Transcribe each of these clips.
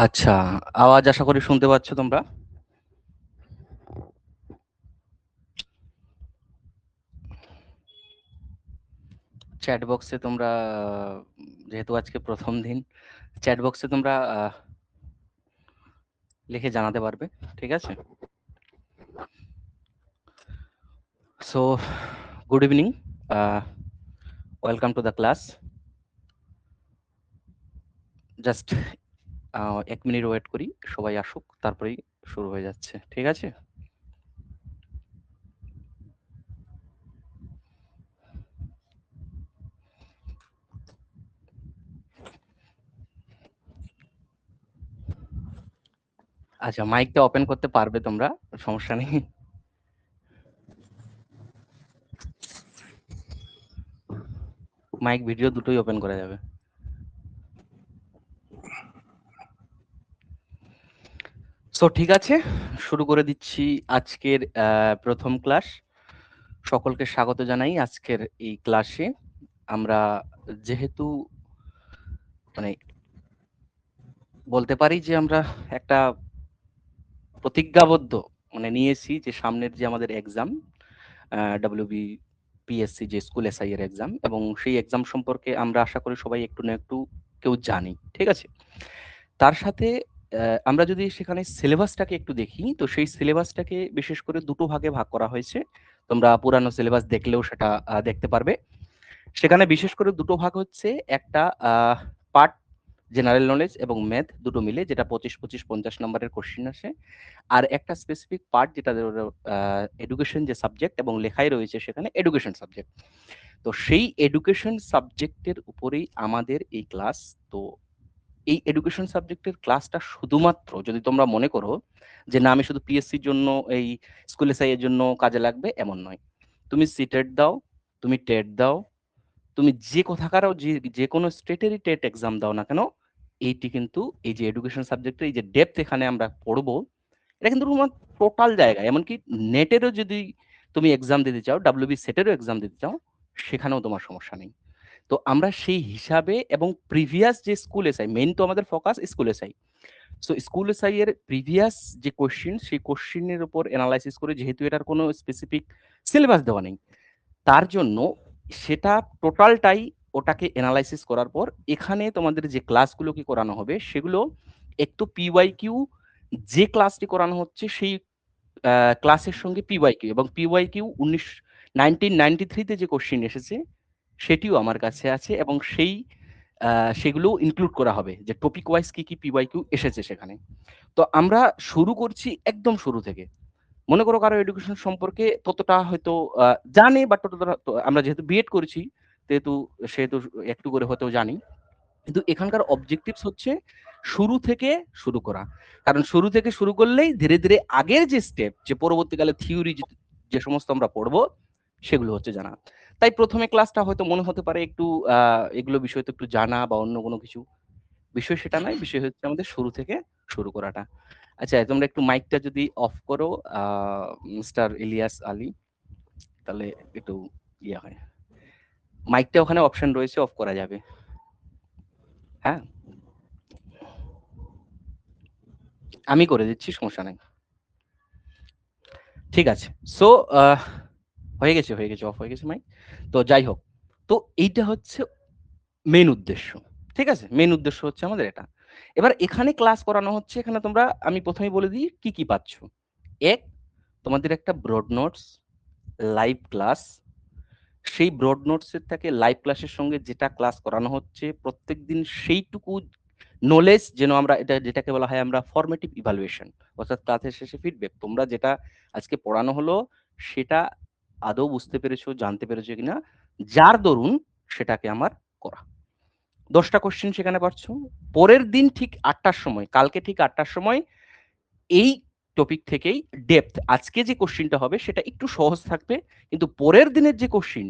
আচ্ছা, আওয়াজ আশা করি শুনতে পাচ্ছ তোমরা? চ্যাট বক্সে তোমরা যেহেতু আজকে প্রথম দিন, চ্যাট বক্সে তোমরা লিখে জানাতে পারবে। ঠিক আছে? So good evening, welcome to the class. Just ১ minute wait করি, সবাই আসুক, তারপরেই শুরু হয়ে যাচ্ছে। ঠিক আছে? আচ্ছা, মাইকটা ওপেন করতে পারবে তোমরা, সমস্যা নেই। মাইক, ভিডিও দুটোই ওপেন করা যাবে। সো ঠিক আছে, শুরু করে দিচ্ছি আজকের প্রথম ক্লাস। সকলকে স্বাগত জানাই আজকের এই ক্লাসে। আমরা যেহেতু মানে বলতে পারি যে আমরা একটা প্রতিজ্ঞাবদ্ধ নিয়েছি যে সামনের যে আমাদের এক্সাম, WBPSC যে স্কুল এসআই এর এক্সাম, এবং সেই এক্সাম সম্পর্কে আমরা আশা করি সবাই একটু না একটু কেউ জানি। ঠিক আছে? তার সাথে আমরা যদি সেখানে সিলেবাসটাকে একটু দেখি, তো সেই সিলেবাসটাকে বিশেষ করে দুটো ভাগে ভাগ করা হয়েছে। তোমরা পুরানো সিলেবাস দেখলেও সেটা দেখতে পারবে। সেখানে বিশেষ করে দুটো ভাগ হচ্ছে, একটা পার্ট জেনারেল নলেজ এবং ম্যাথ দুটো মিলে, যেটা 25-25-50 নম্বরের কোশ্চেন আসে। আর একটা স্পেসিফিক পার্ট যেটা এডুকেশন যে সাবজেক্ট, এবং লেখাই রয়েছে সেখানে এডুকেশন সাবজেক্ট। তো সেই এডুকেশন সাবজেক্টের উপরেই আমাদের এই ক্লাস। তো এই এডুকেশন সাবজেক্টের ক্লাসটা শুধুমাত্র যদি তোমরা মনে করো যে না আমি শুধু পিএসসির জন্য, এই স্কুল এসআই এর জন্য কাজে লাগবে, এমন নয়। তুমি সিটেট দাও, তুমি টেট দাও, তুমি যে কোথাকারও যে কোনো স্টেটেরই টেট এক্সাম দাও না কেন, এইটি কিন্তু এই যে এডুকেশন সাবজেক্টের এই যে ডেপথ এখানে আমরা পড়বো, এটা কিন্তু তোমার টোটাল জায়গা। এমনকি নেটেরও যদি তুমি এক্সাম দিতে চাও, ডাব্লিউবি সেটেরও এক্সাম দিতে চাও, সেখানেও তোমার সমস্যা নেই। তো আমরা সেই হিসাবে, এবং প্রিভিয়াস যে স্কুল এসআই, মেইন তো আমাদের focus school SI. So school SI এর প্রিভিয়াস যে কোশ্চিন, সেই কোশ্চিনের উপর অ্যানালাইসিস করে, যেহেতু এটার কোনো স্পেসিফিক সিলেবাস দেওয়া নেই, তার জন্য সেটা টোটালটাই ওটাকে এনালাইসিস করার পর এখানে তোমাদের যে ক্লাসগুলো কি করানো হবে, সেগুলো একটু পিওয়াইকিউ, যে ক্লাসটি করানো হচ্ছে সেই ক্লাসের সঙ্গে পিওয়াইকিউ, এবং পিওয়াইকিউ 1993 যে কোশ্চিন এসেছে সেটিও আমার কাছে আছে, এবং সেগুলো ইনক্লুড করা হবে যে টপিক ওয়াইজ কি কি পিওয়াইকিউ এসেছে সেখানে। তো আমরা শুরু করছি একদম শুরু থেকে। মনে করো কারো এডুকেশন সম্পর্কে ততটা হয়তো জানে, বাট ততটা আমরা যেহেতু বিএড করেছি, সেহেতু একটু করে হয়তো জানি। কিন্তু এখানকার অবজেক্টিভস হচ্ছে শুরু থেকে শুরু করা। কারণ শুরু থেকে শুরু করলেই ধীরে ধীরে আগের যে স্টেপ, যে পরবর্তীকালে থিওরি যে সমস্ত আমরা পড়বো, সেগুলো হচ্ছে জানা। তাই প্রথমে ক্লাসটা হয়তো মনে হতে পারে একটু এগুলো বিষয় তো একটু জানা বা অন্য কোনো কিছু বিষয়, সেটা নয়। বিষয় হচ্ছে আমাদের শুরু থেকে শুরু করাটা। আচ্ছা, তোমরা একটু মাইকটা যদি অফ করো, মিস্টার ইলিয়াস আলী, তাহলে একটু ইয়ে হয়। মাইকটা ওখানে অপশন রয়েছে, অফ করা যাবে। হ্যাঁ, আমি করে দিচ্ছি, সমস্যা নাই। ঠিক আছে। সো হয়ে গেছে, অফ হয়ে গেছে মাইক। তো যাই হোক, তো এইটা হচ্ছে মেইন উদ্দেশ্য। ঠিক আছে? মেইন উদ্দেশ্য হচ্ছে আমাদের এটা। এবার এখানে ক্লাস করানো হচ্ছে, এখানে তোমরা, আমি প্রথমেই বলে দিই কি কি পাচ্ছ। এক, তোমাদের একটা ব্রড নোটস, লাইভ ক্লাস। সেই ব্রড নোটসের থেকে লাইভ ক্লাসের সঙ্গে যেটা ক্লাস করানো হচ্ছে প্রত্যেকদিন, সেইটুকু নলেজ যেন আমরা, এটা যেটাকে বলা হয় আমরা ফরমেটিভ ইভালুয়েশন, অর্থাৎ ক্লাসের শেষে ফিডব্যাক, তোমরা যেটা আজকে পড়ানো হলো সেটা আদৌ বুঝতে পেরেছো, জানতে পেরেছো কিনা, যার দরুন সেটাকে আমার করা। 10টা কোশ্চেন সেখানে পাচ্ছ। পরের দিন ঠিক 8টার সময়, কালকে ঠিক 8টার সময় এই টপিক থেকেই ডেপথ, আজকে যে কোশ্চেনটা হবে সেটা একটু সহজ থাকবে, কিন্তু পরের দিনের যে কোশ্চেন,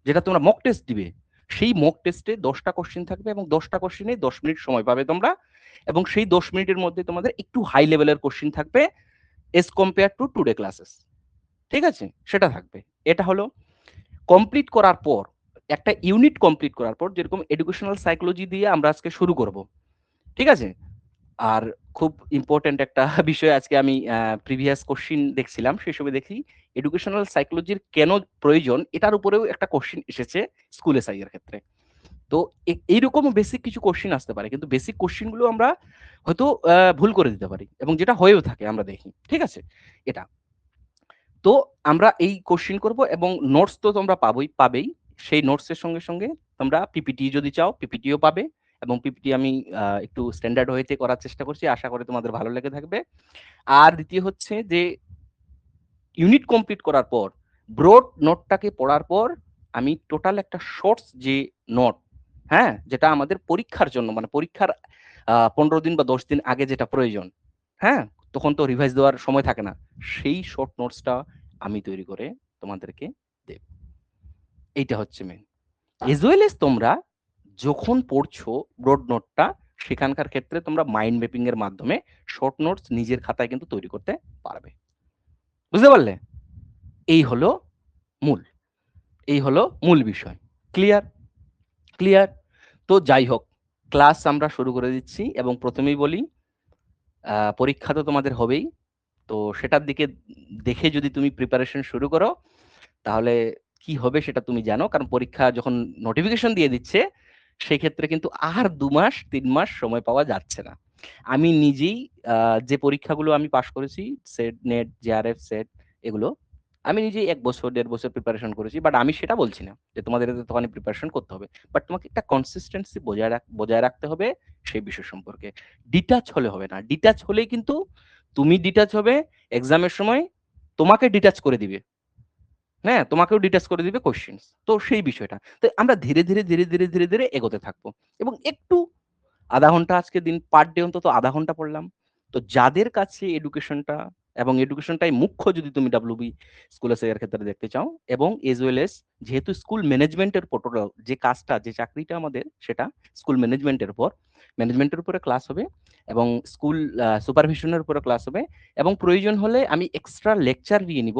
যেটা তোমরা মক টেস্ট দিবে, সেই মক টেস্টে 10টা কোশ্চেন থাকবে, এবং 10টা কোশ্চেনে 10 মিনিট সময় পাবে তোমরা, এবং সেই 10 মিনিটের মধ্যে তোমাদের একটু হাই লেভেলের কোশ্চেন থাকবে as compare to today classes. ঠিক আছে? সেটা থাকবে। এটা হলো কমপ্লিট করার পর একটা ইউনিট কমপ্লিট করার পর যেরকম এডুকেশনাল সাইকোলজি দিয়ে আমরা আজকে শুরু করব, ঠিক আছে? আর খুব ইম্পোর্টেন্ট একটা বিষয় আজকে আমি প্রিভিয়াস কোশ্চিন দেখছিলাম, সেসবে দেখি এডুকেশনাল সাইকোলজির কেন প্রয়োজন এটার উপরেও একটা কোশ্চিন এসেছে স্কুল এসআই এর ক্ষেত্রে। তো এইরকমও বেসিক কিছু কোশ্চিন আসতে পারে, কিন্তু বেসিক কোশ্চিন গুলো আমরা হয়তো ভুল করে দিতে পারি এবং যেটা হয়েও থাকে আমরা দেখি, ঠিক আছে? এটা তো আমরা এই কোশ্চিন করব এবং নোটস তো তোমরা পাবেই। সেই নোটসের সঙ্গে সঙ্গে তোমরা পিপিটি যদি চাও পিপিটিও পাবে, এবং পিপিটি আমি একটু স্ট্যান্ডার্ড ওয়েতে করার চেষ্টা করছি, আশা করি তোমাদের ভালো লেগে থাকবে। আর দ্বিতীয় হচ্ছে যে ইউনিট কমপ্লিট করার পর ব্রড নোটটাকে পড়ার পর আমি টোটাল একটা শর্টস যে নোট, হ্যাঁ, যেটা আমাদের পরীক্ষার জন্য মানে পরীক্ষার 15 দিন বা 10 দিন আগে যেটা প্রয়োজন, হ্যাঁ, তখন তো রিভাইজ দেওয়ার সময় থাকে না, সেই শর্ট নোটসটা আমি তৈরি করে তোমাদেরকে দেব। এইটা হচ্ছে মেন। এজ ওয়েল এস তোমরা যখন পড়ছো ব্রড নোটটা, সেখানকার ক্ষেত্রে তোমরা মাইন্ড ম্যাপিং এর মাধ্যমে শর্ট নোটস নিজের খাতায় কিন্তু তৈরি করতে পারবে। বুঝতে পারলে? এই হলো মূল। এই হলো মূল বিষয়। ক্লিয়ার? ক্লিয়ার? তো যাই হোক, ক্লাস আমরা শুরু করে দিচ্ছি এবং প্রথমেই বলি পরীক্ষা তো তোমাদের হবেই। তো সেটার দিকে দেখে যদি তুমি প্রিপারেশন শুরু করো, তাহলে কি হবে সেটা তুমি জানো। কারণ পরীক্ষা যখন নোটিফিকেশন দিয়ে দিচ্ছে, সেক্ষেত্রে কিন্তু আর ২ মাস ৩ মাস সময় পাওয়া যাচ্ছে না। আমি নিজেই যে পরীক্ষাগুলো আমি পাস করেছি, সেট, নেট, জেআরএফ, সেট, এগুলো আমি নিজেই ১ বছর ১.৫ বছর প্রিপারেশন করেছি। বাট আমি সেটা বলছি না যে তোমাদের এতখানি প্রিপারেশন করতে হবে। বাট তোমাকে একটা কনসিস্টেন্সি বজায় রাখতে হবে সেই বিষয় সম্পর্কে। ডিটাচ হলে হবে না। ডিটাচ হলেই কিন্তু তুমি ডিটাচ হবে, এক্সামের সময় তোমাকে ডিটাচ করে দিবে। হ্যাঁ, তোমাকেও ডিটাচ করে দিবে কোয়েশ্চেনস। তো সেই বিষয়টা। তো আমরা ধীরে ধীরে এগোতে থাকবো এবং একটু ০.৫ ঘন্টা আজকে দিন পার ডে অন্তত ০.৫ ঘন্টা পড়লাম। তো যাদের কাছে এডুকেশনটা এবং এডুকেশনটাই মুখ্য যদি তুমি ডাব্লিউবি স্কুল এসআই এর ক্ষেত্রে দেখতে চাও, এবং এজ ওয়েল এস যেহেতু স্কুল ম্যানেজমেন্টের উপর টোটাল যে কাজটা যে চাকরিটা আমাদের, সেটা স্কুল ম্যানেজমেন্টের উপরে ক্লাস হবে এবং স্কুল সুপারভিশনের উপরে ক্লাস হবে, এবং প্রয়োজন হলে আমি এক্সট্রা লেকচার দিয়ে নিব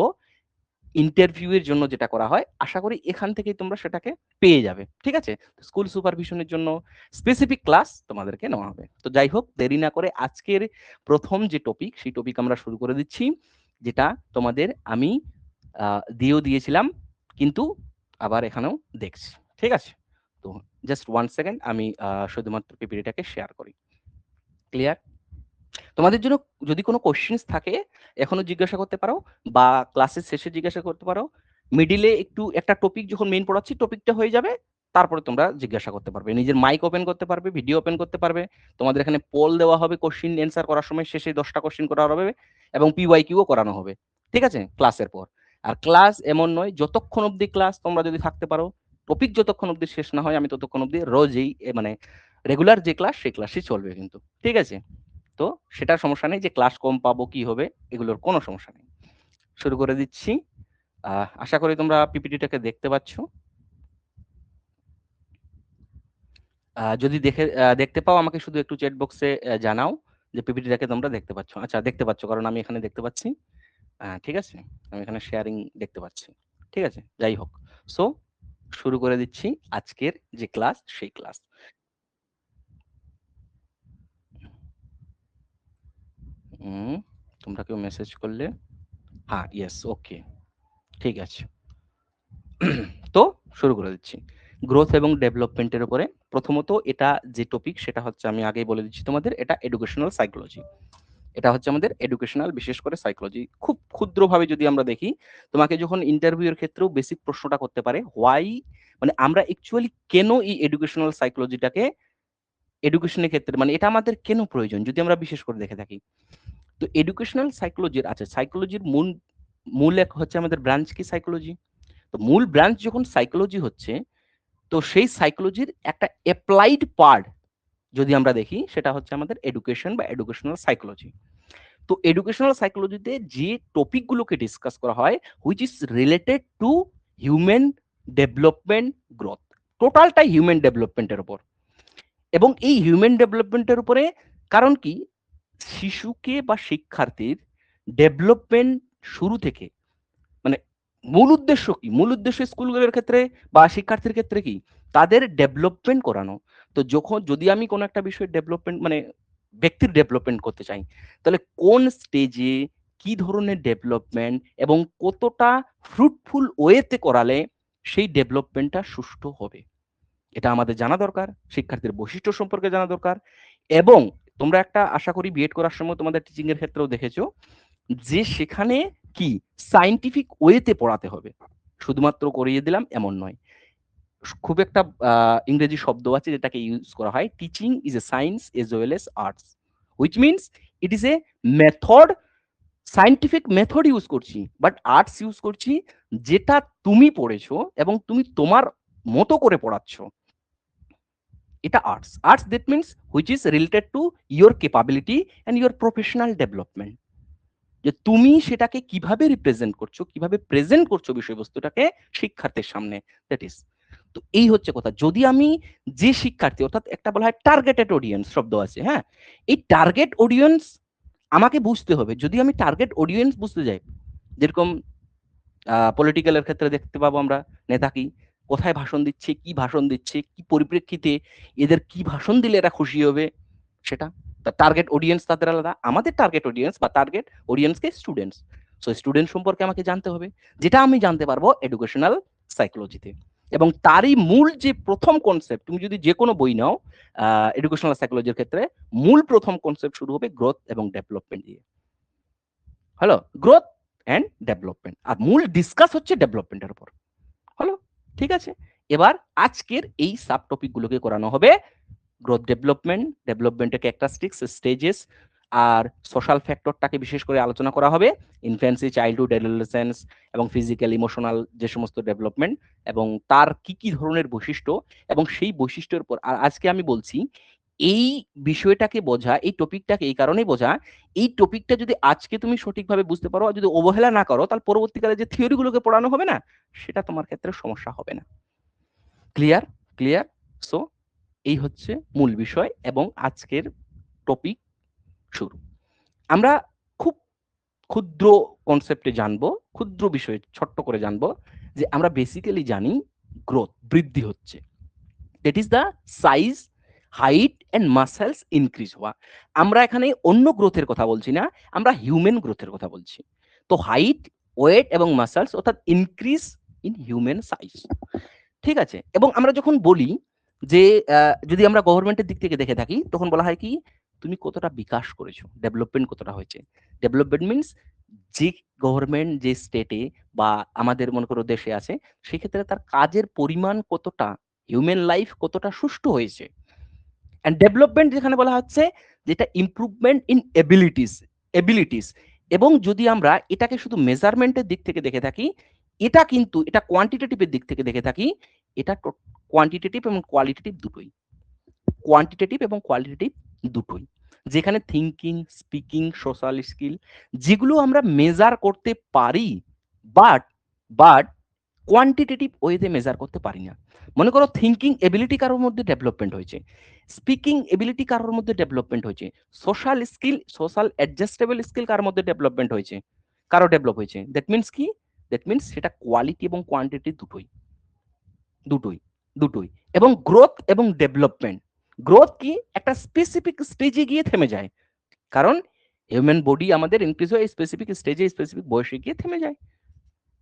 ইন্টারভিউ এর জন্য যেটা করা হয়। আশা করি এখান থেকেই তোমরা সেটাকে পেয়ে যাবে। ঠিক আছে? স্কুল সুপারভিশনের জন্য স্পেসিফিক ক্লাস তোমাদেরকে নেওয়া হবে। তো যাই হোক, দেরি না করে আজকের ১ম যে টপিক, সেই টপিক আমরা শুরু করে দিচ্ছি। যেটা তোমাদের আমি দিয়েও দিয়েছিলাম, কিন্তু আবার এখানেও দেখছি। ঠিক আছে? তো জাস্ট 1 সেকেন্ড আমি শুধুমাত্র পিপিটিটাকে শেয়ার করি। ক্লিয়ার? তোমাদের জন্য যদি কোনো কোয়েশ্চেনস থাকে এখনো জিজ্ঞাসা করতে পারো, বা ক্লাসের শেষে জিজ্ঞাসা করতে পারো। মিডিলে একটু একটা টপিক যখন মেইন পড়াচ্ছি, টপিকটা হয়ে যাবে, তারপরে তোমরা জিজ্ঞাসা করতে পারবে। নিজের মাইক ওপেন করতে পারবে, ভিডিও ওপেন করতে পারবে। তোমাদের এখানে পোল দেওয়া হবে, কোশ্চেন অ্যান্সার করার সময় শেষে 10টা কোশ্চেন করা হবে এবং পিওয়াইকিউ ও করানো হবে। ঠিক আছে? ক্লাসের পর। আর ক্লাস এমন নয়, যতক্ষণ অবধি ক্লাস তোমরা যদি থাকতে পারো, টপিক যতক্ষণ অবধি শেষ না হয়, আমি ততক্ষণ অবধি রোজই মানে রেগুলার যে ক্লাস সেই ক্লাসই চলবে কিন্তু। ঠিক আছে? তো সেটার সমস্যা নেই যে ক্লাস কম পাবো কি হবে, এগুলোর কোনো সমস্যা নেই। শুরু করে দিচ্ছি। আশা করি তোমরা পিপিটিটাকে দেখতে পাচ্ছ। যদি দেখতে পাও আমাকে শুধু একটু চ্যাট বক্সে জানাও যে পিপিটিটাকে তোমরা দেখতে পাচ্ছ। আচ্ছা, দেখতে পাচ্ছ, কারণ আমি এখানে দেখতে পাচ্ছি। ঠিক আছে? আমি এখানে শেয়ারিং দেখতে পাচ্ছি। ঠিক আছে? যাই হোক। সো শুরু করে দিচ্ছি আজকের যে ক্লাস, সেই ক্লাস। হুম, তোমরা কেউ মেসেজ করলে? হ্যাঁ, ইয়েস, ওকে, ঠিক আছে। তো শুরু করে দিচ্ছি। গ্রোথ এবং ডেভেলপমেন্টের উপরে প্রথমত এটা যে টপিক, সেটা হচ্ছে আমি আগেই বলে দিচ্ছি তোমাদের, এটা এডুকেশনাল সাইকোলজি। এটা হচ্ছে আমাদের এডুকেশনাল, বিশেষ করে সাইকোলজি। খুব ক্ষুদ্রভাবে যদি আমরা দেখি, তোমাকে যখন ইন্টারভিউ এর ক্ষেত্রেও বেসিক প্রশ্নটা করতে পারে, হোয়াই, মানে আমরা অ্যাকচুয়ালি কেন এই এডুকেশনাল সাইকোলজিটাকে এডুকেশনের ক্ষেত্রে মানে এটা আমাদের কেন প্রয়োজন যদি আমরা বিশেষ করে দেখে থাকি। তো এডুকেশনাল সাইকোলজির, আচ্ছা, সাইকোলজির মূল মূল এক হচ্ছে আমাদের ব্রাঞ্চ কি সাইকোলজি। তো মূল ব্রাঞ্চ যখন সাইকোলজি হচ্ছে, তো সেই সাইকোলজির একটা অ্যাপ্লাইড পার্ট যদি আমরা দেখি, সেটা হচ্ছে আমাদের এডুকেশন বা এডুকেশনাল সাইকোলজি। তো এডুকেশনাল সাইকোলজিতে যে টপিক গুলোকে ডিসকাস করা হয়, which is related two human development, growth, টোটালটাই হিউম্যান ডেভেলপমেন্টের উপর। এবং এই হিউম্যান ডেভেলপমেন্টের উপরে, কারণ কি, শিশুকে বা শিক্ষার্থীর ডেভেলপমেন্ট শুরু থেকে মানে মূল উদ্দেশ্য কি? মূল উদ্দেশ্য স্কুলগুলোর ক্ষেত্রে বা শিক্ষার্থীর ক্ষেত্রে কি? তাদের ডেভেলপমেন্ট করানো। তো যদি আমি কোনো একটা বিষয়ে ডেভেলপমেন্ট মানে ব্যক্তির ডেভেলপমেন্ট করতে চাই, তাহলে কোন স্টেজে কি ধরনের ডেভেলপমেন্ট এবং কতটা ফ্রুটফুল ওয়েতে করালে সেই ডেভেলপমেন্টটা সুষ্ঠু হবে। এটা আমাদের জানা দরকার। শিক্ষার্থীর বৈশিষ্ট্য সম্পর্কে জানা দরকার এবং তোমরা একটা আশা করি বিএড করার সময় তোমাদের টিচিং এর ক্ষেত্রেও দেখেছো যে সেখানে কি সায়েন্টিফিক ওয়েতে পড়াতে হবে। শুধুমাত্র করিয়ে দিলাম এমন নয়। খুব একটা ইংরেজি শব্দ আছে যেটাকে ইউজ করা হয়, teaching is a science age well age arts, which means it is A method, scientific method use করছি বাট আর্টস ইউজ করছি, যেটা তুমি পড়েছো এবং তুমি তোমার মতো করে পড়াচ্ছ, এটা arts. Arts that means which is related to your capability and your professional development, যে তুমি সেটাকে কিভাবে রিপ্রেজেন্ট করছো, কিভাবে প্রেজেন্ট করছো বিষয়বস্তুটাকে শিক্ষার্থীর সামনে, দ্যাট ইজ। তো এই হচ্ছে কথা। যদি আমি যে শিক্ষার্থী, অর্থাৎ একটা বলা হয় টার্গেটেড অডিয়েন্স শব্দ আছে, হ্যাঁ, এই টার্গেট অডিয়েন্স আমাকে বুঝতে হবে। যদি আমি টার্গেট অডিয়েন্স বুঝতে যাই, যেরকম পলিটিক্যালের ক্ষেত্রে দেখতে পাবো আমরা নেতা কি কোথায় ভাষণ দিচ্ছে, কি ভাষণ দিচ্ছে, কি পরিপ্রেক্ষিতে, এদের কি ভাষণ দিলে এরা খুশি হবে, সেটা টার্গেট অডিয়েন্স তাদের আলাদা। আমাদের টার্গেট অডিয়েন্স বা টার্গেট অডিয়েন্সকে স্টুডেন্টস। সো স্টুডেন্ট সম্পর্কে আমাকে জানতে হবে, যেটা আমি জানতে পারবো এডুকেশনাল সাইকোলজিতে। এবং তারই মূল যে প্রথম কনসেপ্ট, তুমি যদি যে কোনো বই নাও এডুকেশনাল সাইকোলজির ক্ষেত্রে, মূল প্রথম কনসেপ্ট শুরু হবে গ্রোথ এবং ডেভেলপমেন্ট দিয়ে। হ্যালো, গ্রোথ অ্যান্ড ডেভেলপমেন্ট, আর মূল ডিসকাস হচ্ছে ডেভেলপমেন্টের উপর। হলো, ঠিক আছে। এবার আজকের এই সাব টপিক গুলোকে করানো হবে গ্রোথ, ডেভেলপমেন্ট, ডেভেলপমেন্টের ক্যারেক্টারিস্টিক্স, স্টেজেস, আর সোশ্যাল ফ্যাক্টরটাকে বিশেষ করে আলোচনা করা হবে। ইনফ্যান্সি, চাইল্ডহুড, অ্যাডোলেসেন্স এবং ফিজিক্যাল, ইমোশনাল যে সমস্ত ডেভেলপমেন্ট এবং তার কি কি ধরনের বৈশিষ্ট্য এবং সেই বৈশিষ্ট্যের উপর। আর আজকে আমি বলছি এই বিষয়টাকে বোঝা, এই টপিকটাকে এই কারণেই বোঝা, এই টপিকটা যদি আজকে তুমি সঠিকভাবে বুঝতে পারো আর যদি অবহেলা না করো, তাহলে পরবর্তীকালে যে থিওরিগুলোকে পড়ানো হবে না, সেটা তোমার ক্ষেত্রে সমস্যা হবে না। ক্লিয়ার? ক্লিয়ার? সো এই হচ্ছে মূল বিষয় এবং আজকের টপিক শুরু। আমরা খুব ক্ষুদ্র কনসেপ্টে জানবো, ক্ষুদ্র বিষয় ছোট্ট করে জানবো, যে আমরা বেসিক্যালি জানি গ্রোথ বৃদ্ধি হচ্ছে, that is the size, height and muscles increase হওয়া। আমরা এখানে অন্য গ্রোথের কথা বলছি না, আমরা হিউম্যান গ্রোথের কথা বলছি। তো হাইট, ওয়েট এবং মাসেলস অর্থাৎ ইনক্রিজ ইন হিউম্যান সাইজ, ঠিক আছে। এবং আমরা যখন বলি যে যদি আমরা গভর্নমেন্টের দিক থেকে দেখে থাকি, তখন বলা হয় কি তুমি কতটা বিকাশ করেছো, ডেভেলপমেন্ট কতটা হয়েছে। ডেভেলপমেন্ট মিনস যে গভর্নমেন্ট যে স্টেটে বা আমাদের মনে করো দেশে আছে, সেক্ষেত্রে তার কাজের পরিমাণ কতটা, হিউম্যান লাইফ কতটা সুষ্ঠু হয়েছে। অ্যান্ড ডেভেলপমেন্ট যেখানে বলা হচ্ছে যেটা ইমপ্রুভমেন্ট ইন এবিলিটিস। এবং যদি আমরা এটাকে শুধু মেজারমেন্টের দিক থেকে দেখে থাকি, এটা কিন্তু এটা কোয়ান্টিটেটিভের দিক থেকে দেখে থাকি, এটা কোয়ান্টিটেটিভ এবং কোয়ালিটেটিভ দুটোই, কোয়ান্টিটেটিভ এবং কোয়ালিটেটিভ দুটোই। যেখানে থিঙ্কিং, স্পিকিং, সোশ্যাল স্কিল যেগুলো আমরা মেজার করতে পারি, বাট বাট কোয়ান্টিটেটিভ ওয়েতে মেজার করতে পারি না। মনে করো থিঙ্কিং এবিলিটি কারোর মধ্যে ডেভেলপমেন্ট হয়েছে, স্পিকিং এবিলিটি কারোর মধ্যে ডেভেলপমেন্ট হয়েছে, social skill, social adjustable skill কারোর মধ্যে ডেভেলপমেন্ট হয়েছে, কারো ডেভেলপ হয়েছে, দ্যাট মিনস কি, দ্যাট মিনস সেটা কোয়ালিটি এবং কোয়ান্টিটি দুটোই, দুটোই, দুটোই। এবং গ্রোথ এবং ডেভেলপমেন্ট, গ্রোথ কি একটা স্পেসিফিক স্টেজে গিয়ে থেমে যায়, কারণ হিউম্যান বডি আমাদের ইনক্রিজ হয় স্পেসিফিক স্টেজে, স্পেসিফিক বয়সে গিয়ে থেমে যায়।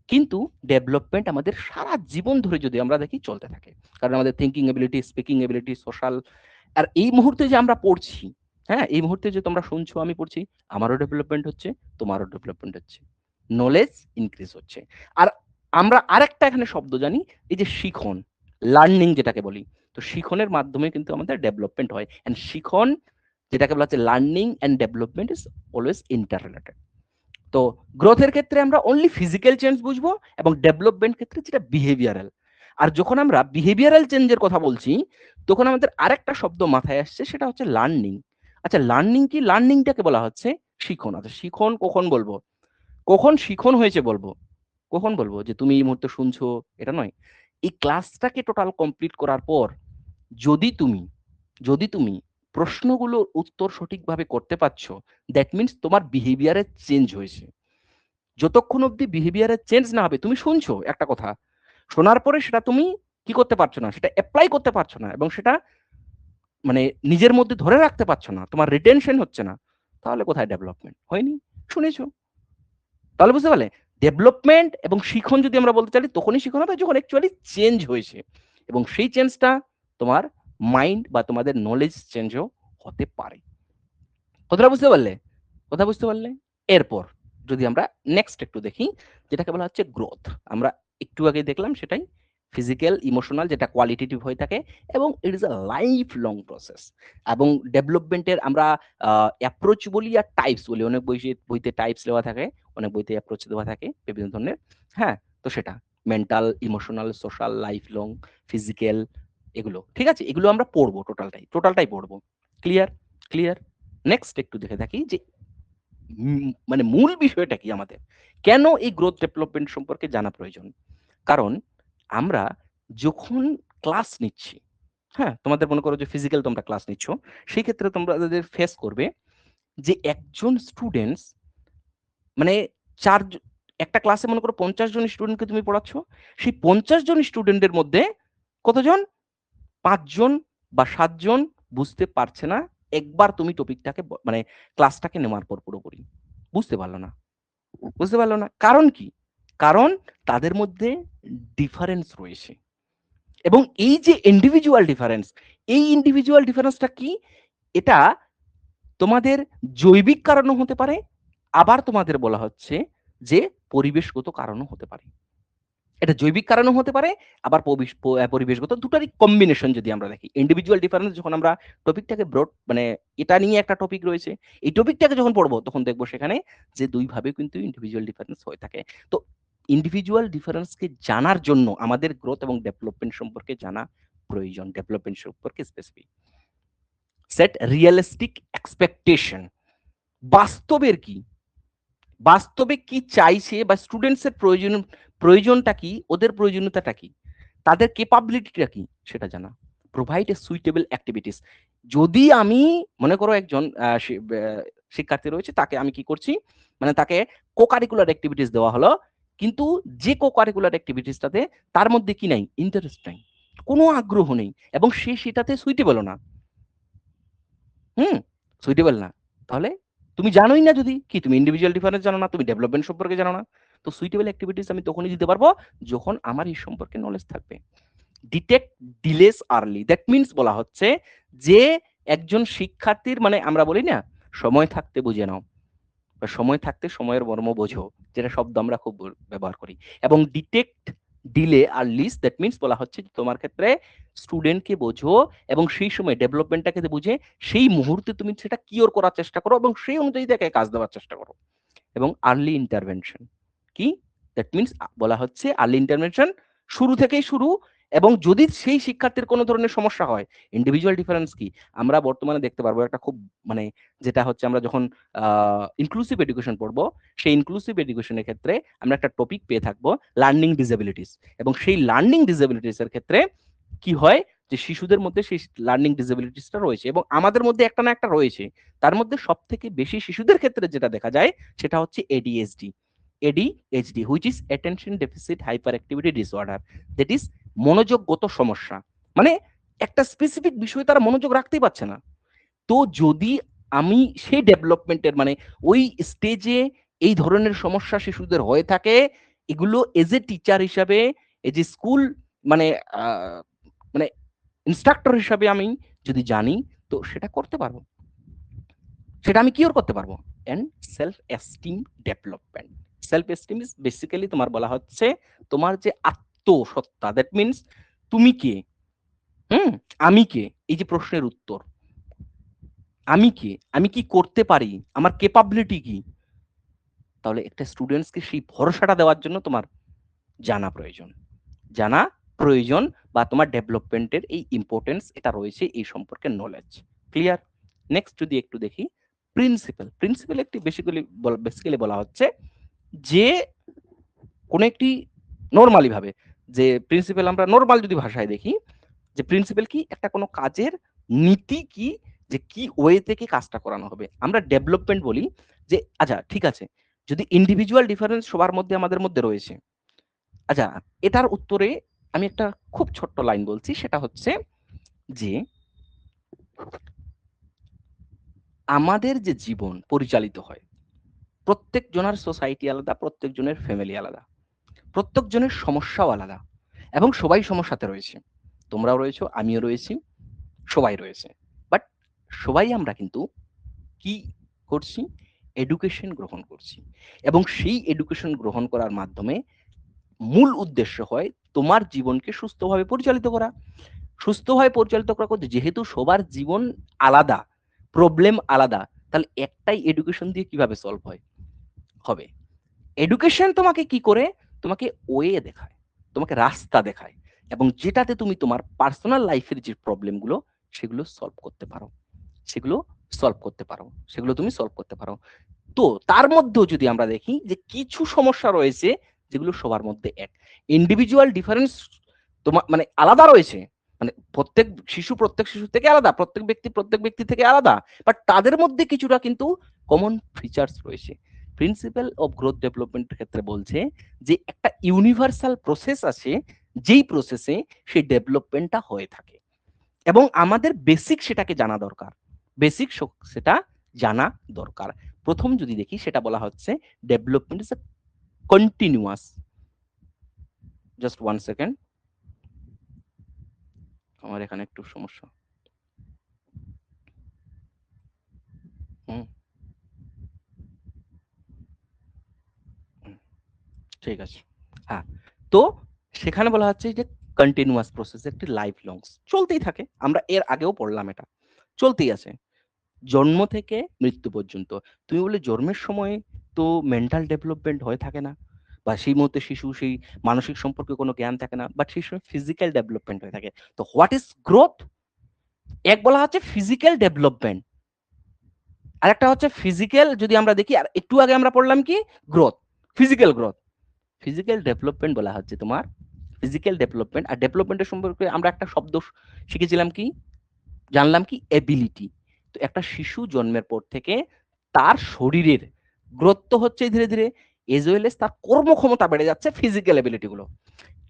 কিন্তু ডেভেলপমেন্ট আমাদের সারা জীবন ধরে যদি আমরা দেখি চলতে থাকে, কারণ আমাদের thinking ability, speaking ability, social, আর এই মুহূর্তে যে আমরা পড়ছি, হ্যাঁ, এই মুহূর্তে যে তোমরা শুনছো আমি পড়ছি, আমারও ডেভেলপমেন্ট হচ্ছে, তোমারও ডেভেলপমেন্ট হচ্ছে, নলেজ ইনক্রিজ হচ্ছে। আর আমরা আরেকটা এখানে শব্দ জানি, এই যে শিখন, লার্নিং যেটাকে বলি, তো শিখনের মাধ্যমে কিন্তু আমাদের ডেভেলপমেন্ট হয়। এন্ড শিখন যেটাকে বলা হচ্ছে learning and development is always interrelated. তো গ্রোথের ক্ষেত্রে আমরা অনলি ফিজিক্যাল চেঞ্জ বুঝবো এবং ডেভেলপমেন্ট ক্ষেত্রে যেটা বিহেভিয়ারাল। আর যখন আমরা বিহেভিয়ারাল চেঞ্জের কথা বলছি, তখন আমাদের আরেকটা শব্দ মাথায় আসছে, সেটা হচ্ছে লার্নিং। আচ্ছা, লার্নিং কি? লার্নিংটাকে বলা হচ্ছে শিখন। আচ্ছা, শিখন কখন বলবো, কখন শিখন হয়েছে বলবো, কখন বলবো যে তুমি এই মুহূর্তে শুনছো, এটা নয়। এই ক্লাসটাকে টোটাল কমপ্লিট করার পর যদি তুমি, যদি তুমি প্রশ্নগুলোর উত্তর সঠিকভাবে করতে পারছো, দ্যাট মিনস তোমার বিহেভিয়ারের চেঞ্জ হয়েছে। যতক্ষণ অবধি বিহেভিয়ারের চেঞ্জ না হবে, তুমি শুনছো একটা কথা, শোনার পরে সেটা তুমি কি করতে পারছো না, সেটা অ্যাপ্লাই করতে পারছো না এবং সেটা মানে নিজের মধ্যে ধরে রাখতে পারছো না, তোমার রিটেনশন হচ্ছে না, তাহলে কোথায় ডেভেলপমেন্ট হয়নি? শুনেছো? তাহলে বুঝতে পারলে ডেভেলপমেন্ট এবং শিখন যদি আমরা বলতে চাই তখনই শিখন হবে যখন অ্যাকচুয়ালি চেঞ্জ হয়েছে এবং সেই চেঞ্জটা তোমার মাইন্ড বা তোমাদের নলেজ চেঞ্জও হতে পারে। কথাটা বুঝতে পারলে? কথা বুঝতে পারলে? এরপর যদি আমরা নেক্সট একটু দেখি, যেটাকে বলা হচ্ছে গ্রোথ। আমরা একটু আগে দেখলাম সেটাই ফিজিক্যাল, ইমোশনাল, যেটা কোয়ালিটেটিভ হয়ে থাকে এবং it is a life long process. এবং ডেভেলপমেন্টের আমরা অ্যাপ্রোচ বলি আর টাইপস বলি। অনেক বইতে টাইপস দেওয়া থাকে, অনেক বইতে অ্যাপ্রোচ দেওয়া থাকে বিভিন্ন ধরনের। হ্যাঁ, তো সেটা mental, emotional, social, life long, physical, এগুলো ঠিক আছে, এগুলো আমরা পড়বো, টোটালটাই পড়বো। ক্লিয়ার? ক্লিয়ার? নেক্সট একটু দেখে থাকি যে মানে মূল বিষয়টা কি আমাদের, কেন এই গ্রোথ ডেভেলপমেন্ট সম্পর্কে জানা প্রয়োজন? কারণ আমরা যখন ক্লাস নিচ্ছি, হ্যাঁ, তোমাদের মনে করো যে ফিজিক্যাল তোমরা ক্লাস নিচ্ছ, সেই ক্ষেত্রে তোমাদের ফেস করবে যে একজন স্টুডেন্টস মানে চার একটা ক্লাসে মনে করো 50 জন স্টুডেন্টকে তুমি পড়াচ্ছ, সেই 50 জন স্টুডেন্টের মধ্যে কতজন? 5 জন বা 7 জন বুঝতে পারছে না একবার তুমি টপিকটাকে মানে ক্লাসটাকে নেওয়ার পর পুরোপুরি বুঝতে পারলো না। বুঝতে পারলো না, কারণ কি? কারণ তাদের মধ্যে ডিফারেন্স রয়েছে এবং এই যে ইন্ডিভিজুয়াল ডিফারেন্স, এই ইন্ডিভিজুয়াল ডিফারেন্সটা কি? এটা তোমাদের জৈবিক কারণও হতে পারে, আবার তোমাদের বলা হচ্ছে যে পরিবেশগত কারণও হতে পারে। এটা জৈবিক কারণও হতে পারে, আবার পরিবেশগত, দুটারই কম্বিনেশন যদি আমরা দেখি। ইন্ডিভিজুয়াল ডিফারেন্স যখন আমরা টপিকটাকে ব্রড মানে এটা নিয়ে একটা টপিক রয়েছে, এই টপিকটাকে যখন পড়বো তখন দেখবো সেখানে যে দুই ভাবে কিন্তু ইন্ডিভিজুয়াল ডিফারেন্স হয়ে থাকে। তো ইন্ডিভিজুয়াল ডিফারেন্সকে জানার জন্য আমাদের গ্রোথ এবং ডেভেলপমেন্ট সম্পর্কে জানা প্রয়োজন। ডেভেলপমেন্ট সম্পর্কে স্পেসিফিক সেট রিয়েলিস্টিক এক্সপেকটেশন। বাস্তবের কি, বাস্তবে কি চাইছে বা স্টুডেন্টস এর প্রয়োজনটা কি, ওদের প্রয়োজনীয়তাটা কি, তাদের ক্যাপাবিলিটিটা কি, সেটা জানা। Provide a suitable activities. যদি আমি মনে করো একজন শিক্ষার্থী রয়েছে, তাকে আমি কি করছি, মানে তাকে কোকারিকুলার অ্যাক্টিভিটিস দেওয়া হলো, কিন্তু যে কোকারিকুলার অ্যাক্টিভিটিসটাতে তার মধ্যে কি নাই, ইন্টারেস্ট নাই, কোনো আগ্রহ নেই এবং সে সেটাতে সুইটেবল না, সুইটেবল না, তাহলে তুমি জানোই না, যদি কি তুমি ইন্ডিভিজুয়াল ডিফারেন্স জানো না, তুমি ডেভেলপমেন্ট সম্পর্কে জানো না, তো সুইটেবল অ্যাক্টিভিটিস আমি তখনই দিতে পারবো যখন আমার এই সম্পর্কে নলেজ থাকবে। ডিটেক্ট ডিলেস আর্লি, দ্যাট মিনস বলা হচ্ছে যে একজন শিক্ষার্থীর মানে আমরা বলি না সময় থাকতে বুঝে নাও, বা সময় থাকতে সময়ের মর্ম বোঝো, যেটা শব্দ আমরা খুব ব্যবহার করি। এবং ডিটেক্ট ডিলে আর লিস, দ্যাট মিনস বলা হচ্ছে তোমার ক্ষেত্রে স্টুডেন্টকে বোঝো এবং সেই সময় ডেভেলপমেন্টটাকে বুঝে সেই মুহূর্তে তুমি সেটা কিওর করার চেষ্টা করো এবং সেই অনুযায়ী তাকে কাজ দেওয়ার চেষ্টা করো। এবং আর্লি ইন্টারভেনশন কি, দ্যাট মিনস বলা হচ্ছে আর্লি ইন্টারভেনশন শুরু থেকেই শুরু, এবং যদি সেই শিক্ষার্থীর কোনো ধরনের সমস্যা হয়, ইন্ডিভিজুয়াল ডিফারেন্স কি আমরা বর্তমানে দেখতে পারবো একটা খুব মানে যেটা হচ্ছে আমরা যখন ইনক্লুসিভ এডুকেশন পড়বো, সেই ইনক্লুসিভ এডুকেশনের ক্ষেত্রে আমরা একটা টপিক পেয়ে থাকবো লার্নিং ডিসেবিলিটিস, এবং সেই লার্নিং ডিসেবিলিটিস এর ক্ষেত্রে কি হয় যে শিশুদের মধ্যে সেই লার্নিং ডিসেবিলিটিসটা রয়েছে এবং আমাদের মধ্যে একটা না একটা রয়েছে, তার মধ্যে সব থেকে বেশি শিশুদের ক্ষেত্রে যেটা দেখা যায় সেটা হচ্ছে ADSD, ADHD, which is attention deficit hyperactivity disorder, that is মনোযোগগত সমস্যা। মানে একটা স্পেসিফিক বিষয়ে তারা মনোযোগ রাখতেই পারছে না। তো যদি আমি সেই ডেভেলপমেন্টের মানে ওই স্টেজে এই ধরনের সমস্যা শিশুদের হয়ে থাকে, এগুলো এজ এ টিচার হিসাবে, এজ এ স্কুল মানে মানে ইনস্ট্রাক্টর হিসাবে আমি যদি জানি, তো সেটা করতে পারবো, সেটা আমি কিওর করতে পারবো। And self esteem development, self esteem is basically তোমার বলা হচ্ছে তোমার যে আত্মসত্তা, দ্যাট মিনস তুমি কে, আমি কে, এই যে প্রশ্নের উত্তর, আমি কে, আমি কি করতে পারি, আমার ক্যাপাবিলিটি কি, তাহলে একটা স্টুডেন্টসকে সেই ভরসাটা দেওয়ার জন্য তোমার জানা প্রয়োজন, জানা প্রয়োজন, বা তোমার ডেভেলপমেন্টের এই ইম্পর্টেন্স এটা রয়েছে এই সম্পর্কে নলেজ। ক্লিয়ার? নেক্সট যদি একটু দেখি প্রিন্সিপাল, প্রিন্সিপাল একটি বেসিক্যালি বলা হচ্ছে যে কোন একটি নরমালি ভাবে যে প্রিন্সিপাল আমরা নরমাল যদি ভাষায় দেখি যে প্রিন্সিপাল কি, একটা কোনো কাজের নীতি কি, যে কি ওয়ে থেকে কাজটা করানো হবে। আমরা ডেভেলপমেন্ট বলি যে আচ্ছা ঠিক আছে, যদি ইন্ডিভিজুয়াল ডিফারেন্স সবার মধ্যে আমাদের মধ্যে রয়েছে, আচ্ছা এটার উত্তরে আমি একটা খুব ছোট্ট লাইন বলছি, সেটা হচ্ছে যে আমাদের যে জীবন পরিচালিত হয়, প্রত্যেক জনের সোসাইটি আলাদা, প্রত্যেক জনের ফ্যামিলি আলাদা, প্রত্যেক জনের সমস্যাও আলাদা, এবং সবাই সমস্যাতে রয়েছে। তোমরাও রয়েছো, আমিও রয়েছি, সবাই রয়েছে। বাট সবাই আমরা কিন্তু কি করছি? এডুকেশন গ্রহণ করছি, এবং সেই এডুকেশন গ্রহণ করার মাধ্যমে মূল উদ্দেশ্য হয় তোমার জীবনকে সুস্থভাবে পরিচালিত করা। সুস্থভাবে পরিচালিত করা করতে, যেহেতু সবার জীবন আলাদা, প্রবলেম আলাদা, তাহলে একটাই এডুকেশন দিয়ে কিভাবে সলভ হয় হবে? এডুকেশন তোমাকে কি করে? তোমাকে ওয়ে দেখায়, তোমাকে রাস্তা দেখায়, এবং যেটাতে তুমি তোমার পার্সোনাল লাইফের যে প্রবলেমগুলো সেগুলো সলভ করতে পারো, সেগুলো সলভ করতে পারো, সেগুলো তুমি সলভ করতে পারো। তো তার মধ্যেও যদি আমরা দেখি যে কিছু সমস্যা রয়েছে যেগুলো সবার মধ্যে এক, ইন্ডিভিজুয়াল ডিফারেন্স তোমার মানে আলাদা রয়েছে, মানে প্রত্যেক শিশু থেকে আলাদা, প্রত্যেক ব্যক্তি থেকে আলাদা, বাট তাদের মধ্যে কিছুটা কিন্তু কমন ফিচার্স রয়েছে। প্রিন্সিপাল অফ গ্রোথ ডেভেলপমেন্টের ক্ষেত্রে বলছে যে একটা ইউনিভার্সাল প্রসেস আছে, যেই প্রসেসে সেই ডেভেলপমেন্টটা হয়ে থাকে, এবং আমাদের বেসিক সেটাকে জানা দরকার, বেসিক সেটা জানা দরকার। প্রথম যদি দেখি সেটা বলা হচ্ছে development is a continuous, just 1 second, আমার এখানে একটু সমস্যা। হুম, ঠিক আছে। হ্যাঁ, তো সেখানে বলা হচ্ছে যে কন্টিনিউয়াস প্রসেস একটি লাইফ লং, চলতেই থাকে, আমরা এর আগেও পড়লাম, এটা চলতেই আছে জন্ম থেকে মৃত্যু পর্যন্ত। তুমি বলে জন্মের সময় তো মেন্টাল ডেভেলপমেন্ট হয়ে থাকে না, বা সেই মুহূর্তে শিশু সেই মানসিক সম্পর্কে কোনো জ্ঞান থাকে না, বাট সেই সময় ফিজিক্যাল ডেভেলপমেন্ট হয়ে থাকে। তো হোয়াট ইজ গ্রোথ? এক বলা হচ্ছে ফিজিক্যাল ডেভেলপমেন্ট, আর একটা হচ্ছে ফিজিক্যাল, যদি আমরা দেখি আর একটু আগে আমরা পড়লাম কি growth, physical growth. Physical development বলা হচ্ছে তোমার ফিজিক্যাল ডেভেলপমেন্ট, আর ডেভেলপমেন্টের সম্পর্কে আমরা একটা শব্দ শিখেছিলাম কি, জানলাম কি, এবিলিটি। তো একটা শিশু জন্মের পর থেকে তার শরীরের গ্রোথ তো হচ্ছে ধীরে ধীরে, এজ ওয়েল এস তার কর্মক্ষমতা বেড়ে যাচ্ছে, ফিজিক্যাল এবিলিটি গুলো।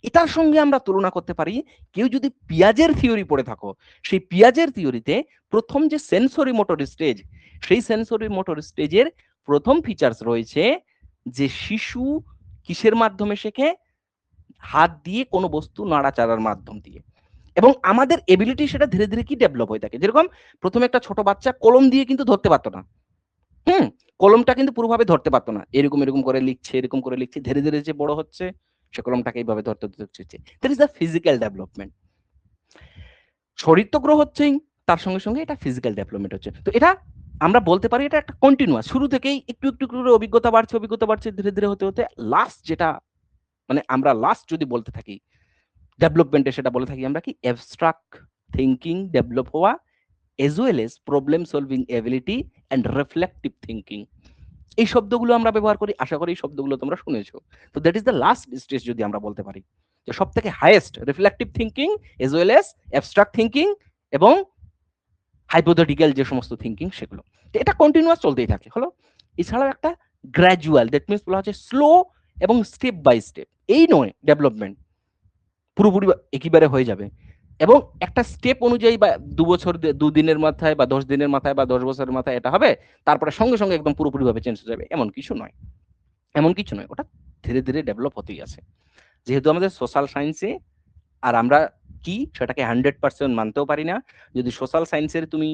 এটার সঙ্গে আমরা তুলনা করতে পারি, কেউ যদি পিয়াজের থিওরি পড়ে থাকো, সেই পিয়াজের থিওরিতে প্রথম যে সেন্সরি মোটর স্টেজ, সেই সেন্সরি মোটর স্টেজের প্রথম ফিচার্স রয়েছে যে শিশু কিসের মাধ্যমে শেখে? হাত দিয়ে কোনো বস্তু নাড়াচাড়ার মাধ্যম দিয়ে। এবং আমাদের এবিলিটি সেটা ধীরে ধীরে কি ডেভেলপ হয়ে থাকে, যেরকম প্রথমে একটা ছোট বাচ্চা কলম দিয়ে কিন্তু ধরতে পারতো না। হুম, কলমটা কিন্তু পুরোভাবে ধরতে পারতো না, এরকম এরকম করে লিখছে, এরকম করে লিখছে, ধীরে ধীরে যে বড় হচ্ছে সে কলমটাকে এইভাবে ধরতে ধরতে হচ্ছে। That is the physical development. শরীর তো গ্রো হচ্ছেই, তার সঙ্গে সঙ্গে এটা ফিজিক্যাল ডেভেলপমেন্ট হচ্ছে। তো এটা আমরা বলতে পারি এটা একটা কন্টিনিউয়াস, শুরু থেকেই একটু একটু করে অভিজ্ঞতা বাড়ছে, অভিজ্ঞতা বাড়ছে, ধীরে ধীরে হতে হতে লাস্ট যেটা, মানে আমরা লাস্ট যদি বলতে থাকি ডেভেলপমেন্টে, সেটা বলে থাকি আমরা কি, অ্যাবস্ট্রাক্ট থিঙ্কিং ডেভেলপ হওয়া, age well age problem solving ability and reflective thinking. এই শব্দগুলো আমরা ব্যবহার করি, আশা করি এই শব্দগুলো তোমরা শুনেছো। তো that is the last stage যদি আমরা বলতে পারি, যে সব থেকে highest reflective thinking, age well age abstract thinking, এবং হাইপোথেটিক্যাল যে সমস্ত থিঙ্কিং সেগুলো। এটা কন্টিনিউয়াস চলতেই থাকে হলো। এছাড়াও একটা গ্র্যাজুয়াল, দ্যাট মিনস বলা হচ্ছে স্লো এবং স্টেপ বাই স্টেপ, এই নয় ডেভেলপমেন্ট পুরোপুরি একেবারে হয়ে যাবে, এবং একটা স্টেপ অনুযায়ী, বা 2 বছর 2 দিনের মাথায় বা 10 দিনের মাথায় বা 10 বছরের মাথায় এটা হবে, তারপরে সঙ্গে সঙ্গে একদম পুরোপুরিভাবে চেঞ্জ হয়ে যাবে, এমন কিছু নয়, এমন কিছু নয়, ওটা ধীরে ধীরে ডেভেলপ হতেই আছে। যেহেতু আমাদের সোশ্যাল সায়েন্সে, আর আমরা কি সেটাকে 100% মানতেও পারি না। যদি সোশ্যাল সায়েন্সের তুমি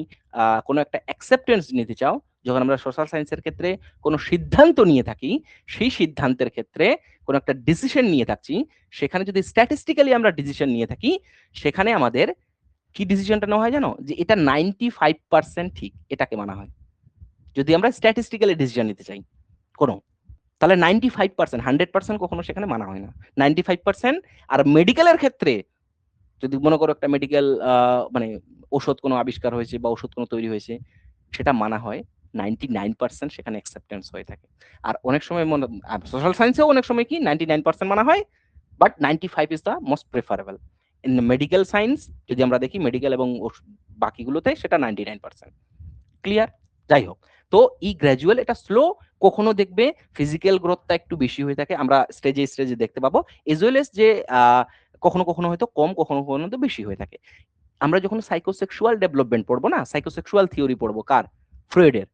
কোনো একটা অ্যাকসেপ্টেন্স নিতে চাও, যখন আমরা সোশ্যাল সায়েন্সের ক্ষেত্রে কোনো সিদ্ধান্ত নিয়ে থাকি, সেই সিদ্ধান্তের ক্ষেত্রে কোনো একটা ডিসিশন নিয়ে থাকছি, সেখানে যদি স্ট্যাটিস্টিক্যালি আমরা ডিসিশন নিয়ে থাকি, সেখানে আমাদের কি ডিসিশনটা নেওয়া হয় জানো? যে এটা 95% ঠিক, এটাকে মানা হয়। যদি আমরা স্ট্যাটিস্টিক্যালি ডিসিশন নিতে চাই কোনো, তাহলে 95%, 100% কখনো সেখানে মানা হয় না, 95%। আর মেডিকেলের ক্ষেত্রে যদি মনে করো একটা মেডিকেল মানে ওষুধ কোনো আবিষ্কার হয়েছে বা ওষুধ কোনো তৈরি হয়েছে, সেটা মানা হয় 99%, সেখানে অ্যাকসেপ্টেন্স হয়ে থাকে। আর অনেক সময় সোশ্যাল সায়েন্সেও অনেক সময় কি 99% মানা হয়, but 95 is the most preferable. In medical science যদি আমরা দেখি, মেডিকেল এবং বাকিগুলোতে সেটা 99%। ক্লিয়ার? যাই হোক, তো এই গ্র্যাজুয়াল, এটা স্লো, কখনো দেখবে ফিজিক্যাল গ্রোথটা একটু বেশি হয়ে থাকে, আমরা স্টেজে স্টেজে দেখতে পাবো, এজ ওয়েল এস যে কখনো কখনো হয়তো কম, কখনো কখনো তো বেশি হয়ে থাকে। আমরা যখন সাইকোসেক্সুয়াল ডেভেলপমেন্ট পড়বো না, সাইকোসেক্সুয়াল থিওরি পড়বো, কার? ফ্রয়েডের।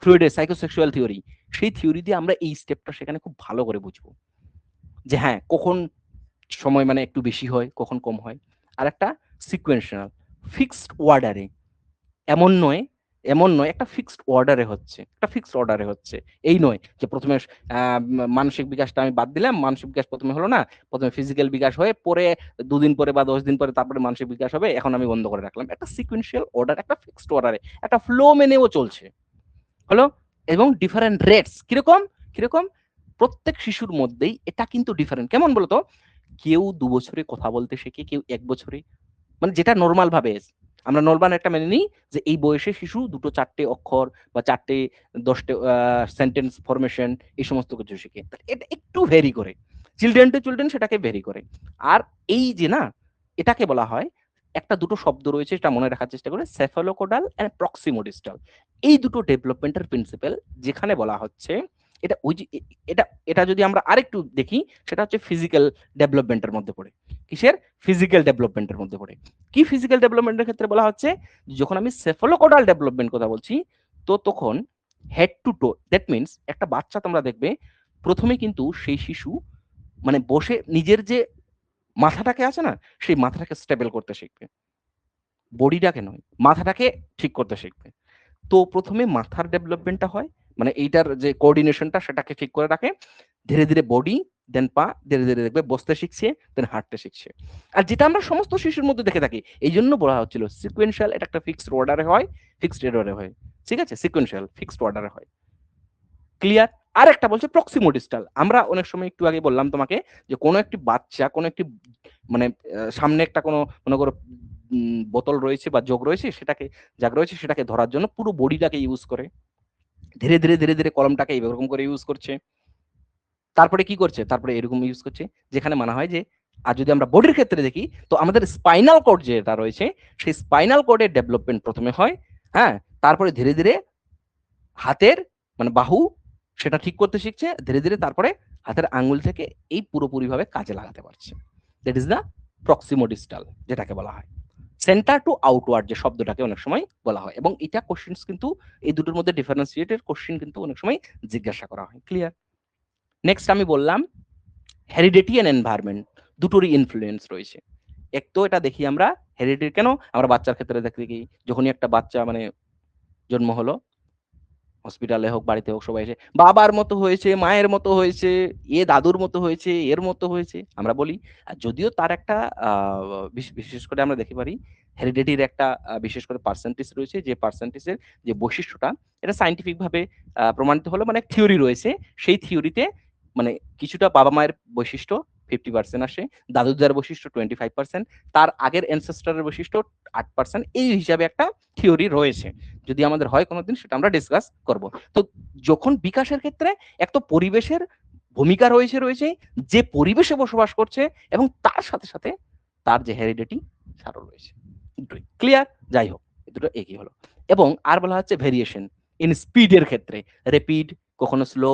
ফ্রয়েডের সাইকোসেক্সুয়াল থিওরি, সেই থিওরি দিয়ে আমরা এই স্টেপটা সেখানে খুব ভালো করে বুঝবো যে হ্যাঁ কখন সময় মানে একটু বেশি হয়, কখন কম হয়। আর একটা সিকোয়েন্সিয়াল, ফিক্সড অর্ডারে, এমন নয়, এমন নয় একটা ফিক্সড অর্ডারে হচ্ছে, একটা ফিক্সড অর্ডারে হচ্ছে, এই নয় যে প্রথমে মানসিক বিকাশটা আমি বাদ দিলাম, মানসিক বিকাশ প্রথমে হলো না, প্রথমে ফিজিক্যাল বিকাশ হয়ে পরে 2 দিন পরে বা 10 দিন পরে তারপরে মানসিক বিকাশ হবে, এখন আমি বন্ধ করে রাখলাম। একটা সিকোয়েন্সিয়াল অর্ডার, একটা ফিক্সড অর্ডারে, একটা ফ্লো মেনেও চলছে, হলো। এবং ডিফারেন্ট রেটস, কিরকম কিরকম প্রত্যেক শিশুর মধ্যেই এটা কিন্তু ডিফারেন্ট। কেমন বলতো, কেউ 2 বছরে কথা বলতে শেখে, কেউ 1 বছরে, মানে যেটা নর্মাল ভাবে আমরা নর্মাল একটা মেনে নিই যে এই বয়সে শিশু 2-4টে অক্ষর বা 4টে 10টে সেন্টেন্স ফরমেশন এই সমস্ত কিছু শিখে। এটা একটু ভেরি করে, চিলড্রেন টু চিলড্রেন সেটাকে ভেরি করে। আর এই যে না, এটাকে বলা হয়, একটা দুটো শব্দ রয়েছে, এটা মনে রাখার চেষ্টা করে, সেফালোকোডাল এন্ড প্রক্সিমোডিস্টাল। এই দুটো ডেভেলপমেন্টের প্রিন্সিপাল, যেখানে বলা হচ্ছে এটা ওই যে এটা এটা যদি আমরা আরেকটু দেখি, সেটা হচ্ছে ফিজিক্যাল ডেভেলপমেন্টের মধ্যে পড়ে। কিসের? ফিজিক্যাল ডেভেলপমেন্টের মধ্যে পড়ে। কি ফিজিক্যাল ডেভেলপমেন্টের ক্ষেত্রে বলা হচ্ছে, যখন আমি সেফালোকোডাল ডেভেলপমেন্ট কথা বলছি, তো তখন head to to, that means একটা বাচ্চা তোমরা দেখবে প্রথমে কিন্তু সেই শিশু মানে বসে নিজের যে মাথাটাকে আছে না, সেই মাথাটাকে স্টেবল করতে শিখবে, বডিটাকে নয়, মাথাটাকে ঠিক করতে শিখবে। তো প্রথমে মাথার ডেভেলপমেন্টটা হয়, মানে এইটার যে কোঅর্ডিনেশনটা সেটাকে ঠিক করে রাখে, ধীরে ধীরে বডি, দেন পা, ধীরে ধীরে দেখবে বসতে শিখছে, দেন হাঁটতে শিখছে। আর যেটা আমরা সমস্ত শিশুর মধ্যে দেখে থাকি, এই জন্য বলা হচ্ছিল সিকোয়েন্সিয়াল, এটা একটা ফিক্সড অর্ডারে হয়, ফিক্সড এররে হয়, ঠিক আছে, সিকোয়েন্সিয়াল ফিক্সড অর্ডারে হয়, ক্লিয়ার। আর একটা বলছে প্রক্সিমোডিস্টাল, আমরা অনেক সময় একটু আগে বললাম তোমাকে যে কোনো একটি বাচ্চা, কোনো একটি মানে সামনে একটা কোনো মনে করো বোতল রয়েছে বা জগ রয়েছে, সেটাকে জাগ রয়েছে, সেটাকে ধরার জন্য পুরো বডিটাকে ইউজ করে, ধীরে ধীরে ধীরে ধীরে কলমটাকে এরকম করে ইউজ করছে, তারপরে কি করছে, তারপরে এরকম ইউজ করছে, যেখানে মানা হয় যে, আর যদি আমরা বডির ক্ষেত্রে দেখি, তো আমাদের স্পাইনাল কর্ড যেটা রয়েছে, সেই স্পাইনাল কর্ডের ডেভেলপমেন্ট প্রথমে হয়, হ্যাঁ, তারপরে ধীরে ধীরে হাতের মানে বাহু সেটা ঠিক করতে শিখছে, ধীরে ধীরে তারপরে হাতের আঙ্গুল থেকে এই পুরোপুরিভাবে কাজে লাগাতে পারছে। দ্যাট ইজ দ্য প্রক্সিমোডিস্টাল, যেটাকে বলা হয় সেন্টার টু আউটওয়ার্ড, যে শব্দটাকে অনেক সময় বলা হয়। এবং এটা কোশ্চেন্স কিন্তু এই দুটোর মধ্যে ডিফারেন্সিয়েটেড কোশ্চেন কিন্তু অনেক সময় জিজ্ঞাসা করা হয়, ক্লিয়ার। নেক্সট আমি বললাম হেরিডিটি এন্ড এনভায়রনমেন্ট, দুটোরই ইনফ্লুয়েন্স রয়েছে। এক তো এটা দেখি আমরা হেরিডিটি, কেন আমরা বাচ্চার ক্ষেত্রে দেখি, যখনই একটা বাচ্চা মানে জন্ম হলো, হসপিটালে হোক বাড়িতে হোক সবাই এসে বাবার মতো হয়েছে, মায়ের মতো হয়েছে, এ দাদুর মতো হয়েছে, এর মতো হয়েছে আমরা বলি। আর যদিও তার একটা বিশেষ করে আমরা দেখতে পারি হেরিডিটির একটা বিশেষ করে পার্সেন্টেজ রয়েছে, যে পার্সেন্টেজের যে বৈশিষ্ট্যটা, এটা সাইন্টিফিক ভাবে প্রমাণিত হলো, মানে থিওরি রয়েছে, সেই থিওরিতে মানে কিছুটা বাবা মায়ের বৈশিষ্ট্য 50% আসে, দাদুদার বৈশিষ্ট্য 25%, তার আগের অ্যানসেস্টরের বৈশিষ্ট্য 8%, এই হিসাবে একটা থিওরি রয়েছে। যদি আমাদের হয় কোনোদিন সেটা আমরা ডিসকাস করব। তো যখন বিকাশের ক্ষেত্রে এক তো পরিবেশের ভূমিকা রয়েছে যে পরিবেশে বসবাস করছে, এবং তার সাথে সাথে তার যে হেরিডিটি তারও রয়েছে, দুটোই ক্লিয়ার। যাই হোক, দুটো একই হলো। এবং আর বলা হচ্ছে ভেরিয়েশন ইন স্পিডের ক্ষেত্রে, রেপিড, কখনো স্লো,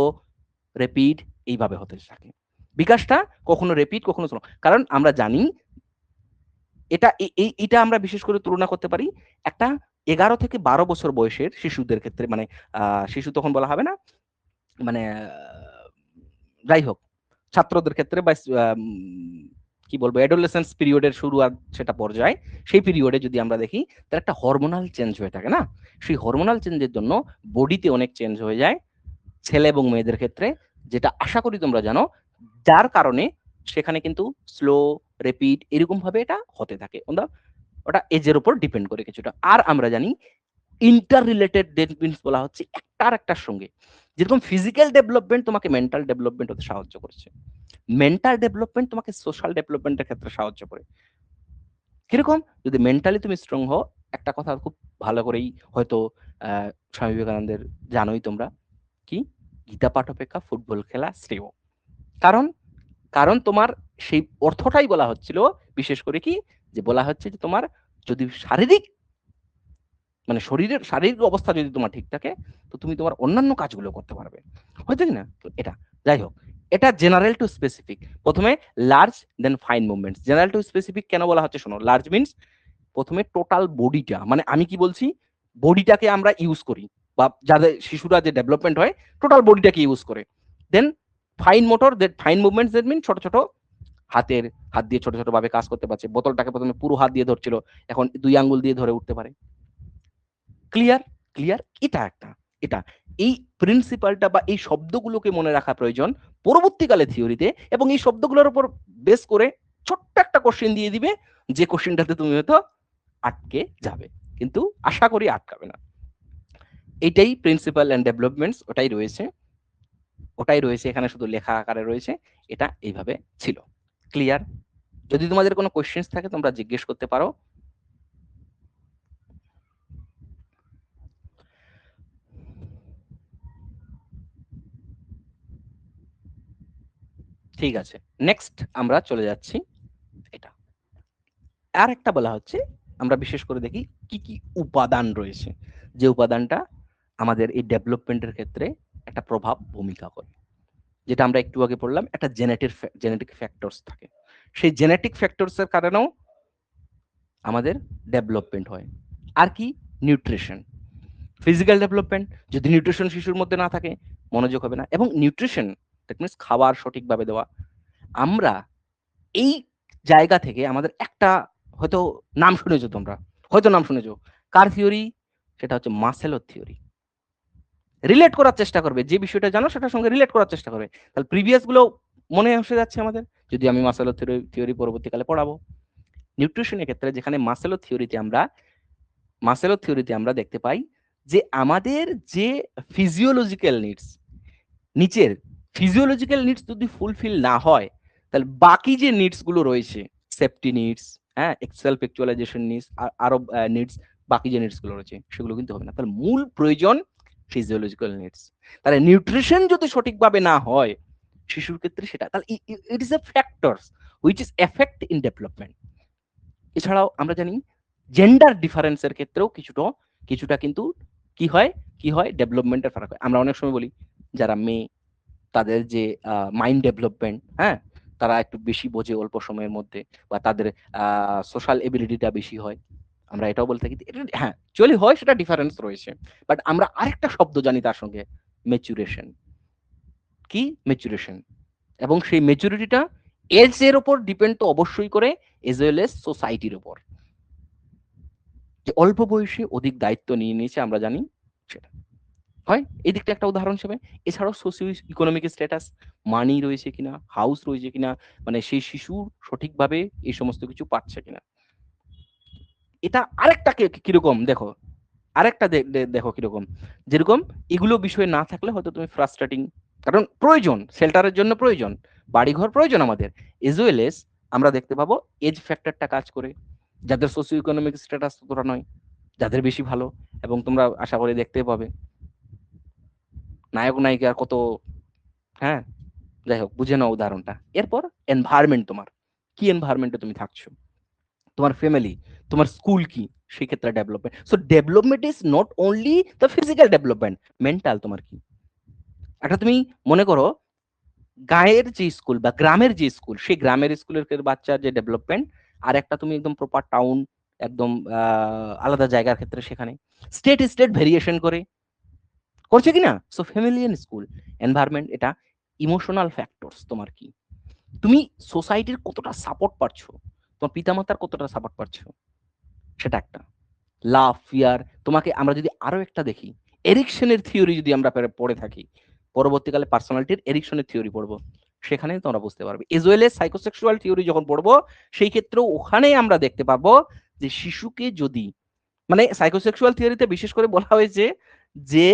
রেপিড, এইভাবে হতে থাকে বিকাশটা, কখনো রেপিড কখনো স্লো। কারণ আমরা জানি এটা এটা আমরা বিশেষ করে তুলনা করতে পারি একটা 11 থেকে 12 বছর বয়সের শিশুদের ক্ষেত্রে, মানে শিশু তখন বলা হবে না, মানে যাই হোক ছাত্রদের ক্ষেত্রে বা কি বলবো অ্যাডোলেসেন্স পিরিয়ডের শুরু আর সেটা পর্যায়ে, সেই পিরিয়ডে যদি আমরা দেখি, তার একটা হরমোনাল চেঞ্জ হয়ে থাকে না, সেই হরমোনাল চেঞ্জের জন্য বডিতে অনেক চেঞ্জ হয়ে যায় ছেলে এবং মেয়েদের ক্ষেত্রে, যেটা আশা করি তোমরা জানো, যার কারণে সেখানে কিন্তু স্লো, রেপিড এরকম ভাবে এটা হতে থাকে, ওটা এজের উপর ডিপেন্ড করে কিছুটা। আর আমরা জানি ইন্টার রিলেটেড মিনস বলা হচ্ছে একটার একটার সঙ্গে, যেরকম ফিজিক্যাল ডেভেলপমেন্ট তোমাকে মেন্টাল ডেভেলপমেন্ট হতে সাহায্য করছে, মেন্টাল ডেভেলপমেন্ট তোমাকে সোশ্যাল ডেভেলপমেন্টের ক্ষেত্রে সাহায্য করে। কিরকম? যদি মেন্টালি তুমি স্ট্রং হও, একটা কথা খুব ভালো করেই হয়তো স্বামী বিবেকানন্দের জানোই তোমরা, কি গীতা পাঠ অপেক্ষা ফুটবল খেলা শ্রেয়। কারণ কারণ তোমার সেই অর্থটাই বলা হচ্ছিল, বিশেষ করে কি, যে বলা হচ্ছে যে তোমার যদি শারীরিক মানে শারীরিক অবস্থা যদি তোমার ঠিক থাকে, তো তুমি তোমার অন্যান্য কাজগুলো করতে পারবে, হয়তো কি না? তো এটা যাই হোক, এটা জেনারেল টু স্পেসিফিক। প্রথমে large, then fine movements. General to specific কেন বলা হচ্ছে শোনো। লার্জ মিনস প্রথমে টোটাল বডিটা, মানে আমি কি বলছি, বডিটাকে আমরা ইউজ করি, বা যাদের শিশুরা যে ডেভেলপমেন্ট হয় টোটাল বডিটাকে ইউজ করে। Then fine motor, fine movements, that mean ছোট ছোট হাত দিয়ে ছোট ছোট ভাবে কাজ করতে পারছে। বোতলটাকে প্রথমে পুরো হাত দিয়ে ধরছিল, এখন 2 আঙ্গুল দিয়ে ধরে উঠতে পারে। ক্লিয়ার? ক্লিয়ার? এটা একটা, এটা এই প্রিন্সিপালটা বা এই শব্দগুলোকে মনে রাখা প্রয়োজন পরবর্তীকালে থিওরিতে, এবং এই শব্দগুলোর উপর বেস করে ছোট্ট একটা কোশ্চেন দিয়ে দিবে, যে কোশ্চেনটাতে তুমি হয়তো আটকে যাবে, কিন্তু আশা করি আটকাবে না। এটাই প্রিন্সিপাল এন্ড ডেভেলপমেন্টস, ওটাই রয়েছে এখানে, শুধু লেখা আকারে রয়েছে। এটা এইভাবে ছিল। ক্লিয়ার? যদি তোমাদের কোনো কোশ্চেন্স থাকে তোমরা জিজ্ঞেস করতে পারো। ঠিক আছে, নেক্সট আমরা চলে যাচ্ছি। এটা আর একটা বলা হচ্ছে, আমরা বিশেষ করে দেখি কি কি উপাদান রয়েছে, যে উপাদানটা আমাদের এই ডেভেলপমেন্টের ক্ষেত্রে একটা প্রভাব ভূমিকা করে। যেটা আমরা একটু আগে পড়লাম, একটা জেনেটিক ফ্যাক্টরস থাকে, সেই জেনেটিক ফ্যাক্টরস এর কারণেও আমাদের ডেভেলপমেন্ট হয়। আর কি? Nutrition, physical development. যদি নিউট্রিশন শিশুর মধ্যে না থাকে, মনোযোগ হবে না। এবং নিউট্রিশন দ্যাট মিনস খাবার সঠিকভাবে দেওয়া। আমরা এই জায়গা থেকে আমাদের একটা, হয়তো নাম শুনেছো তোমরা, হয়তো নাম শুনেছো, কার থিওরি? সেটা হচ্ছে মাসেলোর থিওরি। রিলেট করার চেষ্টা করবে, যে বিষয়টা জানো সেটার সঙ্গে রিলেট করার চেষ্টা করবে, তাহলে প্রিভিয়াস গুলো মনে এসে যাচ্ছে আমাদের, যদি আমি মাসেলোর থিওরি পরবর্তীকালে পড়াবো। নিউট্রিশনের ক্ষেত্রে যেখানে মাসেলোর থিওরিতে আমরা দেখতে পাই যে আমাদের যে ফিজিওলজিক্যাল নিডস, নিচের ফিজিওলজিক্যাল নিডস যদি ফুলফিল না হয়, তাহলে বাকি যে নিডস গুলো রয়েছে, সেফটি নিডস, হ্যাঁ, সেলফ অ্যাকচুয়ালাইজেশন নিডস, আরো নিডস, বাকি যে নিডস গুলো রয়েছে সেগুলো কিন্তু হবে না। তাহলে মূল প্রয়োজন ফিজিওলজিক্যাল নিডস। তাহলে নিউট্রিশন যদি সঠিকভাবে না হয় শিশুর ক্ষেত্রে, সেটা তাহলে ইট is A factors which is effect in development. এছাড়াও আমরা জানি জেন্ডার ডিফারেন্সের ক্ষেত্রেও কিছুটা কিন্তু কি হয় ডেভেলপমেন্টের ফারাক হয়। আমরা অনেক সময় বলি যারা মেয়ে, তাদের যে মাইন্ড ডেভেলপমেন্ট, হ্যাঁ, তারা একটু বেশি বোঝে অল্প সময়ের মধ্যে, বা তাদের সোশ্যাল এবিলিটিটা বেশি হয়। আমরা এটাও বলে থাকি, হ্যাঁ চলি হয়, সেটা ডিফারেন্স রয়েছে। বাট আমরা আরেকটা শব্দ জানি তার সঙ্গে, ম্যাচুরেশন। কি? ম্যাচুরেশন। এবং সেই ম্যাচুরিটিটা এজ এর উপর ডিপেন্ড তো অবশ্যই করে, এজ ওয়েল এজ সোসাইটির উপর। যে অল্প বয়সে অধিক দায়িত্ব নিয়ে নিয়েছে, আমরা জানি সেটা হয়। এই দিকটা একটা উদাহরণ হিসেবে। এছাড়াও সোসিও ইকোনমিক স্ট্যাটাস, মানি রয়েছে কিনা, হাউস রয়েছে কিনা, মানে সেই শিশু সঠিকভাবে এই সমস্ত কিছু পাচ্ছে কিনা। এটা আরেকটা কিরকম দেখো, আরেকটা দেখো কিরকম, যেরকম এগুলো বিষয় না থাকলে হয়তো তুমি ফ্রাস্ট্রেটিং, কারণ প্রয়োজন, শেল্টারের জন্য প্রয়োজন, বাড়িঘর প্রয়োজন আমাদের, এজ ওয়েল এজ আমরা দেখতে পাবো এজ ফ্যাক্টরটা কাজ করে, যাদের সোসিও ইকোনমিক স্ট্যাটাস ততটা নয়, যাদের বেশি ভালো। এবং তোমরা আশা করি দেখতে পাবে নায়ক নায়িকার কত, হ্যাঁ, যাই হোক বুঝে নাও উদাহরণটা। এরপর এনভায়রনমেন্ট, তোমার কি এনভায়রনমেন্টে তুমি থাকছো, তোমার ফ্যামিলি, তোমার স্কুল কি, সেক্ষেত্রে development. So development is not only the physical development, mental তোমার কি। একটা তুমি মনে করো গায়ের যে স্কুল বা গ্রামের যে স্কুল, সেই গ্রামের স্কুলের বাচ্চার যে ডেভেলপমেন্ট, আর একটা তুমি একদম প্রপার টাউন, একদম আলাদা জায়গার ক্ষেত্রে, সেখানে স্টেট ভেরিয়েশন করছে কিনা। So family and school environment, এটা ইমোশনাল ফ্যাক্টরস তোমার কি, তুমি সোসাইটির কতটা সাপোর্ট পাচ্ছ, তোমার পিতামাতার কতটা সাপোর্ট পাচ্ছ, সেটা একটা। লাভ, ফিয়ার, তোমাকে আমরা যদি আরো একটা দেখি, এরিকসনের থিওরি যদি আমরা পড়ে থাকি, পরবর্তীকালে পার্সোনালিটির এরিকসনের থিওরি পড়বো, সেখানে তোমরা বুঝতে পারবে। Age well age psychosexual theory যখন পড়বো, সেই ক্ষেত্রেও ওখানে আমরা দেখতে পাবো যে শিশুকে যদি, মানে সাইকোসেক্সুয়াল থিওরিতে বিশেষ করে বলা হয়েছে যে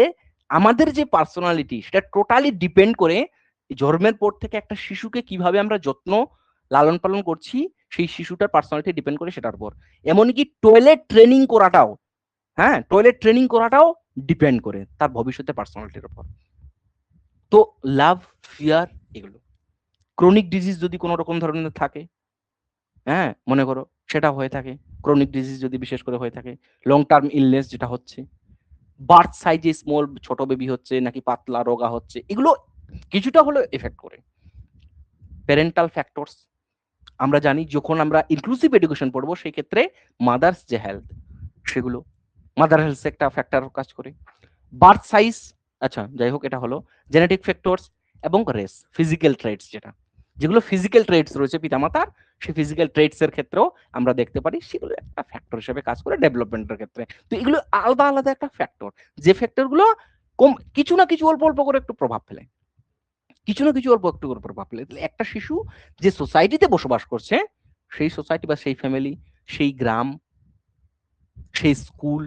আমাদের যে পার্সোনালিটি, সেটা টোটালি ডিপেন্ড করে জন্মের পর থেকে একটা শিশুকে কিভাবে আমরা যত্ন লালন পালন করছি, সেই শিশুটার পার্সোনালিটি ডিপেন্ড করে সেটার উপর। এমনকি টয়লেট ট্রেনিং করাটাও ডিপেন্ড করে তার ভবিষ্যতের পার্সোনালিটির উপর। তো লাভ, ফিয়ার, এগুলো ক্রনিক ডিজিজ যদি কোনো রকম ধরনের থাকে, হ্যাঁ, মনে করো সেটা হয়ে থাকে। ক্রনিক ডিজিজ যদি বিশেষ করে হয়ে থাকে, লং টার্ম ইলনেস যেটা হচ্ছে, বার্থ সাইজে স্মল ছোট বেবি হচ্ছে নাকি পাতলা রোগা হচ্ছে, এগুলো কিছুটা হলেও এফেক্ট করে। প্যারেন্টাল ফ্যাক্টরস, আমরা জানি যখন আমরা ইনক্লুসিভ এডুকেশন পড়বো সেই ক্ষেত্রে মাদার্স যে হেলথ, সেগুলো মাদার হেলথ একটা ফ্যাক্টর কাজ করে। বার্থ সাইজ, আচ্ছা যাই হোক, এটা হলো জেনেটিক ফ্যাক্টরস এবং রেস, ফিজিক্যাল ট্রেটস, যেগুলো ফিজিক্যাল ট্রেটস রয়েছে পিতামাতার, সেই ফিজিক্যাল ট্রেটস এর ক্ষেত্রেও আমরা দেখতে পারি সেগুলো একটা ফ্যাক্টর হিসেবে কাজ করে ডেভেলপমেন্টের ক্ষেত্রে। তো এগুলো আলাদা আলাদা একটা ফ্যাক্টর, যে ফ্যাক্টর গুলো কম কিছু না কিছু অল্প অল্প করে একটু প্রভাব ফেলে, কিছু না কিছু অল্প একটু করে প্রভাব ফেলে। একটা শিশু যে সোসাইটিতে বসবাস করছে, সেই সোসাইটি বা সেই ফ্যামিলি, সেই গ্রাম, সেই স্কুল,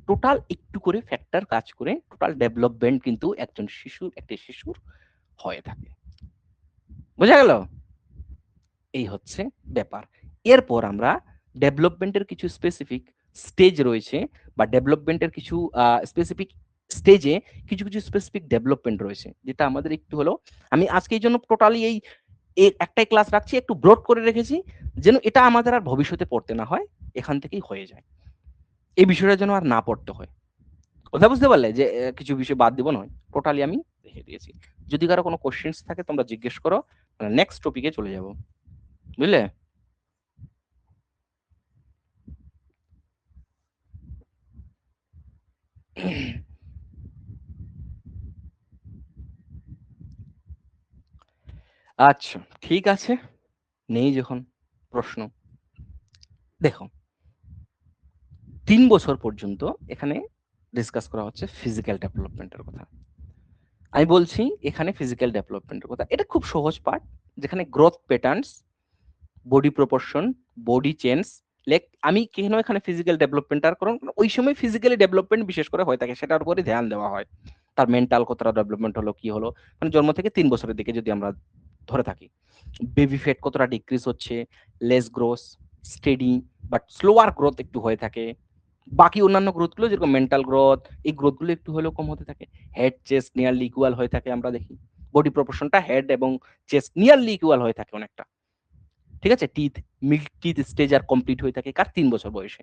টোটাল একটু করে ফ্যাক্টর কাজ করে টোটাল ডেভেলপমেন্ট কিন্তু একজন শিশুর, একটি শিশুর হয়ে থাকে। বোঝা গেল? এই হচ্ছে ব্যাপার। এরপর আমরা ডেভেলপমেন্টের কিছু স্পেসিফিক স্টেজ রয়েছে, বা ডেভেলপমেন্টের কিছু স্পেসিফিক স্টেজে কিছু কিছু স্পেসিফিক ডেভেলপমেন্ট রয়েছে, যেটা আমাদের একটু হলো, আমি আজকে এই জন্য টোটালি এই একটাই ক্লাস রাখছি, একটু ব্রড করে রেখেছি, যেন এটা আমাদের আর ভবিষ্যতে পড়তে না হয়, এখান থেকেই হয়ে যায়, এই বিষয়টা যেন আর না পড়তে হয়। কথা বুঝতে পারলে যে কিছু বিষয় বাদ দিব নয়, টোটালি আমি রেখে দিয়েছি। যদি কারো কোনো কোশ্চেন্স থাকে তোমরা জিজ্ঞেস করো, নেক্সট টপিকে চলে যাব। বুঝলে? আচ্ছা, ঠিক আছে। নেই যখন প্রশ্ন, দেখো ৩ বছর পর্যন্ত এখানে ডিসকাস করা হচ্ছে ফিজিক্যাল ডেভেলপমেন্টের কথা। আমি বলছি এখানে ফিজিক্যাল ডেভেলপমেন্টের কথা। এটা খুব সহজ পার্ট, যেখানে growth patterns, body proportion, body change, like আমি কেন এখানে ফিজিক্যাল ডেভেলপমেন্ট আর কারণ ওই সময় ফিজিক্যালি ডেভেলপমেন্ট বিশেষ করে হয়ে থাকে, সেটার উপরে ধ্যান দেওয়া হয়। তার মেন্টাল কতটা ডেভেলপমেন্ট হলো, কি হলো, মানে জন্ম থেকে ৩ বছরের দিকে যদি আমরা ধরে থাকি, বেবি ফ্যাট কতটা ডিক্রিজ হচ্ছে, less growth, steady but slower growth একটু হয়ে থাকে, বাকি অন্যান্য গ্রোথ গুলো যেরকম মেন্টাল গ্রোথ, এই গ্রোথ গুলো একটু হলেও কম হতে থাকে, হেড চেস্ট নিয়ারলি ইকুয়াল হয়ে থাকে আমরা দেখি, বডি প্রপোর্শনটা হেড এবং চেস্ট নিয়ারলি ইকুয়াল হয়ে থাকে অনেকটা, ঠিক আছে, টিথ, মিল্ক টিথ স্টেজ আর কমপ্লিট হয়ে থাকে কার ৩ বছর বয়সে।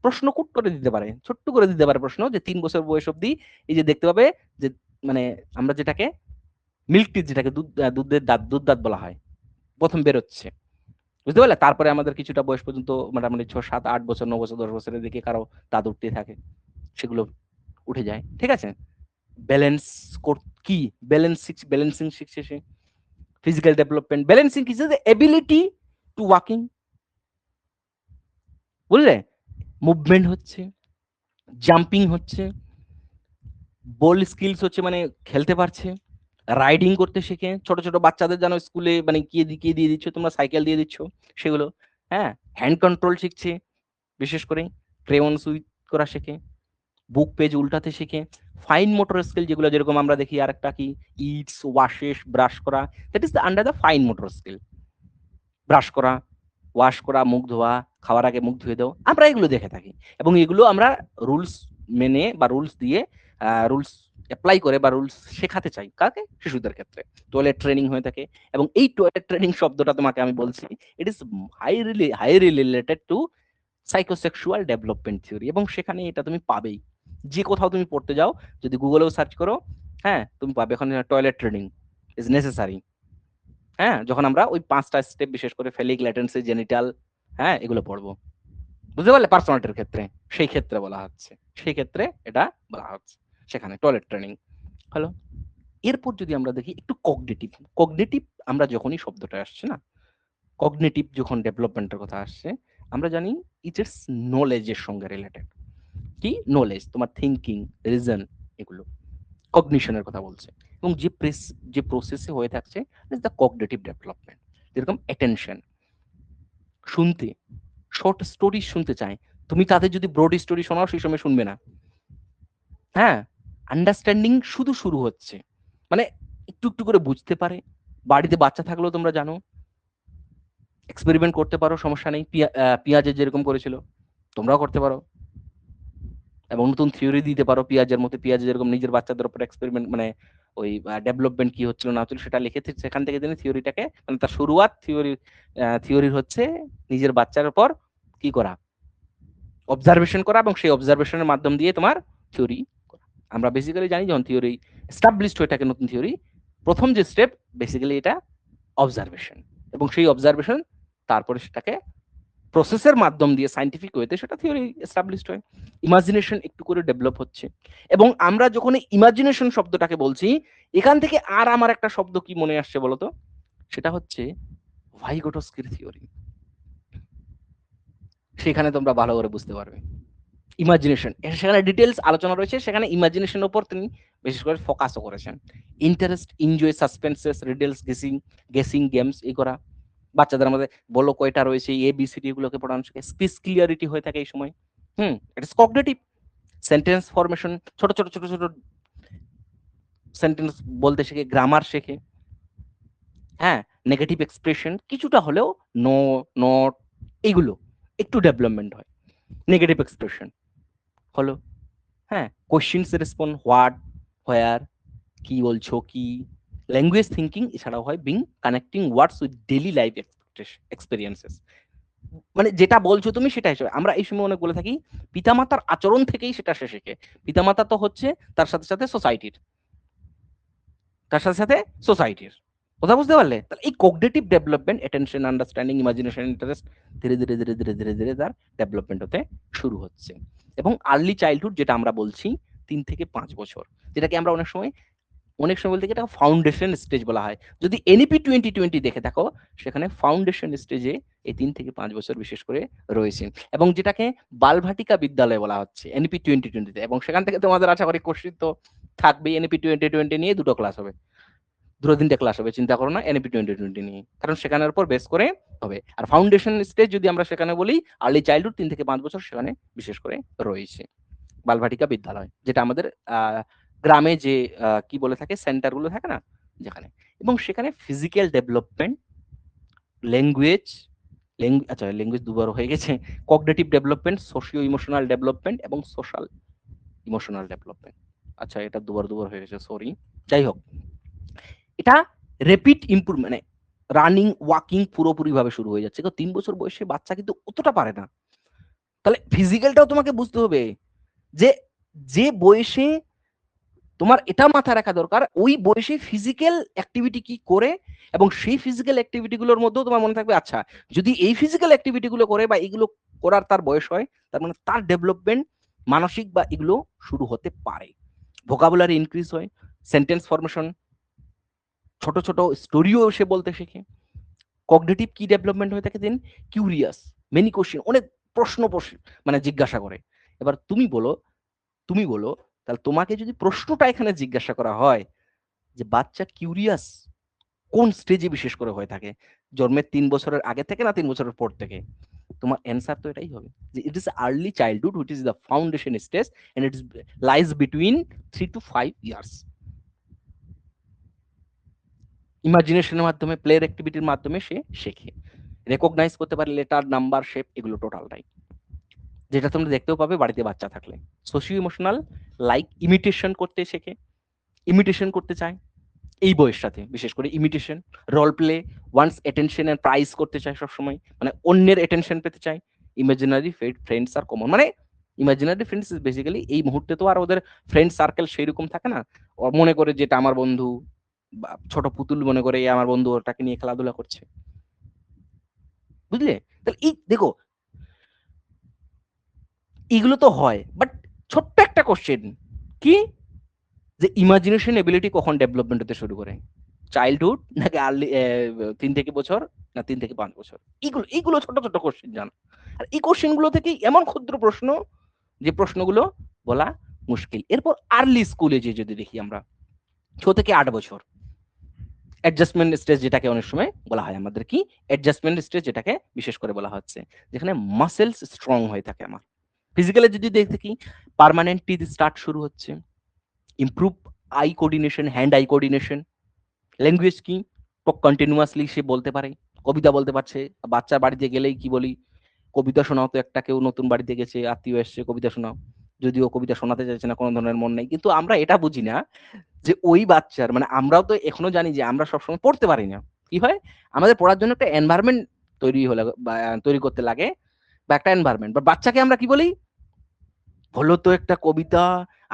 প্রশ্ন কুট করে দিতে পারে, ছোট্ট করে দিতে পারে প্রশ্ন, যে ৩ বছর বয়স অবধি এই যে দেখতে পাবে যে, মানে আমরা যেটাকে মিল্ক টিথ, যেটাকে দুধ দাঁত বলা হয়, প্রথম বেরোচ্ছে, বুঝতে পারলে? তারপরে আমাদের কিছুটা বয়স পর্যন্ত মোটামুটি ৬, ৭, ৮ বছর, ৯ বছর, ১০ বছরের দিকে কারো দাঁত উঠতে থাকে, সেগুলো উঠে যায়, ঠিক আছে। ব্যালেন্স কি, ব্যালেন্সিং শিখছে সে, ফিজিক্যাল ডেভেলপমেন্ট, ব্যালেন্সিং কি, যে এবিলিটি টু ওয়াকিং, বুঝলে, মুভমেন্ট হচ্ছে, জাম্পিং হচ্ছে, বল স্কিলস হচ্ছে, মানে খেলতে পারছে, রাইডিং করতে শেখে, ছোট ছোট বাচ্চাদের জানো স্কুলে মানে কি দিয়ে দিচ্ছ তোমরা, সাইকেল দিয়ে দিচ্ছ সেগুলো, হ্যাঁ, হ্যান্ড কন্ট্রোল শিখছে, বিশেষ করে ক্রেয়ন সুইচ করা শেখে, বুক পেজ উল্টাতে শেখে, ফাইন মোটর স্কিল যেগুলো, যেরকম আমরা দেখি আরেকটা কি, ইটস, ওয়াশেস, ব্রাশ করা, that is the under the fine motor skill, brush করা, ওয়াশ করা, মুখ ধোয়া, খাওয়ার আগে মুখ ধুয়ে দাও, আমরা এগুলো দেখে থাকি, এবং এগুলো আমরা রুলস মেনে বা রুলস দিয়ে রুলস অ্যাপ্লাই করে বা রুলস শেখাতে চাই, কাকে, শিশুদের ক্ষেত্রে টয়লেট ট্রেনিং হয়ে থাকে। এবং এই টয়লেট ট্রেনিং শব্দটা তোমাকে আমি বলছি, it is highly related to psychosexual development theory, এবং সেখানে এটা তুমি পাবেই, যে কোথাও তুমি পড়তে যাও, যদি গুগলেও সার্চ করো, হ্যাঁ তুমি পাবে এখন টয়লেট ট্রেনিং ইজ নেসেসারি। হ্যাঁ, যখন আমরা ওই ৫টা স্টেপ বিশেষ করে ফেলিক, ল্যাটেন্সি, জেনিটাল, হ্যাঁ এগুলো পড়বো, বুঝতে পারলে, পার্সোনালিটির ক্ষেত্রে, সেই ক্ষেত্রে বলা হচ্ছে, সেই ক্ষেত্রে এটা বলা হচ্ছে, সেখানে টয়লেট ট্রেনিং হলো। এরপর যদি আমরা দেখি একটু কগনিটিভ, কগনিটিভ আমরা যখনই শব্দটা আসছে না, কগনিটিভ যখন ডেভেলপমেন্টের কথা আসছে, আমরা জানি ইটস নলেজের সঙ্গে রিলেটেড, কি নলেজ, তোমার থিঙ্কিং, রিজন, এগুলো কগনিশনের কথা বলছে, এবং যে প্রসেসে হয়ে থাকছে ইজ দ্য কগনিটিভ ডেভেলপমেন্ট, যেরকম অ্যাটেনশন, শুনতে, শর্ট স্টোরি শুনতে চায়, তুমি তাদের যদি ব্রড স্টোরি শোনাও সেই সময় শুনবে না, হ্যাঁ, আন্ডারস্ট্যান্ডিং শুধু শুরু হচ্ছে, মানে একটু একটু করে বুঝতে পারে, বাড়িতে বাচ্চা থাকলেও তোমরা জানো এক্সপেরিমেন্ট করতে পারো, সমস্যা নেই, পিঁয়াজের যেরকম করেছিল তোমরাও করতে পারো, এবং নতুন থিওরি দিতে পারো পিঁয়াজের মধ্যে, পিঁয়াজ যেরকম নিজের বাচ্চাদের উপর এক্সপেরিমেন্ট মানে ওই ডেভেলপমেন্ট কি হচ্ছিল না হচ্ছিল সেটা লিখে সেখান থেকে তিনি থিওরিটাকে, মানে তার থিওরির হচ্ছে নিজের বাচ্চার উপর কি করা, অবজারভেশন করা, এবং সেই অবজারভেশনের মাধ্যম দিয়ে তোমার থিওরি করা। আমরা বেসিক্যালি জানি যখন থিওরি এস্টাবলিশড হয়ে থাকে, নতুন থিওরি, প্রথম যে স্টেপ বেসিক্যালি এটা অবজারভেশন, এবং সেই অবজারভেশন তারপরে সেটাকে প্রসেসের মাধ্যম দিয়ে সাইন্টিফিক ওয়েতে সেটা থিওরি এস্টাবলিশড হয়। ইমাজিনেশন একটু করে ডেভেলপ হচ্ছে, এবং আমরা যখন ইমাজিনেশন শব্দটাকে বলছি, এখান থেকে আর আমার একটা শব্দ কি মনে আসছে বলতো, সেটা হচ্ছে ভাইগোটস্কির থিওরি। সেখানে তোমরা ভালো করে বুঝতে পারবে ইমাজিনেশন, সেখানে ডিটেলস আলোচনা রয়েছে, সেখানে ইমাজিনেশনের উপর তিনি বিশেষ করে ফোকাসও করেছেন। Interest, enjoy, suspenses, riddles, guessing games এই করা, বাচ্চাদের মধ্যে বলো কয়টা রয়েছে, এবিসিডি এগুলোকে পড়ানো শেখে, স্পিচ ক্লিয়ারিটি হয়ে থাকে এই সময়। এটা কগনিটিভ সেন্টেন্স ফরমেশন, ছোট ছোট ছোট ছোট সেন্টেন্স বলতে শেখে, গ্রামার শেখে, হ্যাঁ, নেগেটিভ এক্সপ্রেশন কিছুটা হলেও, নো, নট, এইগুলো একটু ডেভেলপমেন্ট হয়। নেগেটিভ এক্সপ্রেশন হলো, হ্যাঁ, কোশ্চেন্স রেসপন্স, হোয়াট, হোয়ার, কি বলছো, কি, ল্যাঙ্গুয়েজ থিঙ্কিং এছাড়াও হয় being connecting words with daily life experiences, মানে যেটা বলছো তুমি সেটা হিসেবে আমরা এই সময় অনেক বলে থাকি পিতামাতার আচরণ থেকেই সেটা সে শেখে। পিতামাতা তো হচ্ছে তার সাথে সাথে সোসাইটির কথা বুঝতে পারলে? তাহলে এই cognitive development, attention, understanding, imagination, interest ধীরে ধীরে ধীরে ধীরে ধীরে ধীরে তার ডেভেলপমেন্ট হতে শুরু হচ্ছে। এবং আর্লি চাইল্ডহুড যেটা আমরা বলছি 3 থেকে 5 বছর, যেটাকে আমরা অনেক সময় বলতে এটা ফাউন্ডেশন স্টেজ বলা হয়। যদি এনইপি 2020 দেখে থাকো, সেখানে ফাউন্ডেশন স্টেজে এই 3 থেকে 5 বছর বিশেষ করে রয়েছে, এবং যেটাকে বালভাটিকা বিদ্যালয় বলা হচ্ছে এনইপি 2020 এবং সেখান থেকে তোমাদের আশা করি কোশ্চিন তো থাকবে। এনইপি 2020 নিয়ে 2টো ক্লাস হবে, 2-3টে ক্লাস হবে, চিন্তা করো না, এনইপি 2020 নিয়ে, কারণ সেখানের উপর বেস করে হবে। আর ফাউন্ডেশন স্টেজ যদি আমরা সেখানে বলি আর্লি চাইল্ডহুড 3 থেকে 5 বছর, সেখানে বিশেষ করে রয়েছে বালভাটিকা বিদ্যালয়, যেটা আমাদের গ্রামে যে কি বলে থাকে সেন্টার গুলো থাকে না যেখানে, এবং সেখানে ফিজিক্যাল ডেভেলপমেন্ট, ল্যাঙ্গুয়েজ, আচ্ছা ল্যাঙ্গুয়েজ দুবার হয়ে গেছে, cognitive development, socio emotional development এবং সোশ্যাল ইমোশনাল ডেভেলপমেন্ট। আচ্ছা এটা দুবার হয়ে গেছে, সরি। যাই হোক, এটা রেপিড ইমপ্রুভ, মানে রানিং, ওয়াকিং পুরোপুরি ভাবে শুরু হয়ে যাচ্ছে। 3 বছর বয়সে বাচ্চা কিন্তু অতটা পারে না। তাহলে ফিজিক্যালটাও তোমাকে বুঝতে হবে, যে যে বয়সে তোমার এটা মাথায় রাখা দরকার ওই বয়সে ফিজিক্যাল অ্যাক্টিভিটি কি করে, এবং সেই ফিজিক্যাল অ্যাক্টিভিটি গুলোর মধ্যেও তোমার মনে থাকবে আচ্ছা যদি এই ফিজিক্যাল অ্যাক্টিভিটি গুলো করে বা এগুলো করার তার বয়স হয়, তার মানে তার ডেভেলপমেন্ট মানসিক বা এগুলো শুরু হতে পারে। ভোকাবুলারি ইনক্রিজ হয়, সেন্টেন্স ফরমেশন, ছোট ছোট স্টোরিও সে বলতে শেখে। কগনিটিভ কি ডেভেলপমেন্ট হয়ে থাকে দেন, কিউরিয়াস, মেনি কোশ্চেন, অনেক প্রশ্ন মানে জিজ্ঞাসা করে। এবার তুমি বলো তাহলে তোমাকে যদি প্রশ্নটা এখানে জিজ্ঞাসা করা হয় যে বাচ্চা কিউরিয়াস কোন স্টেজে বিশেষ করে হয়ে থাকে, জন্মের 3 বছরের আগে থেকে না 3 বছরের পর থেকে, তোমার অ্যান্সার তো এটাই হবে যে it is early childhood which is the foundation stage and it is lies between 3 to 5 years. ইমাজিনেশনের মাধ্যমে, প্লেয়ার অ্যাক্টিভিটির মাধ্যমে সে শেখে, রেকগনাইজ করতে পারে লেটার, নাম্বার, শেপ, এগুলো টোটালটাই, যেটা তোমরা দেখতেও পাবে বাড়িতে বাচ্চা থাকলে। সোশিও ইমোশনাল, লাইক ইমিটেশন করতে শেখে, ইমিটেশন করতে চায় এই বয়সটাতে, বিশেষ করে imitation, role play, wants attention and praise করতে চায় সবসময়, মানে অন্যের অ্যাটেনশন পেতে চায়। ইমাজিনারি ফ্রেন্ডস আর কমন, মানে ইমাজিনারি ফ্রেন্ডস বেসিক্যালি এই মুহূর্তে তো আর ওদের ফ্রেন্ড সার্কেল সেই রকম থাকে না, ও মনে করে যেটা আমার বন্ধু, বা ছোট পুতুল মনে করে এই আমার বন্ধু, ওটাকে নিয়ে খেলাধুলা করছে, বুঝলে? তাহলে এই দেখো এগুলো তো হয়, বাট ছোট্ট একটা কোশ্চেন কি, যে ইমাজিনেশন এবিলিটি কখন ডেভেলপমেন্ট হতে শুরু করে, চাইল্ডহুড নাকি আর্লি 3 থেকে বছর না 3 থেকে 5 বছর? এইগুলো ছোট ছোট কোশ্চেন জানো, আর এই কোশ্চেন গুলো থেকে এমন ক্ষুদ্র প্রশ্ন যে প্রশ্নগুলো বলা মুশকিল। এরপর আর্লি স্কুলে যে যদি দেখি আমরা 6 থেকে 8 বছর, অ্যাডজাস্টমেন্ট স্টেজ যেটাকে অনেক সময় বলা হয় আমাদের, কি অ্যাডজাস্টমেন্ট স্টেজ যেটাকে বিশেষ করে বলা হচ্ছে, যেখানে মাসেলস স্ট্রং হয়ে থাকে আমার। ফিজিক্যালি যদি দেখি পার্মানেন্ট টিথ স্টার্ট শুরু হচ্ছে, improve I coordination, hand I coordination, language কি কন্টিনিউয়াসলি সে বলতে পারে, কবিতা বলতে পারছে। বাচ্চার বাড়িতে গেলেই কি বলি, কবিতা শোনাও, তো একটা কেউ নতুন বাড়িতে গেছে, আত্মীয় এসছে, কবিতা শোনাও, যদিও কবিতা শোনাতে চাইছে না, কোনো ধরনের মন নেই, কিন্তু আমরা এটা বুঝি না যে ওই বাচ্চার মানে আমরাও তো এখনো জানি যে আমরা সবসময় পড়তে পারি না। কি হয়? আমাদের পড়ার জন্য একটা এনভায়রনমেন্ট তৈরি হলে বা তৈরি করতে লাগে বা একটা এনভায়রনমেন্ট। বা বাচ্চাকে আমরা কি বলি? "বলো তো একটা কবিতা,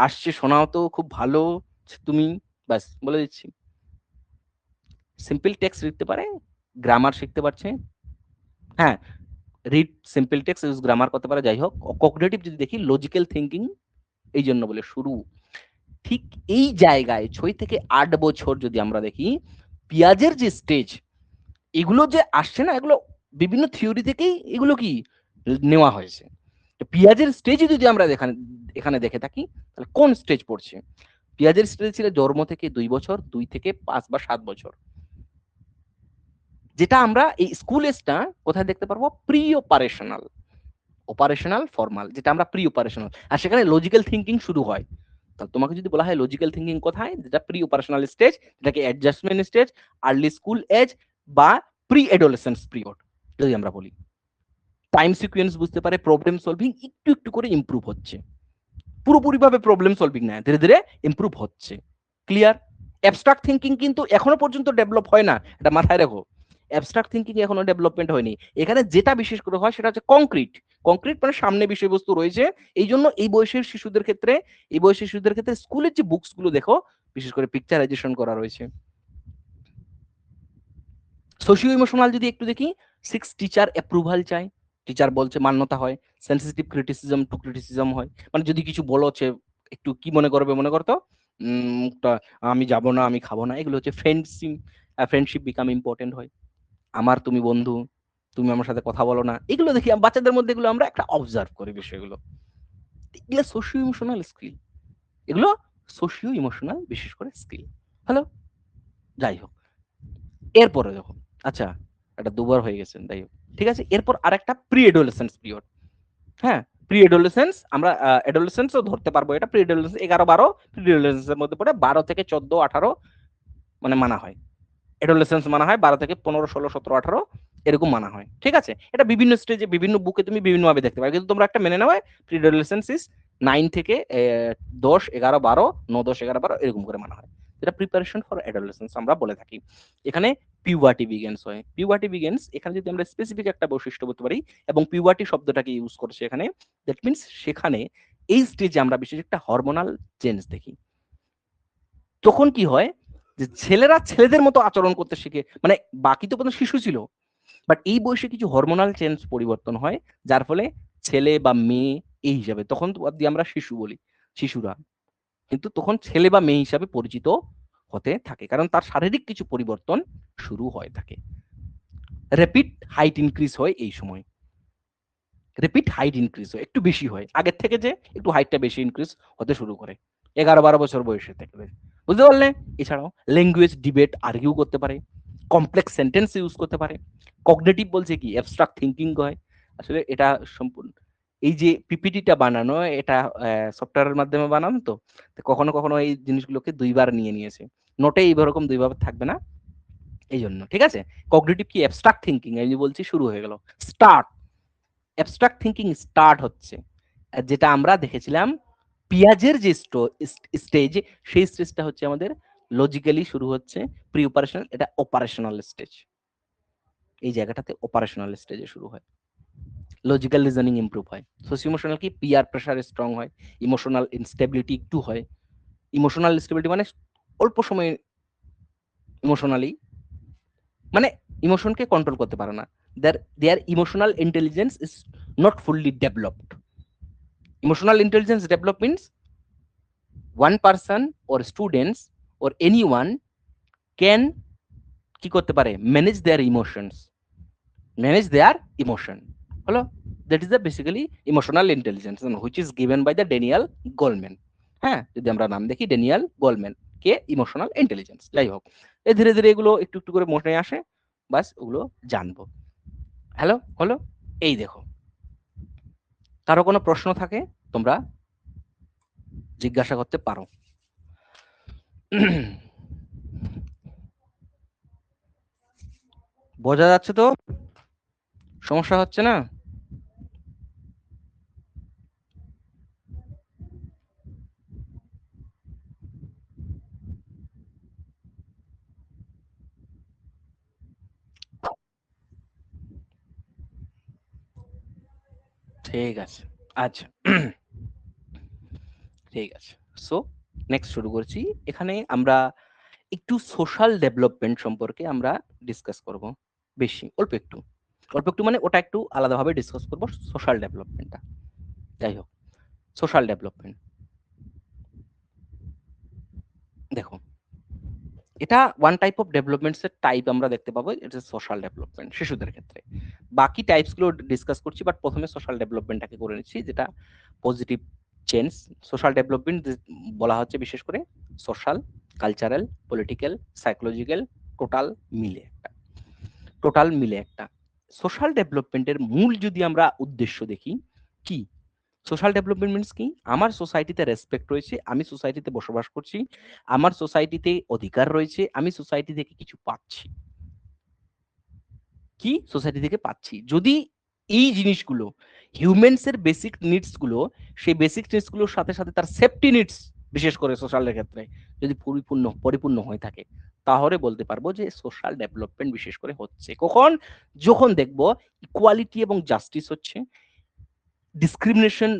আসছে শোনাও তো খুব ভালো তুমি।" ব্যাস বলে দিচ্ছি। সিম্পল টেক্সট লিখতে পারে, গ্রামার শিখতে পারছে। হ্যাঁ, read simple text, use grammar করতে পারে, যাই হোক। কগনিটিভ যদি দেখি লজিক্যাল থিংকিং এইজন্য বলে শুরু। ঠিক এই জায়গায় ৬ থেকে ৮ বছর যদি আমরা দেখি, পিঁয়াজের যে স্টেজ, এগুলো যে আসছে না, এগুলো বিভিন্ন থিওরি থেকেই এগুলো কি নেওয়া হয়েছে। তো পিঁয়াজের স্টেজই যদি আমরা এখানে দেখে থাকি, তাহলে কোন স্টেজ পড়ছে? পিঁয়াজের স্টেজ ছিল জন্ম থেকে ২ বছর, ২ থেকে ৫ বা ৭ বছর। যেটা আমরা এই স্কুল এজটা কোথায় দেখতে পারবো? প্রি অপারেশনাল, অপারেশনাল, ফরমাল, যেটা আমরা প্রি অপারেশনাল। আর সেখানে লজিক্যাল থিংকিং শুরু হয়। তাহলে তোমাকে যদি বলা হয় লজিক্যাল থিংকিং কোথায়? যেটা প্রি অপারেশনাল স্টেজ, যেটাকে adjustment stage, early school age বা প্রি অ্যাডোলেসেন্স পিরিয়ড যদি আমরা বলি। টাইম সিকোয়েন্স বুঝতে পারে, প্রবলেম সলভিং একটু একটু করে ইমপ্রুভ হচ্ছে। পুরোপুরিভাবে প্রবলেম সলভিং না, ধীরে ধীরে ইমপ্রুভ হচ্ছে। ক্লিয়ার? অ্যাবস্ট্রাক্ট থিংকিং কিন্তু এখনো পর্যন্ত ডেভেলপ হয় না, এটা মাথায় রাখো। অ্যাবস্ট্রাক্ট থিংকিং এখনো ডেভেলপমেন্ট হয়নি। এখানে যেটা বিশেষ করে হয় সেটা হচ্ছে কংক্রিট। কংক্রিট মানে সামনে বিষয়বস্তু রয়েছে। এই জন্য এই বয়সের শিশুদের ক্ষেত্রে, স্কুলের যে বুকস গুলো দেখো, বিশেষ করে পিকচারাইজেশন করা রয়েছে। সোশিও ইমোশনাল যদি একটু দেখি, 6 টিচার অ্যাপ্রুভাল চায়। টিচার বলছে মান্যতা হয়। সেনসিটিভ ক্রিটিসিজম টু ক্রিটিসিজম হয়। মানে যদি কিছু বলছে একটু কি মনে করবে, মনে করতো মুখটা আমি যাব না, আমি খাবো না। এগুলো হচ্ছে ফ্রেন্ডশিপ বিকাম ইম্পর্টেন্ট হয়। আমার তুমি বন্ধু, তুমি আমার সাথে কথা বলো না। এগুলো দেখি বাচ্চাদের মধ্যে, এগুলো আমরা একটা অবজার্ভ করি বিষয়গুলো। এগুলো সোশিও ইমোশনাল স্কিল। এগুলো সোশিও ইমোশনাল বিশেষ করে স্কিল। হ্যালো? যাই হোক। এরপরে দেখো, আচ্ছা এটা দুবার হয়ে গেছে, যাই হোক। ঠিক আছে? এরপর আরেকটা প্রি অ্যাডোলেসেন্স পিরিয়ড। হ্যাঁ? প্রি অ্যাডোলেসেন্স আমরা অ্যাডোলেসেন্সও ধরতে পারবো এটা। প্রি অ্যাডোলেসেন্স ১১-১২ প্রি অ্যাডোলেসেন্স এর মধ্যে পড়ে। ১২ থেকে ১৪-১৮ মানে মানা হয়। অ্যাডোলেসেন্স মানা হয় ১২ থেকে ১৫, ১৬, ১৭, ১৮ এরকম মানা হয়। ঠিক আছে? এটা বিভিন্ন স্টেজে বিভিন্ন বুকে তুমি বিভিন্নভাবে দেখতে পারো। কিন্তু তোমরা একটা মেনে নেওয়া প্রি অ্যাডোলেসেন্স ইস ৯ থেকে ১০, ১১, ১২, ৯, ১০, ১১, ১২ এরকম করে মানা হয়। যেটা প্রিপারেশন ফর অ্যাডোলেসেন্স আমরা বলে থাকি। এখানে পিউবার্টি বিগিনস হয়। পিউবার্টি বিগিনস এখানে যদি আমরা স্পেসিফিক একটা বৈশিষ্ট্য বলতে পারি এবং পিউবার্টি শব্দটাকে ইউজ করছে এখানে, দ্যাট মিনস সেখানে এই স্টেজে আমরা বিশেষ একটা হরমোনাল চেঞ্জ দেখি। তখন কি হয় যে ছেলেরা ছেলেদের মতো আচরণ করতে শিখে, মানে বাকি তো কোনো শিশু ছিল, বাট এই বয়সে কিছু হরমোনাল চেঞ্জ পরিবর্তন হয়, যার ফলে ছেলে বা মেয়ে এই হিসাবে, তখন তো বাদ দিয়ে আমরা শিশু বলি, শিশুরা কিন্তু তখন ছেলে বা মেয়ে হিসাবে পরিচিত হতে থাকে, কারণ তার শারীরিক কিছু পরিবর্তন শুরু হয়ে থাকে। র্যাপিড হাইট ইনক্রিজ হয় এই সময়, র্যাপিড হাইট ইনক্রিজ হয়, একটু বেশি হয় আগের থেকে, যে একটু হাইটটা বেশি ইনক্রিজ হতে শুরু করে ১১-১২ বছর বয়সে থেকে। বুঝতে পারলে? এছাড়াও ল্যাঙ্গুয়েজ ডিবেট আর্গিউ করতে পারে, কমপ্লেক্স সেন্টেন্স ইউজ করতে পারে। কগনিটিভ বলছে কি অ্যাবস্ট্রাক্ট থিংকিং হয়। আসলে এটা সম্পূর্ণ এই যে পিপিটিটা বানানো, এটা সফটওয়্যারের মাধ্যমে বানানো তো। তো কখনো কখনো এই জিনিসগুলোকে ২ বার নিয়েছে। নোটে এইরকম ২ ভাবে থাকবে না। এইজন্য। ঠিক আছে? কগনিটিভ কি অ্যাবস্ট্রাক্ট থিংকিং, এই যে বলছি শুরু হয়ে গেল। স্টার্ট অ্যাবস্ট্রাক্ট থিংকিং স্টার্ট হচ্ছে। যেটা আমরা দেখেছিলাম পিঁয়াজের যে স্টেজ, সেই স্টেজটা হচ্ছে আমাদের লজিক্যালি শুরু হচ্ছে। প্রি অপারেশনাল, এটা অপারেশনাল স্টেজ। এই জায়গাটাতে অপারেশনাল স্টেজে শুরু হয়। লজিক্যাল রিজনিং ইমপ্রুভ হয়। সোশিও ইমোশনাল কি পিয়ার প্রেসার স্ট্রং হয়। ইমোশনাল ইনস্টেবিলিটি একটু হয়। ইমোশনাল স্টেবিলিটি মানে অল্প সময়ে ইমোশনালি, মানে ইমোশনকে কন্ট্রোল করতে পারে না। Their emotional intelligence is not fully developed. Emotional intelligence develop means one person or students or anyone can কি করতে পারে manage their emotions, manage their emotion হলো, that is the basically emotional intelligence which is given by the Daniel Goleman. হ্যাঁ, যদি আমরা নাম দেখি Daniel Goleman কে ইমোশনাল ইন্টেলিজেন্স। যাই হোক, ধীরে ধীরে এগুলো একটু একটু করে মনে আসে, বাস ওগুলো জানবো। হ্যালো, হলো। এই দেখো, কারো কোনো প্রশ্ন থাকে তোমরা জিজ্ঞাসা করতে পারো। বোঝা যাচ্ছে তো? সমস্যা হচ্ছে না? ঠিক আছে। আচ্ছা। ঠিক আছে। সো নেক্সট শুরু করছি। এখানে আমরা একটু সোশ্যাল ডেভেলপমেন্ট সম্পর্কে আমরা ডিসকাস করব। বেশি, অল্প একটু। অল্প একটু মানে ওটা একটু আলাদাভাবে ডিসকাস করব সোশ্যাল ডেভেলপমেন্টটা। যাই হোক, সোশ্যাল ডেভেলপমেন্ট। দেখো, এটা ওয়ান টাইপ অফ ডেভেলপমেন্টস এর টাইপ আমরা দেখতে পাবো, এটা সোশ্যাল ডেভেলপমেন্ট শিশুদের ক্ষেত্রে। বাকি টাইপস গুলো ডিসকাস করছি, বাট প্রথমে সোশ্যাল ডেভেলপমেন্টটাকে করে নিচ্ছি, যেটা পজিটিভ চেঞ্জ। সোশ্যাল ডেভেলপমেন্ট বলা হচ্ছে বিশেষ করে social, cultural, political, psychological, total মিলে একটা টোটাল মিলে একটা সোশ্যাল ডেভেলপমেন্টের মূল যদি আমরা উদ্দেশ্য দেখি, কি সোশ্যাল ডেভেলপমেন্ট মিন্স কি? আমার সোসাইটিতে রেসপেক্ট রয়েছে, আমি সোসাইটিতে বসবাস করছি, আমার সোসাইটিতে অধিকার রয়েছে, আমি সোসাইটি থেকে কিছু পাচ্ছি। কি সোসাইটি থেকে পাচ্ছি? যদি এই জিনিসগুলো হিউম্যানস এর বেসিক নিডস গুলো, সেই বেসিক নিডস গুলোর সাথে সাথে তার সেফটি নিডস, বিশেষ করে সোশ্যালের ক্ষেত্রে যদি পরিপূর্ণ হয়ে থাকে, তাহলে বলতে পারবো যে সোশ্যাল ডেভেলপমেন্ট বিশেষ করে হচ্ছে। কখন? যখন দেখবো ইকুয়ালিটি এবং জাস্টিস হচ্ছে, ডিসক্রিমিনেশন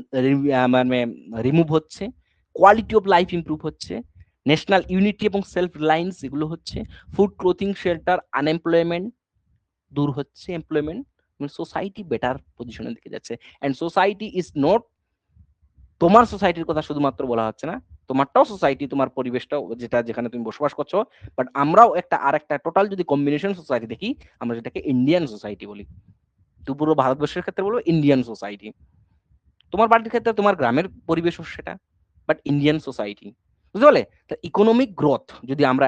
মানে রিমুভ হচ্ছে, কোয়ালিটি অফ লাইফ ইমপ্রুভ হচ্ছে, ন্যাশনাল ইউনিটি এবং সেলফ রিলায়েন্স এগুলো হচ্ছে, ফুড, ক্লোথিং, শেল্টার, আনএমপ্লয়মেন্ট দূর হচ্ছে, এমপ্লয়মেন্ট, সোসাইটি বেটার পজিশনের দিকে যাচ্ছে। এন্ড সোসাইটি ইজ নট, তোমার সোসাইটির কথা শুধুমাত্র বলা হচ্ছে না, তোমারটাও সোসাইটি, তোমার পরিবেশটাও, যেটা যেখানে তুমি বসবাস করছো, বাট আমরাও একটা আর একটা টোটাল যদি কম্বিনেশন সোসাইটি দেখি, আমরা যেটাকে ইন্ডিয়ান সোসাইটি বলি। তো পুরো ভারতবর্ষের ক্ষেত্রে বলবো ইন্ডিয়ান সোসাইটি। তোমার বাড়ির ক্ষেত্রে তোমার গ্রামের পরিবেশও সেটা, বাট ইন্ডিয়ান সোসাইটি, বুঝতে পারলে? ইকোনমিক গ্রোথ যদি আমরা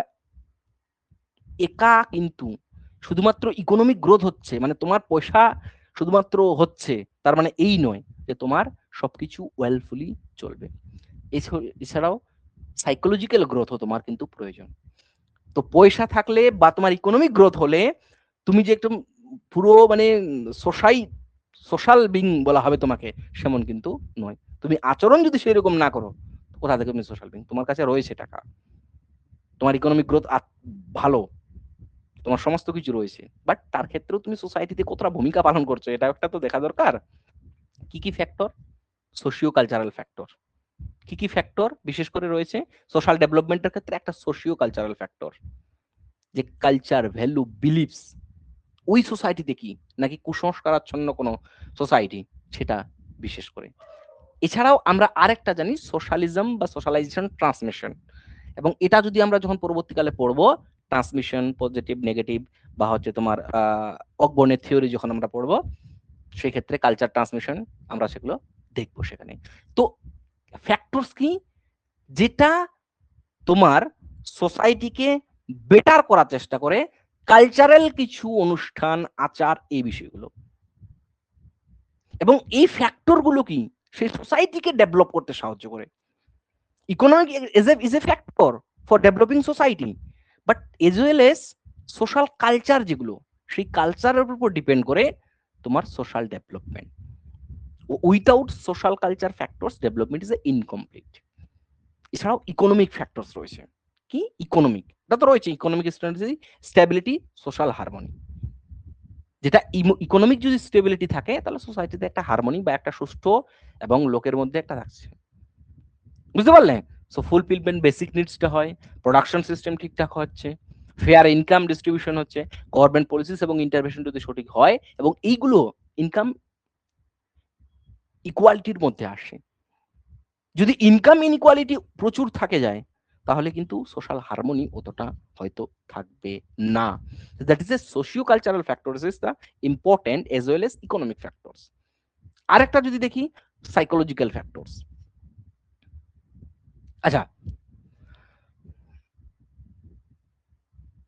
একা, কিন্তু শুধুমাত্র ইকোনমিক গ্রোথ হচ্ছে মানে তোমার পয়সা শুধুমাত্র হচ্ছে, তার মানে এই নয় যে তোমার সবকিছু ওয়েলফুলি চলবে। এছাড়াও সাইকোলজিক্যাল গ্রোথও তোমার কিন্তু প্রয়োজন। তো পয়সা থাকলে বা তোমার ইকোনমিক গ্রোথ হলে তুমি যে একটু পুরো মানে সোসাই সোশ্যাল বিং বলা হবে তোমাকে, সেমন কিন্তু নয়। তুমি আচরণ যদি সেরকম না করো, কোথা থেকে তুমি সোশ্যাল বিং? তোমার কাছে রয়েছে টাকা, তোমার ইকোনমিক গ্রোথ ভালো, তোমার সমস্ত কিছু রয়েছে, বাট তার ক্ষেত্রেও তুমি সোসাইটিতে কতটা ভূমিকা পালন করছো, এটা একটা তো দেখা দরকার। কি কি ফ্যাক্টর? Socio cultural factor. কি কি ফ্যাক্টর বিশেষ করে রয়েছে সোশ্যাল ডেভেলপমেন্টের ক্ষেত্রে? একটা সোশিও কালচারাল ফ্যাক্টর, যে কালচার, ভ্যালু, বিলিফস ওই সোসাইটিতে কি, নাকি কুসংস্কারাচ্ছন্ন কোনো সোসাইটি, সেটা বিশেষ করে। এছাড়াও আমরা আরেকটা জানি, সোশ্যালিজম বা সোশ্যালাইজেশন ট্রান্সমিশন, এবং এটা যদি আমরা যখন পরবর্তীকালে পড়বো, ট্রান্সমিশন, পজিটিভ, নেগেটিভ, বা হচ্ছে তোমার অকবর্নের থিওরি যখন আমরা পড়বো, সেই ক্ষেত্রে কালচার ট্রান্সমিশন আমরা সেগুলো দেখবো সেখানে। তো ফ্যাক্টরস কি, যেটা তোমার সোসাইটিকে বেটার করার চেষ্টা করে, কালচারাল কিছু অনুষ্ঠান, আচার, এই বিষয়গুলো, এবং এই ফ্যাক্টর গুলো কি সেই সোসাইটিকে ডেভেলপ করতে সাহায্য করে। Economic is a factor for developing society, but as well as social culture যেগুলো, সেই কালচারের উপর ডিপেন্ড করে তোমার social development. Without social culture factors development is a incomplete. এছাড়াও ইকোনমিক ফ্যাক্টরস রয়েছে। কি ইকোনমিক? এটা তো রয়েছে economic strategy, stability, social harmony. যেটা ইকোনমিক যদি স্টেবিলিটি থাকে, তাহলে সোসাইটিতে একটা হারমোনি বা একটা সুস্থ এবং লোকের মধ্যে একটা থাকছে, বুঝতে পারলে? সো ফুলফিলমেন্ট বেসিক নিডসটা হয়, প্রোডাকশন সিস্টেম ঠিকঠাক হচ্ছে, ফেয়ার ইনকাম ডিস্ট্রিবিউশন হচ্ছে, গভর্নমেন্ট পলিসিস এবং ইন্টারভেনশন যদি সঠিক হয়, এবং এইগুলো ইনকাম ইকুয়ালিটির মধ্যে আসে। যদি ইনকাম ইনইকুয়ালিটি প্রচুর থাকে যায়, তাহলে কিন্তু সোশ্যাল হারমোনি অতটা হয়তো থাকবে না। That is a socio cultural factors is the important age well age economic factors. আরেকটা যদি দেখি, সাইকোলজিক্যাল ফ্যাক্টরস। আচ্ছা,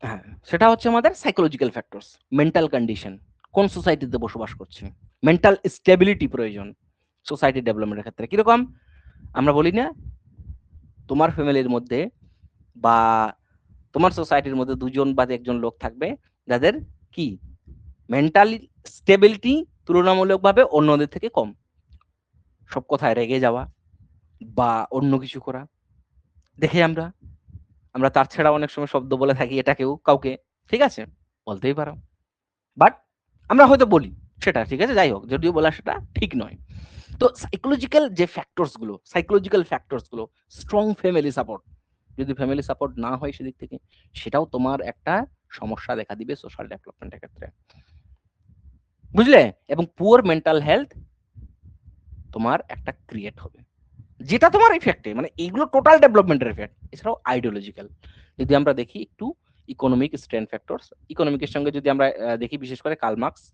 হ্যাঁ, সেটা হচ্ছে আমাদের সাইকোলজিক্যাল ফ্যাক্টরস, মেন্টাল কন্ডিশন, কোন সোসাইটিতে বসবাস করছে, মেন্টাল স্টেবিলিটি প্রয়োজন সোসাইটি ডেভেলপমেন্টের ক্ষেত্রে। কিরকম? আমরা বলি না, তোমার ফ্যামিলির মধ্যে বা তোমার সোসাইটির মধ্যে দুজন বা একজন লোক থাকবে যাদের কি মেন্টাল স্টেবিলিটি তুলনামূলকভাবে অন্যদের থেকে কম, সব কথায় রেগে যাওয়া বা অন্য কিছু করা, দেখে আমরা আমরা তার ছাড়া অনেক সময় শব্দ বলে থাকি এটা কেউ কাউকে, ঠিক আছে, বলতেই পারো, বাট আমরা হয়তো বলি, সেটা ঠিক আছে, যাই হোক, যদিও বলা সেটা ঠিক নয়। তো সাইকোলজিক্যাল ফ্যাক্টরস গুলো স্ট্রং ফ্যামিলি সাপোর্ট, যদি ফ্যামিলি সাপোর্ট না হয় সেদিক থেকে, সেটাও তোমার একটা সমস্যা দেখা দিবে সোশ্যাল ডেভেলপমেন্টের ক্ষেত্রে, বুঝলে? এবং পুয়ার মেন্টাল হেলথ তোমার একটা ক্রিয়েট হবে, যেটা তোমার ইফেক্টে, মানে এইগুলো টোটাল ডেভেলপমেন্টের ইফেক্ট। এছাড়াও আইডিওলজিক্যাল, যদি আমরা দেখি একটু ইকোনমিক স্ট্রেন ফ্যাক্টরস, ইকোনমিকের সঙ্গে যদি আমরা দেখি, বিশেষ করে Karl Marx,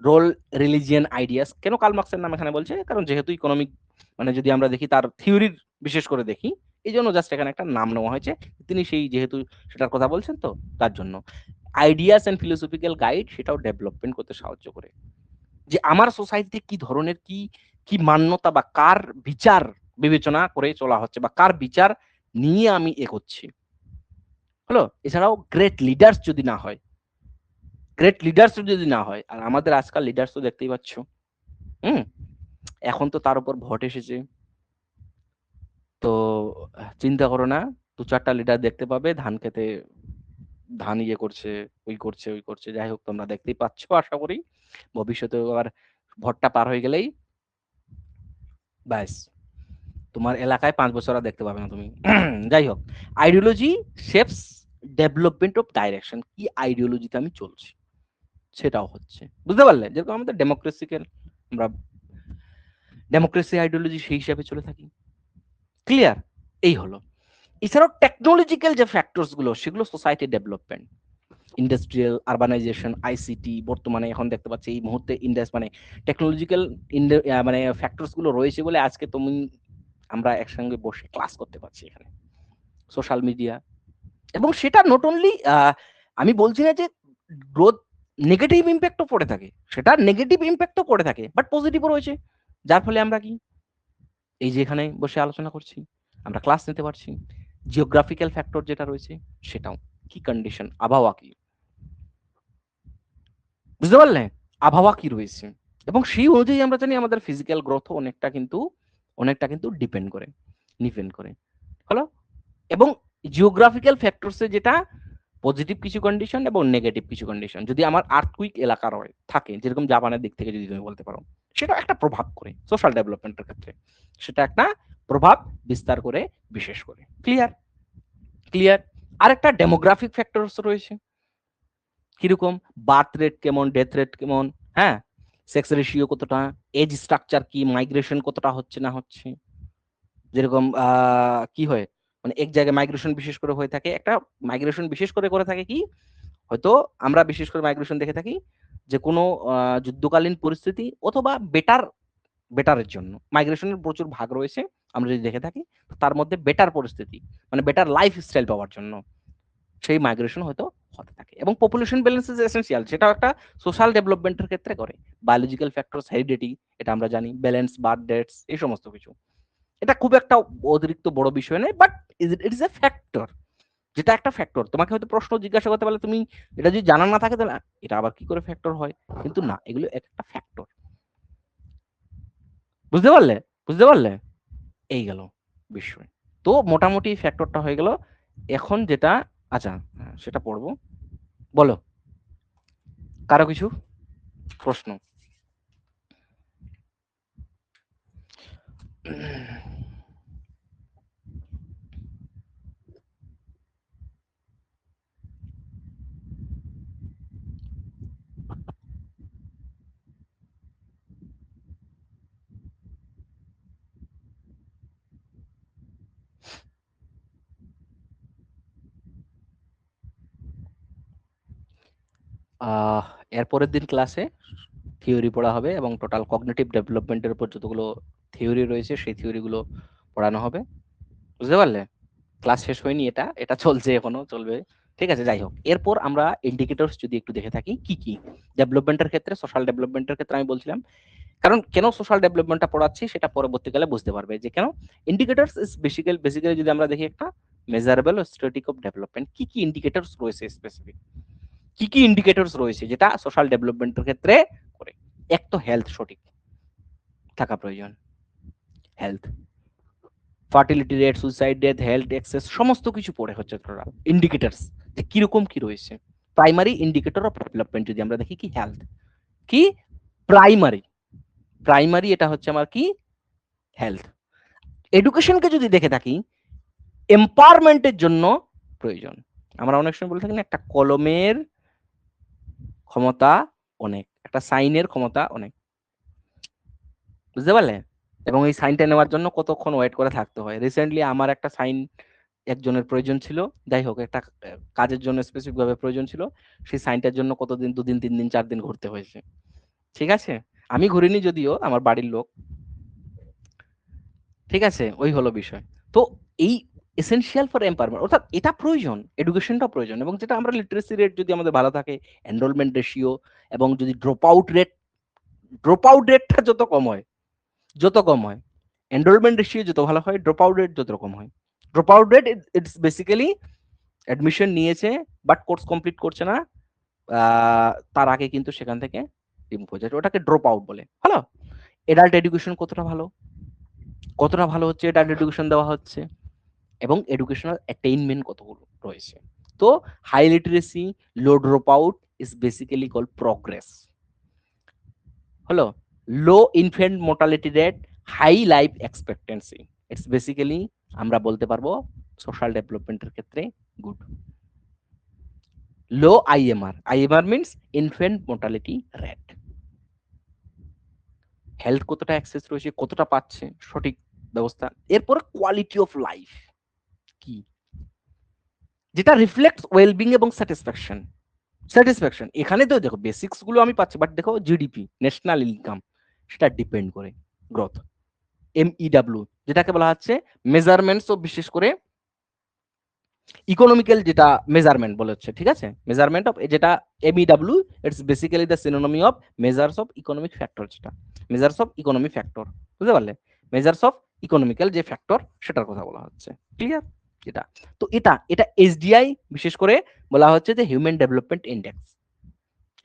role, religion, ideas. কেন কার্ল মার্কসের নাম এখানে বলছে? কারণ যেহেতু ইকোনমিক, মানে যদি আমরা দেখি তার থিওরির বিশেষ করে দেখি, এই জন্য জাস্ট এখানে একটা নাম নেওয়া হয়েছে, তিনি সেই যেহেতু সেটার কথা বলছেন, তো তার জন্য আইডিয়াস এন্ড ফিলোসফিক্যাল গাইড সেটাও ডেভেলপমেন্ট করতে সাহায্য করে, যে আমার সোসাইটিতে কি ধরনের কি কি মান্যতা বা কার বিচার বিবেচনা করে চলা হচ্ছে, বা কার বিচার নিয়ে আমি এগোচ্ছি, হলো? এছাড়াও গ্রেট লিডার্স যদি না হয়, আর আমাদের আজকাল লিডার্স তো দেখতেই পাচ্ছ, হুম, এখন তো তার উপর ভোট এসেছে, তো চিন্তা করো না, দু চারটা লিডার দেখতে পাবে ধান খেতে, ধান ইয়ে করছে, ওই করছে, যাই হোক, তোমরা দেখতেই পাচ্ছ, আশা করি ভবিষ্যতে আবার ভোটটা পার হয়ে গেলেই ব্যাস, তোমার এলাকায় 5 বছর আর দেখতে পাবে না তুমি। যাই হোক, ideology shapes development of direction, কি আইডিওলজিতে আমি চলছি সেটাও হচ্ছে, বুঝতে পারলে? যেরকম আমাদের ডেমোক্রেসিক্যাল, আমরা ডেমোক্রেসি আইডিওলজি সেই হিসাবে চলে থাকি, ক্লিয়ার? এই হলো। এছাড়াও টেকনোলজিক্যাল যে ফ্যাক্টরস গুলো, সেগুলো society development, industrial, urbanisation, ICT, বর্তমানে এখন দেখতে পাচ্ছি এই মুহূর্তে মানে টেকনোলজিক্যাল মানে ফ্যাক্টরস গুলো রয়েছে বলে আজকে তুমি আমরা একসঙ্গে বসে ক্লাস করতে পারছি এখানে, সোশ্যাল মিডিয়া। এবং সেটা নট অনলি, আমি বলছি না যে গ্রোথ নেগেটিভ ইম্প্যাক্টও পড়ে থাকে, সেটা নেগেটিভ ইম্প্যাক্টও পড়ে থাকে, বাট পজিটিভও রয়েছে, যার ফলে আমরা কি এই যে এখানে বসে আলোচনা করছি, আমরা ক্লাস নিতে পারছি। জিওগ্রাফিক্যাল ফ্যাক্টর যেটা রয়েছে, সেটাও কি কন্ডিশন, আবহাওয়া কি, বুঝতে পারলে? আবহাওয়া কি রয়েছে, এবং সেই অনুযায়ী আমরা জানি আমাদের ফিজিক্যাল গ্রোথ অনেকটা কিন্তু ডিপেন্ড করে হলো। এবং জিওগ্রাফিক্যাল ফ্যাক্টরসে যেটা পজিটিভ কিছু কন্ডিশন এবং নেগেটিভ কিছু কন্ডিশন, যদি আমার আর্থকুইক এলাকা থাকে, যেরকম জাপানের দিক থেকে যদি তুমি বলতে পারো, সেটা একটা প্রভাব করে সোশ্যাল ডেভেলপমেন্টের ক্ষেত্রে, সেটা একটা প্রভাব বিস্তার করে, বিশেষ করে, ক্লিয়ার? আর একটা ডেমোগ্রাফিক ফ্যাক্টরস রয়েছে, কিরকম? বার্থ রেট কেমন, ডেথ রেট কেমন, হ্যাঁ, সেক্স রেশিও কতটা, এজ স্ট্রাকচার কি, মাইগ্রেশন কতটা হচ্ছে না হচ্ছে, যেরকম কি হয়, মানে এক জায়গায় মাইগ্রেশন বিশেষ করে হয়ে থাকে, একটা মাইগ্রেশন বিশেষ করে থাকে কি, হয়তো আমরা বিশেষ করে মাইগ্রেশন দেখে থাকি যে কোনো যুদ্ধকালীন পরিস্থিতি অথবা বেটারের জন্য মাইগ্রেশনের প্রচুর ভাগ রয়েছে, আমরা যদি দেখে থাকি, তার মধ্যে বেটার পরিস্থিতি, মানে বেটার লাইফ স্টাইল পাওয়ার জন্য সেই মাইগ্রেশন হয়তো হতে থাকে। এবং পপুলেশন ব্যালেন্স ইজ এসেনশিয়াল, সেটাও একটা সোশ্যাল ডেভেলপমেন্টের ক্ষেত্রে করে। বায়োলজিক্যাল ফ্যাক্টরস, হেরিডিটি, এটা আমরা জানি, ব্যালেন্স, বার্থ ডেটস, এই সমস্ত কিছু, এটা খুব একটা অতিরিক্ত বড় বিষয় নয়, but it is A factor, যেটা একটা ফ্যাক্টর। তোমাকে হয়তো প্রশ্ন জিজ্ঞাসা করতে পারলে তুমি এটা যদি জানা না থাকে, তাহলে এটা আবার কি করে ফ্যাক্টর হয়, কিন্তু না, এগুলো একটা ফ্যাক্টর, বুঝতে পারলে? এই গেল বিষয়। তো মোটামুটি ফ্যাক্টরটা হয়ে গেল। এখন যেটা, আচ্ছা, সেটা পড়বো, বলো, কারো কিছু প্রশ্ন? এর পরের দিন ক্লাসে থিওরি পড়া হবে, এবং টোটাল কগনিটিভ ডেভেলপমেন্টের উপর যতগুলো থিওরি রয়েছে সেই থিওরিগুলো পড়ানো হবে, বুঝতে পারলে? ক্লাস শেষ হয়নি, এটা এটা চলছে, এখনো চলবে, ঠিক আছে? যাই হোক, এরপর আমরা ইন্ডিকেটরস যদি একটু দেখে থাকি, কি কি ডেভেলপমেন্টের ক্ষেত্রে, সোশ্যাল ডেভেলপমেন্টের ক্ষেত্রে আমি বলছিলাম, কারণ কেন সোশ্যাল ডেভেলপমেন্টটা পড়াচ্ছি সেটা পরবর্তীকালে বুঝতে পারবে যে কেন। ইন্ডিকেটরস ইজ বেসিক্যালি যদি আমরা দেখি একটা মেজারেবল স্ট্যাটিক অফ ডেভেলপমেন্ট, কি কি ইন্ডিকেটরস রয়েছে, স্পেসিফিক কি কি ইন্ডিকেটরস রয়েছে যেটা সোশ্যাল ডেভেলপমেন্টের ক্ষেত্রে করে। এক তো হেলথ সঠিক থাকা প্রয়োজন, health, fertility rate, suicide rate, health access, সমস্ত কিছু পড়ে হচ্ছে টোটাল ইন্ডিকেটরস, যে কিরকম কি রয়েছে। প্রাইমারি ইন্ডিকেটর অফ ডেভেলপমেন্ট যদি আমরা দেখি কি হেলথ, কি প্রাইমারি এটা হচ্ছে আমার কি হেলথ। এডুকেশনকে যদি দেখে থাকি এম্পাওয়ারমেন্টের জন্য প্রয়োজন। আমরা অনেক সময় বলে থাকি না একটা কলমের ক্ষমতা অনেক, একটা সাইনের ক্ষমতা অনেক, বুঝতে পারলে? এবং এই সাইনটা নেওয়ার জন্য কতক্ষণ ওয়েট করে থাকতে হয়। রিসেন্টলি আমার একটা সাইন একজনের প্রয়োজন ছিল, যাই হোক একটা কাজের জন্য স্পেসিফিক ভাবে প্রয়োজন ছিল, সেই সাইনটার জন্য কতদিন, 2 দিন 3 দিন 4 দিন ঘুরতে হয়েছে। ঠিক আছে, আমি ঘুরিনি যদিও, আমার বাড়ির লোক। ঠিক আছে, ওই হলো বিষয়। তো এই এসেনশিয়াল ফর এম্পাওয়ারমেন্ট, অর্থাৎ এটা প্রয়োজন, এডুকেশনটা প্রয়োজন। এবং যেটা আমরা লিটারেসি রেট যদি আমাদের ভালো থাকে, এনরোলমেন্ট রেশিও, এবং যদি ড্রপ আউট রেটটা যত কম হয়, এনরোলমেন্ট রেশিও যত ভালো হয়, ড্রপ আউট রেট যত কম হয়। Drop out rate it's basically admission নিয়েছে বাট কোর্স কমপ্লিট করছে না, তার আগে কিন্তু সেখান থেকে রিমুভ হয়ে যায়, ওটাকে ড্রপ আউট বলে। ভালো, এডাল্ট এডুকেশন কতটা ভালো হচ্ছে, এডাল্ট এডুকেশন দেওয়া হচ্ছে, এবং এডুকেশনাল অ্যাটেইনমেন্ট কতগুলো রয়েছে। তো high literacy, low drop out is basically call progress. হলো, low infant mortality rate, high life expectancy, it's basically আমরা বলতে পারবো সোশ্যাল ডেভেলপমেন্টের ক্ষেত্রে good. Low IMR means infant mortality rate, health কতটা অ্যাক্সেস রয়েছে, কতটা পাচ্ছে সঠিক ব্যবস্থা। এরপরে কোয়ালিটি অফ লাইফ কি, যেটা রিফ্লেক্টস ওয়েলবিং এবং স্যাটিসফ্যাকশন। এখানে তো দেখো বেসিক্স গুলো আমি পাচ্ছি, বাট দেখো জিডিপি, ন্যাশনাল ইনকাম, সেটা ডিপেন্ড করে গ্রোথ। এমইডাব্লিউ যেটাকে বলা হচ্ছে মেজারমেন্টস অফ, বিশেষ করে ইকোনমিক্যাল যেটা মেজারমেন্ট বলে হচ্ছে, ঠিক আছে, মেজারমেন্ট অফ, যেটা MEW it's basically the synonymy of measures of economic factor, যেটা মেজার্স অফ ইকোনমিক ফ্যাক্টর, বুঝতে পারলে? মেজার্স অফ ইকোনমিক্যাল যে ফ্যাক্টর সেটার কথা বলা হচ্ছে, ক্লিয়ার? এটা তো এটা এসডিআই বিশেষ করে বলা হচ্ছে যে human development index,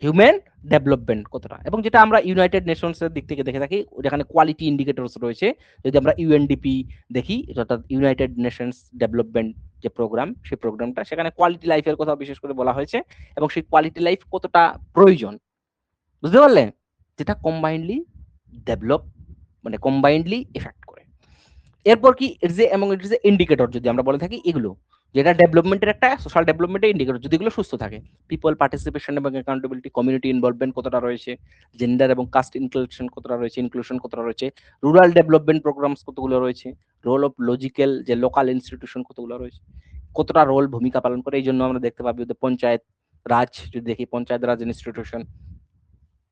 human development কতটা, এবং যেটা আমরা ইউনাইটেড নেশনস এর দিক থেকে দেখে থাকি, যেখানে কোয়ালিটি ইন্ডিকেটরস রয়েছে। যদি আমরা ইউএনডিপি দেখি, অর্থাৎ ইউনাইটেড নেশনস ডেভেলপমেন্ট যে প্রোগ্রাম, সেই প্রোগ্রামটা, সেখানে কোয়ালিটি লাইফের কথা বিশেষ করে বলা হয়েছে, এবং সেই কোয়ালিটি লাইফ কতটা প্রয়োজন, বুঝতে পারলে? যেটা কম্বাইন্ডলি ডেভেলপ, মানে কম্বাইন্ডলি এফেক্ট করে। এরপর কি এবং ইট ইজ এ ইন্ডিকেটর, যদি আমরা বলে থাকি এগুলো, যেটা ডেভেলপমেন্টের একটা সোশ্যাল ডেভেলপমেন্টের ইন্ডিকেটর, যদি এগুলো সুস্থ থাকে। পিপল পার্টিসিপেশন এবং অ্যাকাউন্টেবিলিটি, কমিউনিটি ইনভলভমেন্ট কতটা রয়েছে, জেন্ডার এবং কাস্ট ইনক্লুশন কতটা রয়েছে, রুরাল ডেভেলপমেন্ট প্রোগ্রামস কতগুলো রয়েছে, রোল অফ লজিক্যাল যে লোকাল ইনস্টিটিউশন কতগুলো রয়েছে, কতটা রোল ভূমিকা পালন করে। এই জন্য আমরা দেখতে পাবি পঞ্চায়েত রাজ, যদি দেখি পঞ্চায়েত রাজ ইনস্টিটিউশন,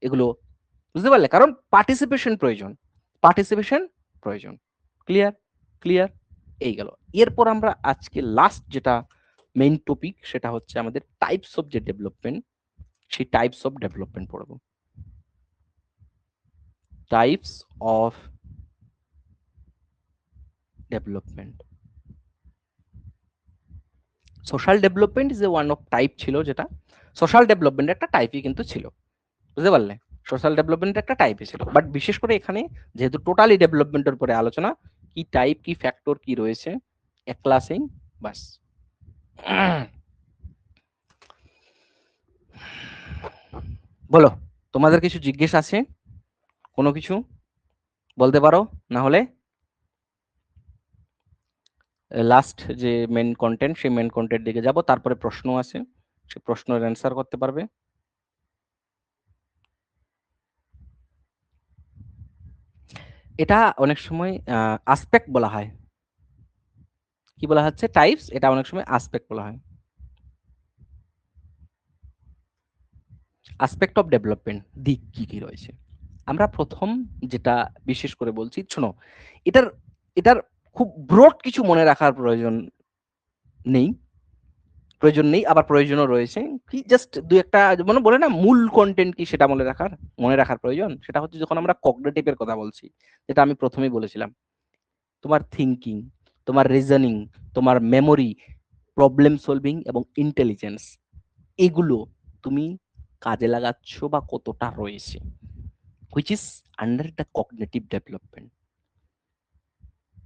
এগুলো, বুঝতে পারলে? কারণ পার্টিসিপেশন প্রয়োজন। ক্লিয়ার? ক্লিয়ার? এই গেল। এরপর আমরা আজকে লাস্ট যেটা মেইন টপিক, সেটা হচ্ছে আমাদের টাইপস অফ যে ডেভেলপমেন্ট, সেই টাইপস অফ ডেভেলপমেন্ট পড়বো। Types of development, social development is a one of type ছিল, যেটা সোশ্যাল ডেভেলপমেন্ট একটা টাইপই কিন্তু ছিল, বুঝতে পারলে? সোশ্যাল ডেভেলপমেন্ট একটা টাইপই ছিল, বাট বিশেষ করে এখানে যেহেতু টোটালি ডেভেলপমেন্টের উপরে আলোচনা, কি টাইপ, কি ফ্যাক্টর কি রয়েছে, এক ক্লাসিং, বাস। বলো, তোমাদের কিছু জিজ্ঞেস আছে? কোনো কিছু বলতে পারো, না হলে লাস্ট যে মেন কন্টেন্ট, সেই মেন কন্টেন্ট দিকে যাব, তারপরে প্রশ্ন আছে, সেই প্রশ্নের অ্যান্সার করতে পারবে। এটা অনেক সময় আসপেক্ট বলা হয়। কি বলা হচ্ছে? টাইপস, এটা অনেক সময় আসপেক্ট বলা হয়। আসপেক্ট অফ ডেভেলপমেন্ট, দিক কি কি রয়েছে। আমরা প্রথম যেটা বিশেষ করে বলছি, শোনো, এটার এটার খুব ব্রড কিছু মনে রাখার নেই নেই, আবার প্রয়োজনও রয়েছে। কি জাস্ট দুই একটা, মানে বলে না মূল কন্টেন্ট কি, সেটা মনে রাখার প্রয়োজন। সেটা হচ্ছে যখন আমরা কগনিটিভের কথা বলছি, যেটা আমি প্রথমেই বলেছিলাম, তোমার থিঙ্কিং, তোমার রিজনিং, তোমার মেমোরি, প্রবলেম সলভিং এবং ইন্টেলিজেন্স, এগুলো তুমি কাজে লাগাচ্ছ বা কতটা রয়েছে, which is under the cognitive development.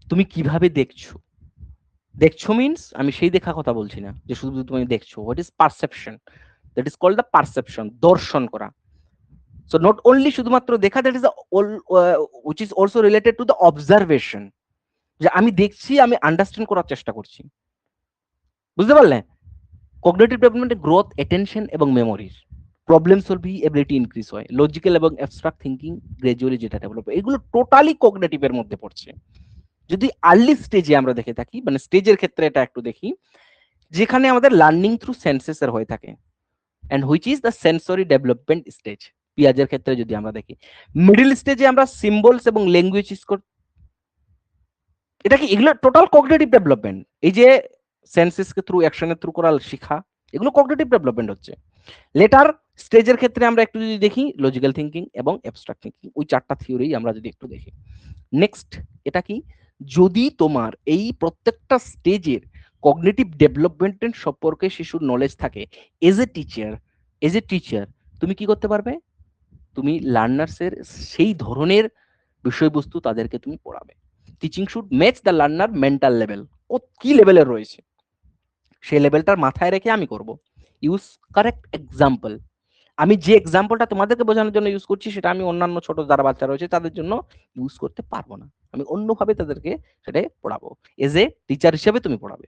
তুমি কিভাবে দেখছো মিনস আমি সেই দেখা কথা বলছি না যে শুধু তুমি দেখছো, what is perception, that is called the perception, দর্শন করা। সো নট অনলি শুধুমাত্র দেখা, that is which is also related to the observation, যে আমি দেখছি, আমি আন্ডারস্ট্যান্ড করার চেষ্টা করছি। বুঝতে পারলে? কগনিটিভ ডেভেলপমেন্টে গ্রোথ, অ্যাটেনশন এবং মেমোরির প্রবলেম সলভিং এবিলিটি ইনক্রিজ হয়, লজিক্যাল এবং অ্যাবস্ট্রাক্ট থিঙ্কিং গ্রাজুয়ালি যেটা ডেভেলপ, এগুলো টোটালি কগনিটিভের মধ্যে পড়ছে। যদি আর্লি স্টেজে আমরা দেখে থাকি, মানে স্টেজের ক্ষেত্রে এটা একটু দেখি, যেখানে আমাদের লার্নিং থ্রু সেন্সেস এর হয়ে থাকে, and which is the sensory development stage. পিয়াজের ক্ষেত্রে যদি আমরা দেখি, মিডল স্টেজে আমরা সিম্বলস এবং ল্যাঙ্গুয়েজ এটা কি, এগুলো টোটাল কগনিটিভ ডেভেলপমেন্ট। এই যে সেন্সেসকে থ্রু অ্যাকশনের থ্রু করা শিখা, এগুলো কগনিটিভ ডেভেলপমেন্ট হচ্ছে। লেটার স্টেজের ক্ষেত্রে আমরা একটু যদি দেখি, লজিক্যাল থিঙ্কিং এবং অ্যাবস্ট্রাক্ট থিঙ্কিং, ওই চারটা থিওরি আমরা যদি একটু দেখি। নেক্সট, এটা কি, যদি তোমার এই প্রত্যেকটা স্টেজের কগনিটিভ ডেভেলপমেন্ট সম্পর্কে শিশুর নলেজ থাকে, এজ এ টিচার তুমি কি করতে পারবে, তুমি লার্নার্সের সেই ধরনের বিষয়বস্তু তাদেরকে তুমি পড়াবে। Teaching should match the learner mental level, ও কি লেভেলের রয়েছে সেই লেভেলটার মাথায় রেখে আমি করব। ইউজ কারেক্ট এক্সাম্পল, আমি যে এক্সাম্পলটা তোমাদেরকে বোঝানোর জন্য ইউজ করছি, সেটা আমি অন্যান্য ছোট যারা বাচ্চা রয়েছে তাদের জন্য ইউজ করতে পারবো না, আমি অন্যভাবে তাদেরকে সেটা পড়াবো। এজ এ টিচার হিসেবে তুমি পড়াবে।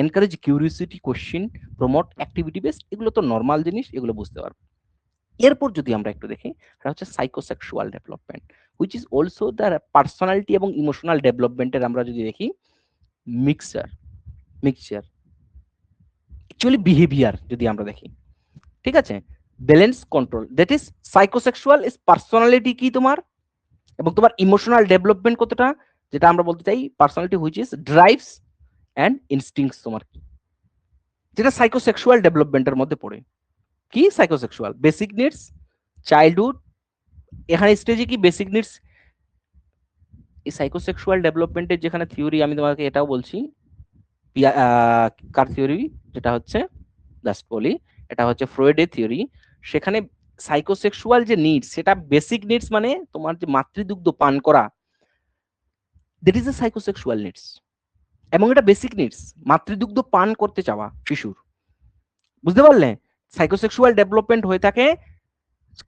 Encourage curiosity, question, promote activity based, এগুলো তো নর্মাল জিনিস, এগুলো বুঝতে পারবো। এরপর যদি আমরা একটু দেখি, সেটা হচ্ছে psychosexual development, which is also the personality এবং ইমোশনাল ডেভেলপমেন্টের আমরা যদি দেখি মিক্সচার অ্যাকচুয়ালি বিহেভিয়ার যদি আমরা দেখি, ঠিক আছে, balance control, that is psychosexual is personality কি তোমার, এবং তোমার ইমোশনাল ডেভেলপমেন্ট কতটা, যেটা আমরা বলতে চাই personality which is drives and instincts তোমার কি, যেটা সাইকোসেক্সুয়াল ডেভেলপমেন্টের মধ্যে পড়ে। কি সাইকোসেক্সুয়াল, বেসিক নিডস, চাইল্ডহুড, এখানে স্টেজে কি বেসিক নিডস, এই সাইকোসেক্সুয়াল ডেভেলপমেন্টের যেখানে থিওরি আমি তোমাকে এটাও বলছি, কার থিওরি, যেটা হচ্ছে জাস্ট বলি, এটা হচ্ছে ফ্রয়েডের থিওরি। সেখানে সাইকোসেক্সুয়াল যে নিডস, সেটা বেসিক নিডস, মানে তোমার যে মাতৃদুগ্ধ পান করা, that is a psychosexual needs, এবং এটা বেসিক নিডস, মাতৃদুগ্ধ পান করতে চাওয়া শিশুর। বুঝতে পারলে? সাইকোসেক্সুয়াল ডেভেলপমেন্ট হয়ে থাকে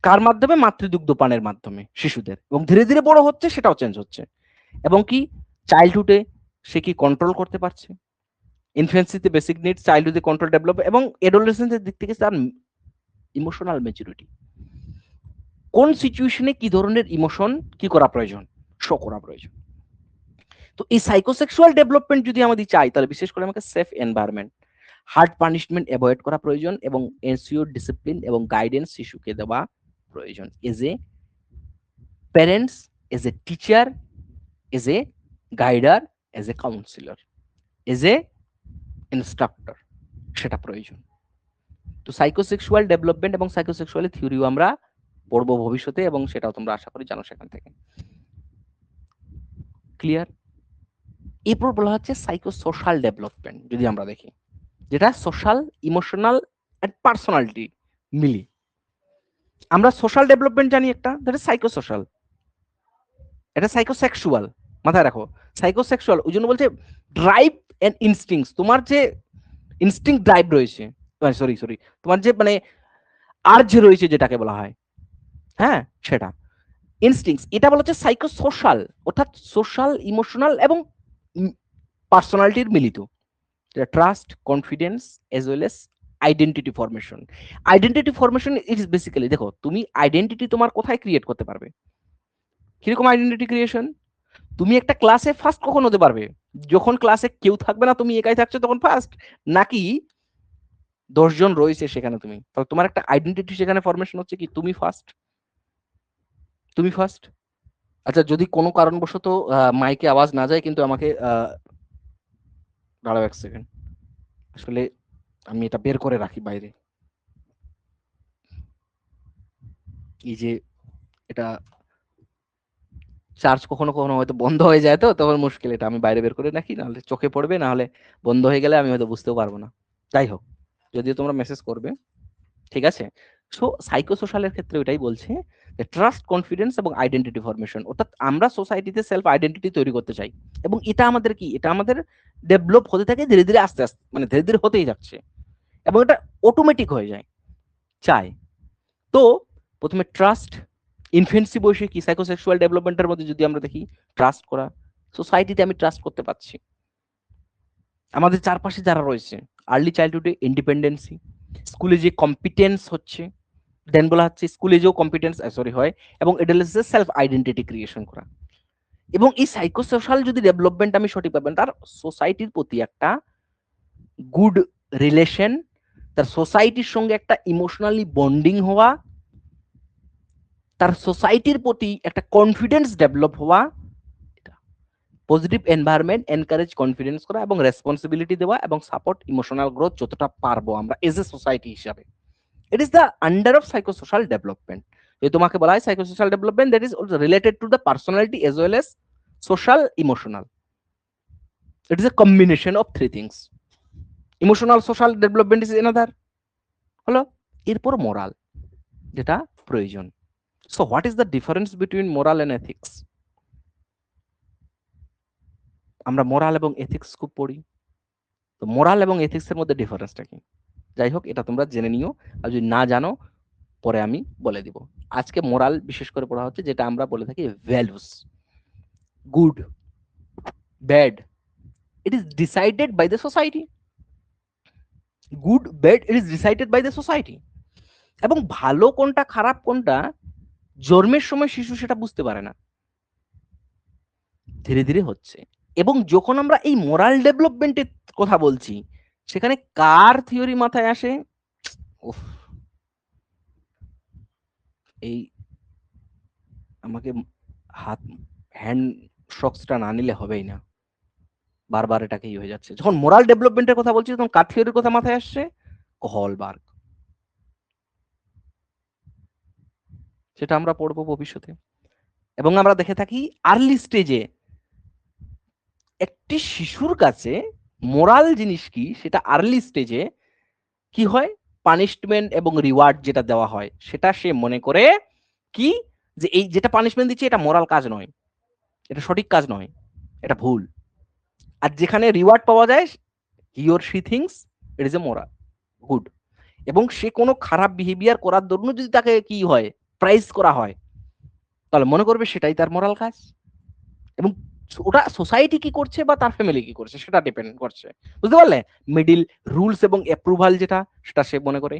কার মাধ্যমে, মাতৃদুগ্ধ পানের মাধ্যমে শিশুদের, এবং ধীরে ধীরে বড় হচ্ছে, সেটাও চেঞ্জ হচ্ছে। এবং কি চাইল্ডহুডে সে কি কন্ট্রোল করতে পারছে, ইনফ্যান্সিতে বেসিক নিডস, চাইল্ডহুডে কন্ট্রোল ডেভেলপ, এবং এডোলেসেন্সের দিক থেকে তার ইমোশনাল ম্যাচুরিটি, কোন সিচুয়েশনে কি ধরনের ইমোশন কি করা প্রয়োজন, শো করা প্রয়োজন। তো এই সাইকোসেক্সুয়াল ডেভেলপমেন্ট যদি আমাদের চাই, তাহলে বিশেষ করে আমাকে safe environment, hard punishment avoid করা প্রয়োজন, এবং এনসিওর ডিসিপ্লিন এবং গাইডেন্স শিশুকে দেওয়া প্রয়োজন, as a parents, as a teacher, as a guider, as a counsellor, as a instructor, সেটা প্রয়োজন। তো সাইকোসেক্সুয়াল ডেভেলপমেন্ট এবং সাইকোসেক্সুয়াল থিওরিও আমরা পড়বো ভবিষ্যতে, এবং সেটাও তোমরা আশা করি জানো সেখান থেকে। ক্লিয়ার? এরপর বলা হচ্ছে সাইকোসোশ্যাল ডেভেলপমেন্ট, যদি আমরা দেখি, যেটা সোশ্যাল, ইমোশনাল এন্ড পার্সোনালিটি মিলি। আমরা সোশ্যাল ডেভেলপমেন্ট জানি একটা, দ্যাট ইজ সাইকোসোশ্যাল, এটা সাইকোসেক্সুয়াল, মাথায় রাখো। সাইকোসেক্সুয়াল ওই জন্য বলছে ড্রাইভ এন্ড ইনস্টিংস, তোমার যে ইনস্টিং ড্রাইভ রয়েছে, সরি তোমার যে মানে আর্জ রয়েছে যেটাকে বলা হয়, হ্যাঁ সেটা ইনস্টিংস, এটা বলা হচ্ছে সাইকোসোশ্যাল, অর্থাৎ সোশ্যাল, ইমোশনাল এবং পার্সোনালিটির মিলিত। Trust, confidence as well as identity formation. Identity formation is basically, দেখো তুমি আইডেন্টিটি তোমার কোথায় ক্রিয়েট করতে পারবে, কিরকম আইডেন্টিটি ক্রিয়েশন, তুমি একটা ক্লাসে ফার্স্ট কখন হতে পারবে, যখন ক্লাসে কেউ থাকবে না, তুমি একাই থাকছো তখন ফার্স্ট, নাকি 10 জন রয়েছে সেখানে তুমি, তাহলে তোমার একটা আইডেন্টিটি সেখানে ফরমেশন হচ্ছে কি, তুমি ফার্স্ট, তুমি ফার্স্ট। আচ্ছা, যদি কোনো কারণবশত মাইকে আওয়াজ না যায়, কিন্তু আমাকে দাঁড়াও 1 সেকেন্ড, আসলে আমি এটা বের করে রাখি বাইরে, এই যে এটা চার্জ কখনো কখনো হয়তো বন্ধ হয়ে যায়, তো তখন মুশকিল, এটা আমি বাইরে বের করে রাখি, নাহলে চোখে পড়বে, না হলে বন্ধ হয়ে গেলে আমি হয়তো বুঝতেও পারবো না। যাই হোক, যদিও তোমরা মেসেজ করবে, ঠিক আছে। সো সাইকোসোশ্যালের ক্ষেত্রে ওইটাই বলছে যে ট্রাস্ট, কনফিডেন্স এবং আইডেন্টিটি ফরমেশন, অর্থাৎ আমরা সোসাইটিতে সেলফ আইডেন্টিটি তৈরি করতে চাই, এবং এটা আমাদের কি, এটা আমাদের ডেভেলপ হতে থাকে ধীরে ধীরে, আস্তে আস্তে, মানে ধীরে ধীরে হতেই যাচ্ছে, এবং এটা অটোমেটিক হয়ে যায়, চাই। তো প্রথমে ট্রাস্ট, ইনফেন্সি বয়সে কি সাইকোসেক্সুয়াল ডেভেলপমেন্টের মধ্যে যদি আমরা দেখি ট্রাস্ট করা, সোসাইটিতে আমি ট্রাস্ট করতে পারছি, আমাদের চারপাশে যারা রয়েছে, আর্লি চাইল্ডহুডে ইন্ডিপেন্ডেন্সি, স্কুলে যে কম্পিটেন্স হচ্ছে, দেন বলা হচ্ছে স্কুলে যেও কম্পিটেন্স হয়, এবং এডোলেসেন্সে সেলফ আইডেন্টিটি ক্রিয়েশন করা। এবং এই সাইকোসোশ্যাল যদি ডেভেলপমেন্ট আমি সঠিক পাবেন, তার সোসাইটির প্রতি একটা গুড রিলেশন, তার সোসাইটির সঙ্গে একটা ইমোশনালি বন্ডিং হওয়া, তার সোসাইটির প্রতি একটা কনফিডেন্স ডেভেলপ হওয়া, পজিটিভ এনভায়রনমেন্ট এনকারেজ কনফিডেন্স করা এবং রেসপন্সিবিলিটি দেওয়া এবং সাপোর্ট ইমোশনাল গ্রোথ যতটা পারবো আমরা এজ এ সোসাইটি হিসাবে। It is the under of psychosocial development. যদি তোমাকে বলা হয় psychosocial development, that is related to the personality as well as social emotional. It is a combination of three things. Emotional social development is another হলো। এরপর moral, যেটা প্রয়োজন। So what is the difference between moral and ethics? আমরা moral এবং ethics খুব পড়ি, তো moral এবং এথিক্স এর মধ্যে ডিফারেন্সটা কি? যাই হোক, এটা তোমরা জেনে নিও, আর যদি না জানো পরে আমি বলে দিব। আজকে মোরাল বিশেষ করে পড়া হচ্ছে, যেটা আমরা বলে থাকি values, good, bad, it is decided by the society. Good bad it is decided by the society. এবং ভালো কোনটা খারাপ কোনটা জন্মের সময় শিশু সেটা বুঝতে পারে না, ধীরে ধীরে হচ্ছে। এবং যখন আমরা এই মোরাল ডেভেলপমেন্টের কথা বলছি, সেখানে কার থিওরি মাথায় আসে? উফ, এই আমাকে হাত হ্যান্ড শক্সটা না নিলে হবেই না, বারবার এটাকেই হয়ে যাচ্ছে। যখন মোরাল ডেভেলপমেন্টের কথা বলছি, তখন কার থিওরির কথা মাথায় আসছে? হলবার্গ। সেটা আমরা পড়বো ভবিষ্যতে। এবং আমরা দেখে থাকি আর্লি স্টেজে একটি শিশুর কাছে মোরাল জিনিস কি, সেটা আর্লি স্টেজে কি হয়, পানিশমেন্ট এবং রিওয়ার্ড যেটা দেওয়া হয়, সেটা সে মনে করে কি, যে এই যেটা পানিশমেন্ট দিচ্ছে এটা মোরাল কাজ নয়, এটা সঠিক কাজ নয়, এটা ভুল। আর যেখানে রিওয়ার্ড পাওয়া যায়, he or she things it is a moral, good. এবং সে কোনো খারাপ বিহেভিয়ার করার জন্য যদি তাকে কি হয়, প্রাইজ করা হয়, তাহলে মনে করবে সেটাই তার মোরাল কাজ। এবং ওটা সোসাইটি কি করছে বা তার ফ্যামিলি কি করছে সেটা ডিপেন্ড করছে, বুঝতে পারলে? মিডিল রুলস এবং অ্যাপ্রুভাল যেটা, সেটা সে মনে করে।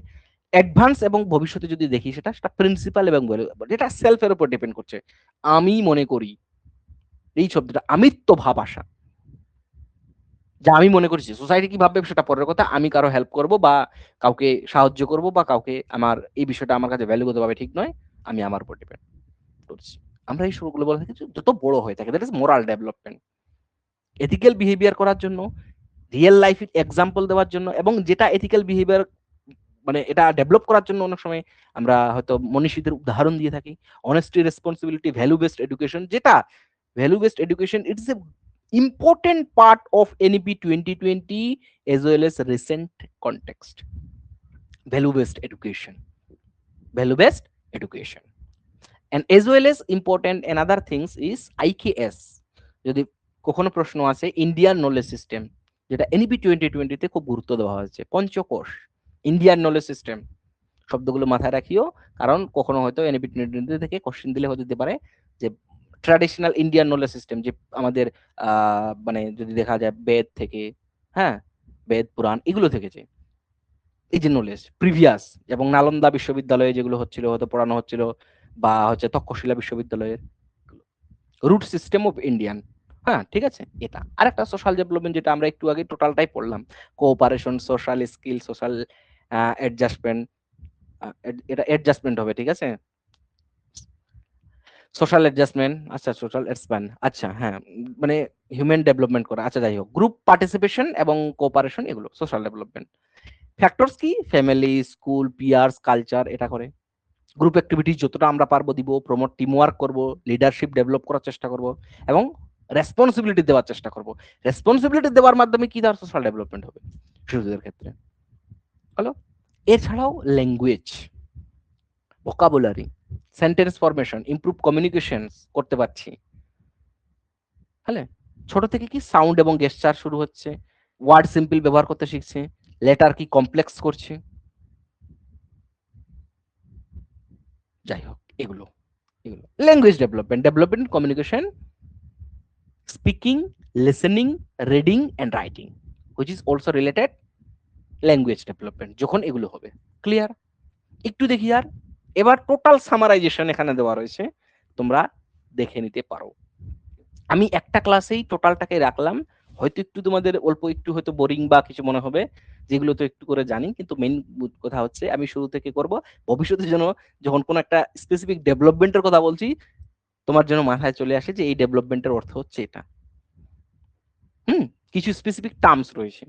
অ্যাডভান্স এবং ভবিষ্যতে যদি দেখি, সেটা প্রিন্সিপাল এবং যেটা সেলফের উপর ডিপেন্ড করছে। আমি মনে করি, এই শব্দটা আমিত্ব ভাব আসা, যা আমি মনে করছি, সোসাইটি কি ভাববে সেটা পরের কথা। আমি কারো হেল্প করব বা কাউকে সাহায্য করব বা কাউকে আমার এই বিষয়টা আমার কাছে ভ্যালুগত ভাবে ঠিক নয়, আমি আমার উপর ডিপেন্ড করছি। আমরা এই শুরুগুলো বলে থাকি যত বড় হয়ে থাকে, that is moral development. Ethical behaviour করার জন্য, রিয়েল লাইফ এক্সাম্পল দেওয়ার জন্য, এবং যেটা এথিক্যাল বিহেভিয়ার মানে এটা ডেভেলপ করার জন্য অনেক সময় আমরা হয়তো মনীষীদের উদাহরণ দিয়ে থাকি। Honesty, responsibility, value based education, যেটা value based education it's a important part of NEP 2020 as well as recent context. Value based education, value based education, and as well as important another things is IKS। যদি কখনো প্রশ্ন আছে, Indian knowledge system, যেটা NEP 2020 তে খুব গুরুত্ব দেওয়া হয়েছে, পঞ্চকোষ, ইন্ডিয়ান নলেজ সিস্টেম, শব্দগুলো মাথায় রাখিও, কারণ কখনো হয়তো NEP 2020 থেকে কোশ্চেন দিলে হতে দিতে পারে যে ট্র্যাডিশনাল ইন্ডিয়ান নলেজ সিস্টেম, যে আমাদের মানে যদি দেখা যায় বেদ থেকে, হ্যাঁ, বেদ পুরাণ এগুলো থেকে, যে এই যে নলেজ প্রিভিয়াস, এবং নালন্দা বিশ্ববিদ্যালয়ে যেগুলো হচ্ছিল, হয়তো পড়ানো হচ্ছিল, বা হচ্ছে তক্ষশিলা বিশ্ববিদ্যালয়ের রুট সিস্টেম অফ ইন্ডিয়ান। হ্যাঁ, ঠিক আছে। এটা আরেকটা সোশ্যাল ডেভেলপমেন্ট, যেটা আমরা একটু আগে টোটালটাই পড়লাম, cooperation, social skill, social adjustment, এটা অ্যাডজাস্টমেন্ট হবে, ঠিক আছে, সোশ্যাল অ্যাডজাস্টমেন্ট, আচ্ছা সোশ্যাল এক্সপ্যান্ড, আচ্ছা হ্যাঁ, মানে হিউম্যান ডেভেলপমেন্ট করা, আচ্ছা যাই হোক, গ্রুপ পার্টিসিপেশন এবং কোঅপারেশন, এগুলো সোশ্যাল ডেভেলপমেন্ট। ফ্যাক্টরস কি, ফ্যামিলি, স্কুল, পিয়ার্স, কালচার, এটা করে। গ্রুপ অ্যাক্টিভিটি যতটা আমরা পারবো দিব, প্রমোট টিম ওয়ার্ক করবো, লিডারশিপ ডেভেলপ করার চেষ্টা করব, এবং রেসপন্সিবিলিটি দেওয়ার চেষ্টা করব। রেসপন্সিবিলিটি দেওয়ার মাধ্যমে কি তার সোশ্যাল ডেভেলপমেন্ট হবে শিশুদের ক্ষেত্রে, হলো। এছাড়াও language, vocabulary, sentence formation, improve communication করতে পারছি, হ্যাঁ। ছোট থেকে কি সাউন্ড এবং গেস্টার শুরু হচ্ছে, ওয়ার্ড সিম্পল ব্যবহার করতে শিখছে, লেটার কি কমপ্লেক্স করছে, যাই হোক এগুলো। এগুলো language development communication, speaking, listening, reading and writing, which is also related language development, যখন এগুলো হবে। ক্লিয়ার? একটু দেখি আর এবার টোটাল সামারাইজেশন এখানে দেওয়া রয়েছে, তোমরা দেখে নিতে পারো। আমি একটা ক্লাসেই টোটালটাকে রাখলাম, হয়তো একটু তোমাদের অল্প একটু হয়তো বোরিং বা কিছু মনে হবে, যেগুলো তো একটু করে জানি, কিন্তু মেইন কথা হচ্ছে আমি শুরু থেকে করব, ভবিষ্যতে যেন যখন কোনো একটা স্পেসিফিক ডেভেলপমেন্টের কথা বলছি তোমার যেন মাথায় চলে আসে যে এই ডেভেলপমেন্টের অর্থ হচ্ছে এটা। হুম, কিছু স্পেসিফিক টার্মস রয়েছে,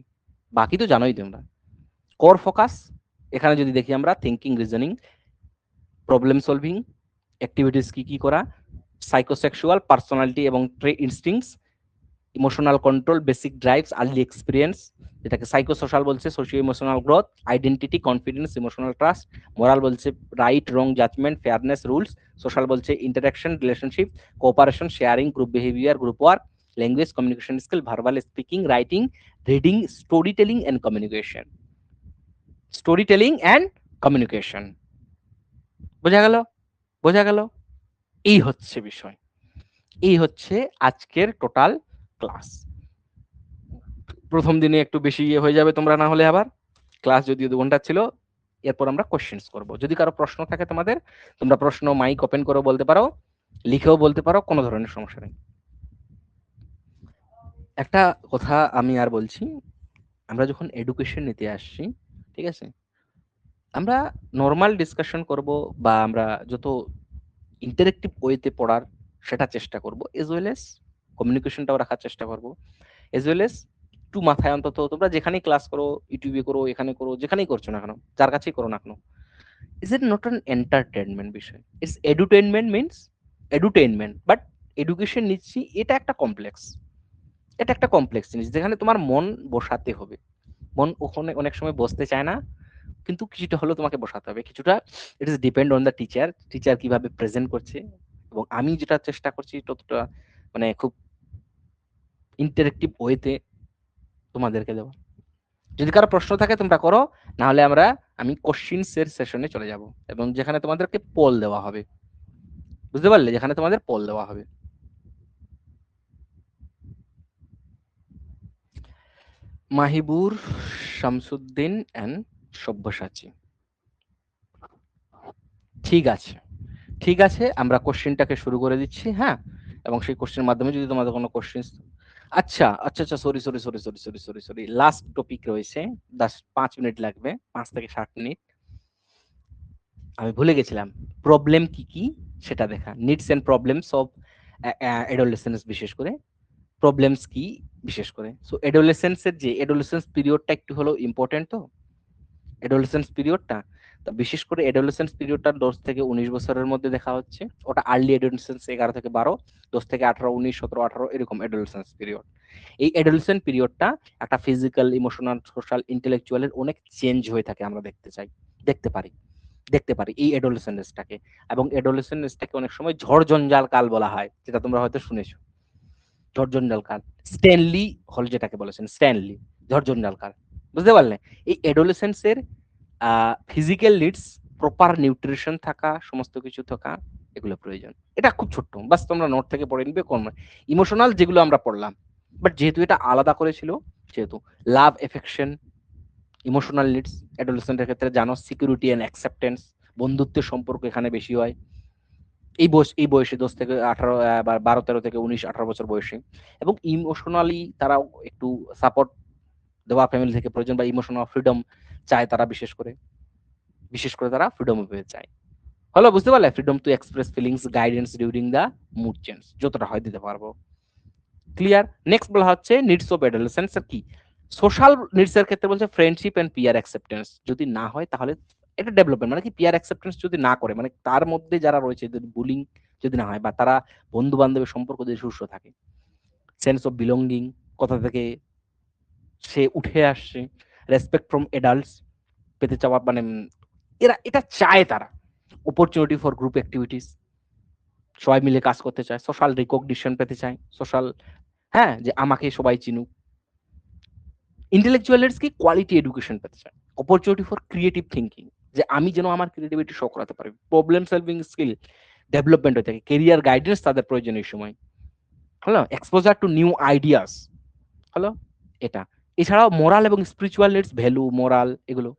বাকি তো জানোই তোমরা। কোর ফোকাস, এখানে যদি দেখি আমরা thinking, reasoning, problem solving, activities কি কি করা, সাইকোসেক্সুয়াল, পার্সোনালিটি এবং trait instincts, emotional control, basic drives, early experience, যেটাকে সাইকো সোশ্যাল বলছে, socio emotional growth, identity, confidence, emotional trust, moral বলছে right wrong judgement, fairness, rules, social বলছে interaction, relationship, cooperation, sharing, group behaviour, group work, language communication skill, verbal speaking, writing, reading, story telling and communication, story telling and communication. বোঝা গেল? বোঝা গেল? এই হচ্ছে বিষয়, এই হচ্ছে আজকের টোটাল ক্লাস। প্রথম দিনে একটু বেশি ইয়ে হয়ে যাবে তোমরা, না হলে আবার ক্লাস যদিও 2 ঘন্টা ছিল, এরপর আমরা কোশ্চেন্স করব। যদি কারো প্রশ্ন থাকে তোমাদের, তোমরা প্রশ্ন মাইক ওপেন করে বলতে পারো, লিখেও বলতে পারো, কোনো ধরনের সমস্যা নেই। একটা কথা আমি আর বলছি, আমরা যখন এডুকেশন নিতে আসছি, ঠিক আছে, আমরা নরমাল ডিসকাশন করব, বা আমরা যত ইন্টারেক্টিভ ওয়েতে পড়ার সেটা চেষ্টা করব, এজ ওয়েল এজ কমিউনিকেশনটাও রাখার চেষ্টা করব, এজ ওয়েল এজ একটু মাথায় অন্তত তোমরা যেখানেই ক্লাস করো, ইউটিউবে করো, এখানে করো, যেখানেই করছো না কেন, যার কাছেই করো না কেন, is it not an entertainment বিষয়, it's edutainment, means edutainment, but education নিচ্ছি, এটা একটা কমপ্লেক্স, এটা একটা কমপ্লেক্স জিনিস যেখানে তোমার মন বসাতে হবে। মন ওখানে অনেক সময় বসতে চায় না, কিন্তু কিছুটা হলেও তোমাকে বসাতে হবে, কিছুটা। It is depend on the teacher, teacher কিভাবে প্রেজেন্ট করছে, এবং আমি যেটা চেষ্টা করছি ততটা মানে খুব ইন্টারেক্টিভ ওয়েতে তোমাদেরকে দেওয়া। যদি কারো প্রশ্ন থাকে তোমরা করো, না হলে আমি কোশ্চিনস এর সেশনে চলে যাব, এবং যেখানে তোমাদেরকে পোল দেওয়া হবে, বুঝতে পারলে, যেখানে তোমাদের পোল দেওয়া হবে। মাহিবুর, শামসুদ্দিন এন্ড সব্যসাচী, ঠিক আছে, ঠিক আছে, আমরা কোশ্চেনটাকে শুরু করে দিচ্ছি, হ্যাঁ, এবং সেই কোশ্চেনের মাধ্যমে যদি তোমাদের কোনো কোশ্চেন, আচ্ছা আচ্ছা আচ্ছা, sorry sorry sorry sorry sorry sorry sorry, last topic রয়েছে, 5 মিনিট লাগবে, 5 থেকে 7 মিনিট, আমি ভুলে গেছিলাম, প্রবলেম কি কি সেটা দেখা, needs and problems of adolescence, বিশেষ করে প্রবলেমস কি, বিশেষ করে সো অ্যাডোলেসেন্সের যে অ্যাডোলেসেন্স পিরিয়ডটা একটু হলো ইম্পর্টেন্ট, তো অ্যাডোলেসেন্স পিরিয়ডটা, তো বিশেষ করে অ্যাডোলেসেন্স পিরিয়ডটা 10 থেকে 19 বছরের মধ্যে দেখা হচ্ছে, ওটা আর্লি অ্যাডোলেসেন্স 11 থেকে 12, 10 থেকে 18, 19, 17, 18, এরকম অ্যাডোলেসেন্স পিরিয়ড। এই অ্যাডোলেসেন্ট পিরিয়ডটা একটা ফিজিক্যাল, ইমোশনাল, সোশ্যাল, ইন্টেলেকচুয়ালের অনেক চেঞ্জ হয়ে থাকে, আমরা দেখতে পারি, দেখতে পারি এই অ্যাডোলেসেন্ট এজটাকে, এবং অ্যাডোলেসেন্ট এজটাকে অনেক সময় ঝড় জঞ্জাল কাল বলা হয়, যেটা তোমরা হয়তো শুনেছো, ঝড় জঞ্জাল কাল, স্ট্যানলি হল যেটাকে বলেছেন, স্ট্যানলি, ঝড় জঞ্জাল কাল, বুঝতে পারলে? এই অ্যাডোলেসেন্সের ফিজিক্যাল নিডস, প্রপার নিউট্রিশন থাকা, সমস্ত কিছু থাকা, এগুলো প্রয়োজন। এটা খুব ছোট্ট, বাস তোমরা নোট থেকে পড়ে নিবে, কোন ইমোশনাল যেগুলো আমরা পড়লাম, বাট যেহেতু এটা আলাদা করেছিল, সেহেতু লাভ, এফেকশন, ইমোশনাল নিডস অ্যাডোলেসেন্টের ক্ষেত্রে জানো, সিকিউরিটি এন্ড অ্যাকসেপ্টেন্স, বন্ধুত্বের সম্পর্ক এখানে বেশি হয় এই বয়সে, 10 থেকে 18, বা 12, 13 থেকে 19, 18 বছর বয়সে, এবং ইমোশনালি তারাও একটু সাপোর্ট দেওয়া ফ্যামিলি থেকে প্রয়োজন, বা ইমোশনাল ফ্রিডম চায় তারা, বিশেষ করে তারা ফ্রিডম পেতে চায়। হলো, বুঝতে পারলে? Freedom to express feelings, guidance during the mood change, যতটা হয় দিতে পারবো। ক্লিয়ার? নেক্সট বলা হচ্ছে নিডস অফ অ্যাডোলেসেন্স এর কি, সোশ্যাল নিডস এর ক্ষেত্রে বলছে ফ্রেন্ডশিপ এন্ড পিয়ার অ্যাকসেপ্টেন্স যদি না হয়, তাহলে এটা ডেভেলপমেন্ট, মানে কি পিয়ার অ্যাকসেপ্টেন্স যদি না করে, মানে তার মধ্যে যারা রয়েছে যদি বুলিং যদি না হয়, বা তারা বন্ধু বান্ধবের সম্পর্ক যদি সুস্থ থাকে, সেন্স অফ বিলঙ্গিং, কোথা থেকে সে উঠে আসছে, রেসপেক্ট ফ্রম এডাল্টস পেতে চাওয়া, মানে এরা এটা চায়, তারা অপরচুনিটি ফর গ্রুপ অ্যাক্টিভিটিস, সবাই মিলে কাজ করতে চায়, সোশ্যাল রিকগনিশন পেতে চায়, সোশ্যাল, হ্যাঁ, যে আমাকে সবাই চিনুক, ইন্টেলেকচুয়ালস কি কোয়ালিটি এডুকেশন পেতে চায়, অপরচুনিটি ফর ক্রিয়েটিভ থিঙ্কিং, যে আমি যেন আমার ক্রিয়েটিভিটি শো করাতে পারি, প্রবলেম সলভিং স্কিল, ডেভেলপমেন্ট হয়ে থাকে, কেরিয়ার গাইডেন্স তাদের প্রয়োজনীয় সময় হলো, এক্সপোজার টু নিউ আইডিয়াস হলো এটা। এছাড়াও মোরাল এবং স্পিরিচুয়াল নিডস, ভ্যালু, মোরাল, এগুলো।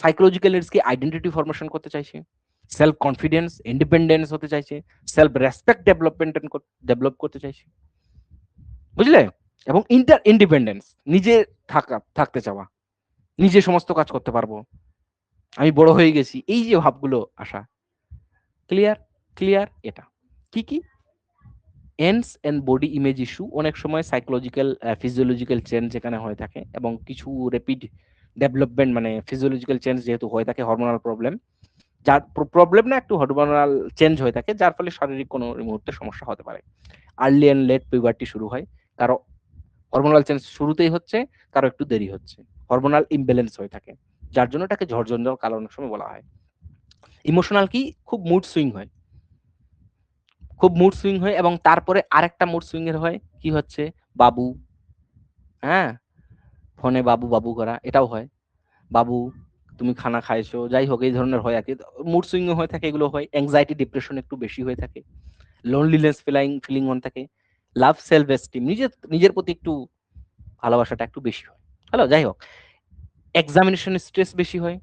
সাইকোলজিক্যাল নিডস কি, আইডেন্টিটি ফরমেশন করতে চাইছে, সেলফ কনফিডেন্স, ইন্ডিপেন্ডেন্স হতে চাইছে, সেলফ রেসপেক্ট ডেভেলপ করতে চাইছে, বুঝলে? এবং ইন্ডিপেন্ডেন্স, নিজে থাকতে চাওয়া, নিজে সমস্ত কাজ করতে পারবো, আমি বড় হয়ে গেছি, এই যে ভাবগুলো আসা। ক্লিয়ার? ক্লিয়ার? এটা কি কি ends and body image issue, অনেক সময় সাইকোলজিক্যাল ফিজিওলজিক্যাল চেঞ্জ এখানে হয়ে থাকে, এবং কিছু রেপিড ডেভেলপমেন্ট, মানে ফিজিওলজিক্যাল চেঞ্জ যেহেতু হয়ে থাকে, হরমোনাল প্রবলেম, যার প্রবলেম না, একটু হরমোনাল চেঞ্জ হয়ে থাকে, যার ফলে শারীরিক কোনো মুহূর্তে সমস্যা হতে পারে। আর্লি এন্ড লেট পিউবার্টি শুরু হয়, কারো হরমোনাল চেঞ্জ শুরুতেই হচ্ছে, কারো একটু দেরি হচ্ছে, হরমোনাল ইমব্যালেন্স হয়ে থাকে, যার জন্য এটাকে ঝড়ঝঞ্ঝার কারণ অনেক সময় বলা হয়। ইমোশনাল কি, খুব মুড সুইং হয়, খুব মুড সুইং হয়, এবং তারপরে আরেকটা মুড সুইং এর হয় কি হচ্ছে, বাবু, হ্যাঁ, ফোনে বাবু বাবু করা, এটাও হয়, বাবু তুমি খানা খাইছো, যাই হোক, এই ধরনের হয় আর কি, মুড সুইং হয়ে থাকে, এগুলো হয়। অ্যাংজাইটি ডিপ্রেশন একটু বেশি হয়ে থাকে, লোনলিনেস ফিলিং অন থাকে, লাভ সেলফ এস্টিম, নিজের প্রতি একটু ভালোবাসাটা একটু বেশি হয়, হ্যালো, যাই হোক। এক্সামিনেশন স্ট্রেস বেশি হয়,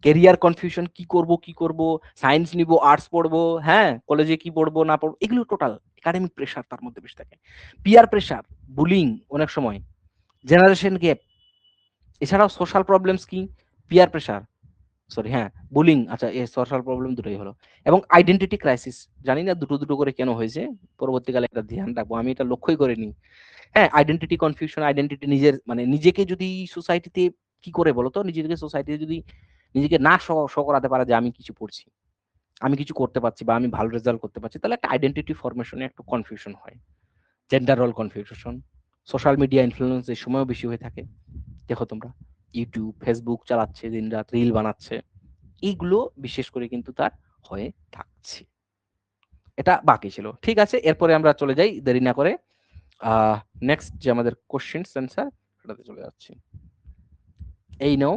কেরিয়ার কনফিউশন, কি করব, সায়েন্স নিব, আর্টস পড়বো, হ্যাঁ, কলেজে কি পড়বো না পড়বো, এগুলো টোটাল একাডেমিক প্রেশার তার মধ্যে বেশি থাকে। পিয়ার প্রেশার, বুলিং অনেক সময়, জেনারেশন গ্যাপ, এছাড়াও সোশ্যাল প্রবলেমস কি, পিয়ার প্রেশার, সরি হ্যাঁ, বুলিং, আচ্ছা, এই সোশ্যাল প্রবলেম দুটোই হলো, এবং আইডেন্টিটি ক্রাইসিস, জানি না দুটো দুটো করে কেন হয়েছে, পরবর্তীকালে এটা ধ্যান রাখবো, আমি এটা লক্ষ্যই করিনি। হ্যাঁ, আইডেন্টিটি কনফিউশন, আইডেন্টিটি, নিজের মানে নিজেকে যদি সোসাইটিতে কি করে বলতো, নিজেকে সোসাইটিতে যদি নিজেকে না শো করাতে পারে যে আমি কিছু পড়ছি, আমি কিছু করতে পারছি, বা আমি ভালো রেজাল্ট করতে পারছি, তাহলে একটা আইডেন্টিটি ফরমেশনে একটু কনফিউশন হয়, gender role confusion, social media influence এই সময়ও বেশি হয়ে থাকে। দেখো তোমরা ইউটিউব, ফেসবুক চালাচ্ছে, দিনরাত রিল বানাচ্ছে, এইগুলো বিশেষ করে কিন্তু তার হয়ে থাকছে। এটা বাকি ছিল, ঠিক আছে। এরপরে আমরা চলে যাই দেরি না করে নেক্সট যে আমাদের কোশ্চেন অ্যান্সার, সেটাতে চলে যাচ্ছি। এই নাও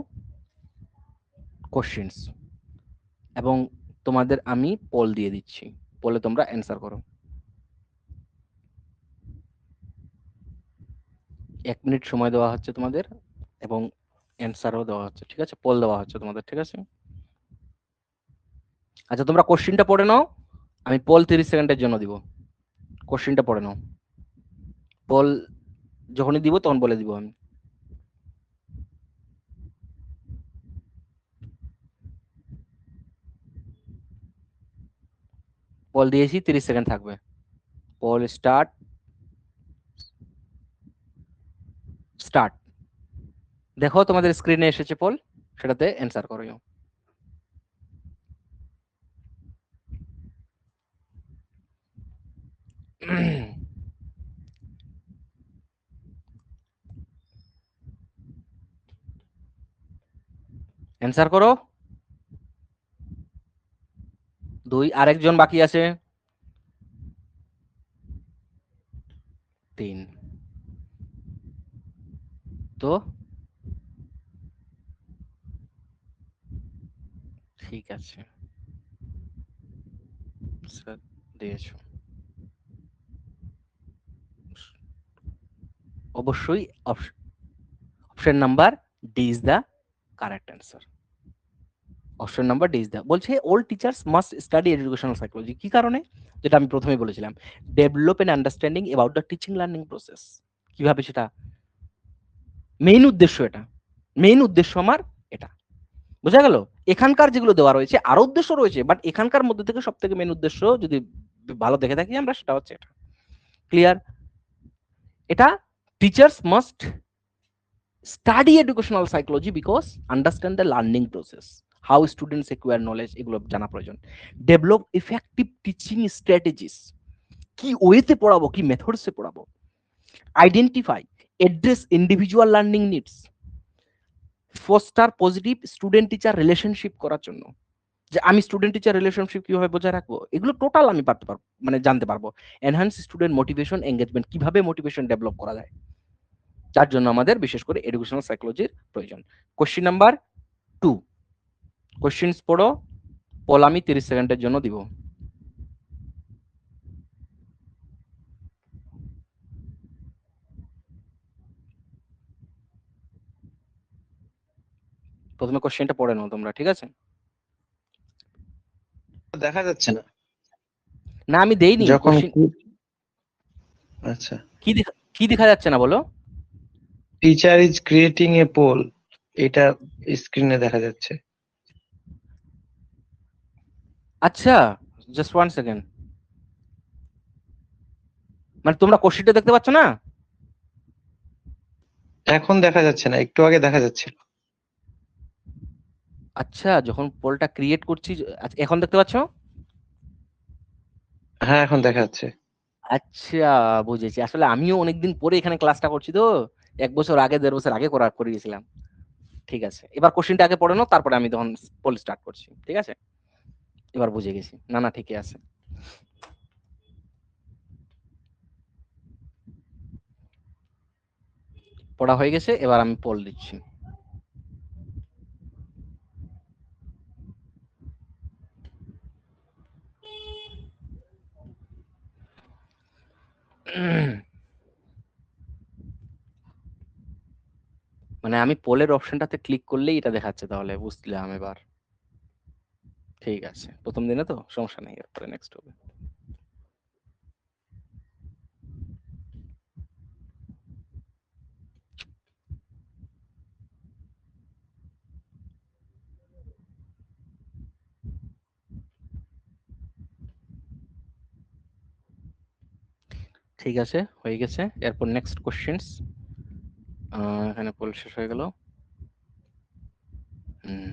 কোশ্চেন্স, এবং তোমাদের আমি পোল দিয়ে দিচ্ছি, পোলে তোমরা অ্যান্সার করো। 1 মিনিট সময় দেওয়া হচ্ছে তোমাদের, এবং অ্যান্সারও দেওয়া হচ্ছে, ঠিক আছে, পোল দেওয়া হচ্ছে তোমাদের, ঠিক আছে। আচ্ছা, তোমরা কোশ্চেনটা পড়ে নাও, আমি পোল 30 সেকেন্ডের জন্য দিব, কোশ্চেনটা পড়ে নাও, পোল যখনই দিব তখন বলে দিব আমি। পোল দিয়েছি, 30 সেকেন্ড থাকবে, পোল স্টার্ট। দেখো তোমাদের স্ক্রিনে এসেছে পোল, সেটাতে অ্যান্সার করো। অ্যান্সার করো। 2, আরেকজন বাকি আছে। 3, তো ঠিক আছে, স্যার দিয়েছো, অবশ্যই option number D is the correct answer. Option number D is the, বলছে all teachers must study educational psychology, কি কারণে, যেটা আমি প্রথমেই বলেছিলাম, develop an understanding about the teaching learning process, কিভাবে সেটা, মেইন উদ্দেশ্য এটা, মেইন উদ্দেশ্য আমার এটা, বোঝা গেল। এখানকার যেগুলো দেওয়া রয়েছে আরো উদ্দেশ্য রয়েছে, বাট এখানকার মধ্যে থেকে সব থেকে মেইন উদ্দেশ্য যদি ভালো দেখে থাকি আমরা, সেটা হচ্ছে এটা। ক্লিয়ার? এটা teachers must study educational psychology because understand the learning process, how students acquire knowledge, এগুলো জানা প্রয়োজন। ডেভেলপ ইফেক্টিভ টিচিং স্ট্র্যাটেজিস, কি ওয়েতে পড়াবো, কি মেথডসে পড়াবো। Identify address individual learning needs, foster positive student teacher relationship করার জন্য, যে আমি স্টুডেন্ট টিচার রিলেশনশিপ কিভাবে বজায় রাখবো, এগুলো টোটাল আমি পারতে পারবো, মানে জানতে পারবো। এনহান্স স্টুডেন্ট মোটিভেশন এঙ্গেজমেন্ট, কিভাবে মোটিভেশন ডেভেলপ করা যায়, যার জন্য আমাদের বিশেষ করে এডুকেশনাল সাইকোলজির প্রয়োজন। কোশ্চেন নাম্বার 2, কোশ্চেন্স পড়ো, পোল আমি 30 সেকেন্ডের জন্য দিব। প্রথমে কোশ্চেনটা পড়ে নাও তোমরা, ঠিক আছে? দেখা যাচ্ছে না না আমি দেইনি যখন কোশ্চেন। আচ্ছা, কি দেখা যাচ্ছে না বলো? Teacher is creating a poll, এটা স্ক্রিনে দেখা যাচ্ছে। আচ্ছা, জাস্ট 1 সেকেন্ড। মানে তোমরা কোশ্চেনটা দেখতে পাচ্ছ না? এখন দেখা যাচ্ছে না, একটু আগে দেখা যাচ্ছিল। আচ্ছা, যখন পোলটা ক্রিয়েট করছি, আচ্ছা, এখন দেখতে পাচ্ছ? হ্যাঁ, এখন দেখা যাচ্ছে। আচ্ছা, বুঝেছি। আসলে আমিও অনেকদিন পরে এখানে ক্লাসটা করছি তো। ১ বছর আগে, ১.৫ বছর আগে করিয়েছিলাম। ঠিক আছে। এবার কোশ্চেনটা আগে পড়ে নাও, তারপরে আমি তখন পোল স্টার্ট করছি। ঠিক আছে? এবার বুঝে গেছি। না, না, ঠিকই আছে। পড়া হয়ে গেছে, এবার আমি পোল দিচ্ছি। মানে আমি পোলের অপশনটাতে ক্লিক করলেই এটা দেখাচ্ছে, তাহলে বুঝলাম এবার। ঠিক আছে। ১ম দিনে তো সমস্যা নেই। এরপরে নেক্সট হবে। ঠিক আছে, হয়ে গেছে। এরপর নেক্সট কোশ্চেনস। এখানে পোল শেষ হয়ে গেল। হুম,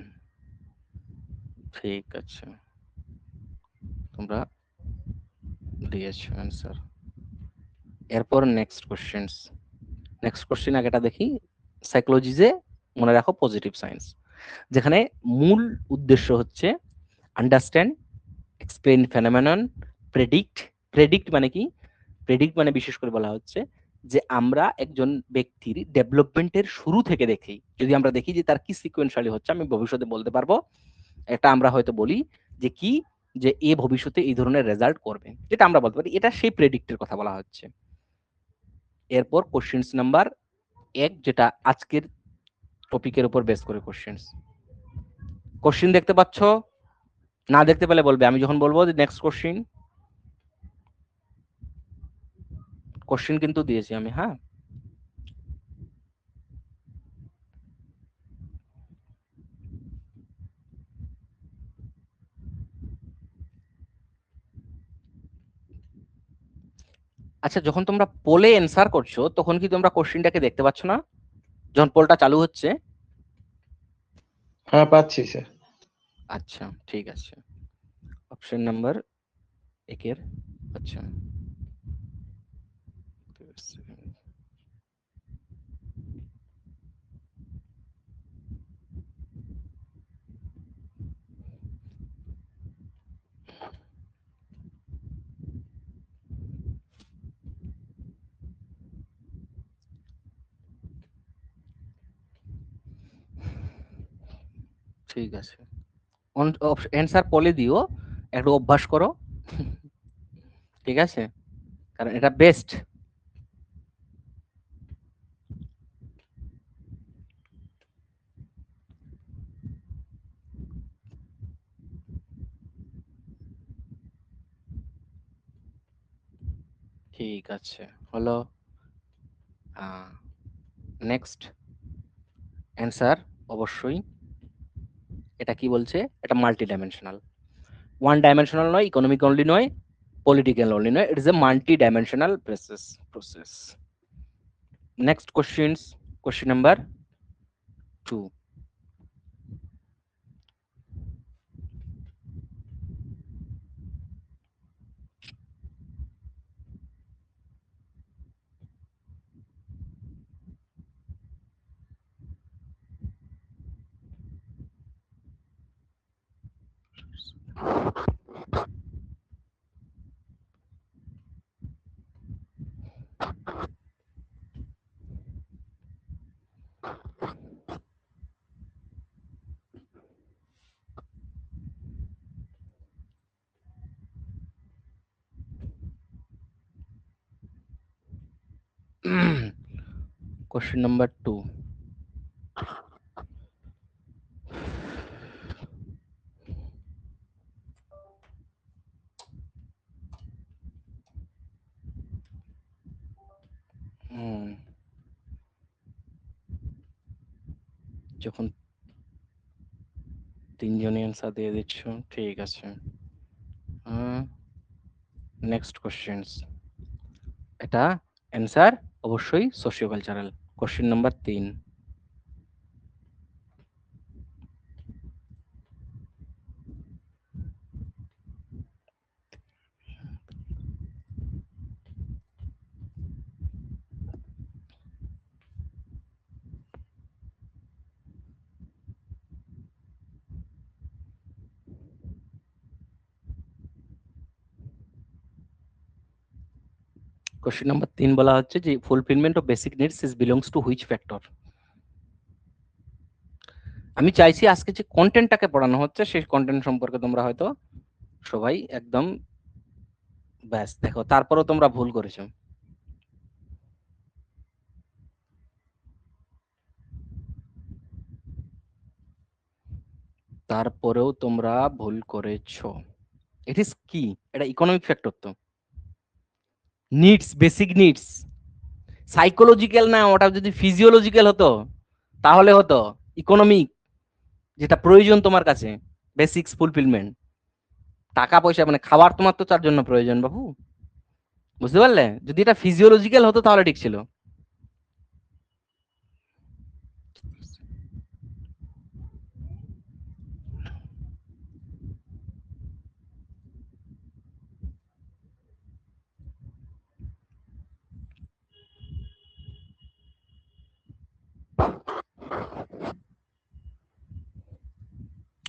ঠিক আছে। তোমরা দিয়েছো অ্যান্সার। এরপর নেক্সট কোশ্চেনস। নেক্সট কোশ্চেন আগেটা দেখি। সাইকোলজিতে মনে রাখো পজিটিভ সায়েন্স, যেখানে মূল উদ্দেশ্য হচ্ছে understand, explain phenomenon, predict. Predict মানে কি? প্রেডিক্ট মানে বিশেষ করে বলা হচ্ছে যে আমরা একজন ব্যক্তির ডেভেলপমেন্টের শুরু থেকে দেখি, যদি আমরা দেখি যে তার কি সিকোয়েন্সালি হচ্ছে, আমি ভবিষ্যতে বলতে পারবো। এটা আমরা হয়তো বলি যে কি, যে এ ভবিষ্যতে এই ধরনের রেজাল্ট করবে, যেটা আমরা বলতে পারি, এটা সেই প্রেডিক্টের কথা বলা হচ্ছে। এরপর কোশ্চেন নাম্বার ১, যেটা আজকের টপিকের উপর বেস করে কোশ্চেনস। কোশ্চেন দেখতে পাচ্ছ? না দেখতে পেলে বলবে, আমি যখন বলবো যে নেক্সট কোশ্চেন। কোশ্চেন কিন্তু দিয়েছি আমি, হ্যাঁ। আচ্ছা, যখন তোমরা পোলে অ্যান্সার করছো, তখন কি তোমরা কোশ্চেনটাকে দেখতে পাচ্ছ না যখন পোলটা চালু হচ্ছে? হ্যাঁ, পাচ্ছি স্যার। আচ্ছা, ঠিক আছে। অপশন নাম্বার ১ এর। আচ্ছা, ঠিক আছে। অ্যান্সার পোলে দিও, একটু অভ্যাস করো। ঠিক আছে? কারণ এটা বেস্ট। ঠিক আছে, হলো। নেক্সট অ্যান্সার অবশ্যই। এটা কি বলছে? এটা মাল্টি ডাইমেনশনাল। ওয়ান ডাইমেনশনাল নয়, ইকোনমিক অনলি নয়, পলিটিক্যাল অনলি নয়, ইট is A multi dimensional process. Next questions, question number 2। Question number 2, যখন তিনজনই অ্যান্সার দিয়ে দিচ্ছ, ঠিক আছে। নেক্সট কোশ্চেন্স, এটা অ্যান্সার অবশ্যই socio cultural. Question number 3, question number 3 বলা হচ্ছে যে fulfilment of basic needs is belongs to which factor. আমি চাইছি আজকে যে কন্টেন্টটাকে পড়ানো হচ্ছে সেই কন্টেন্ট সম্পর্কে তোমরা হয়তো সবাই একদম ব্যাস দেখো, তারপরেও তোমরা ভুল করেছো। তারপরেও তোমরা ভুল করেছো। ইট ইজ কি? এটা ইকোনমিক ফ্যাক্টর তো, নিডস, বেসিক নিডস, সাইকোলজিক্যাল না, ওটা যদি ফিজিওলজিক্যাল হতো তাহলে হতো ইকোনমিক, যেটা প্রয়োজন তোমার কাছে, বেসিক্স ফুলফিলমেন্ট। টাকা পয়সা মানে খাবার তোমার তো তার জন্য প্রয়োজন বাবু, বুঝতে পারলে? যদি এটা ফিজিওলজিক্যাল হতো তাহলে ঠিক ছিল।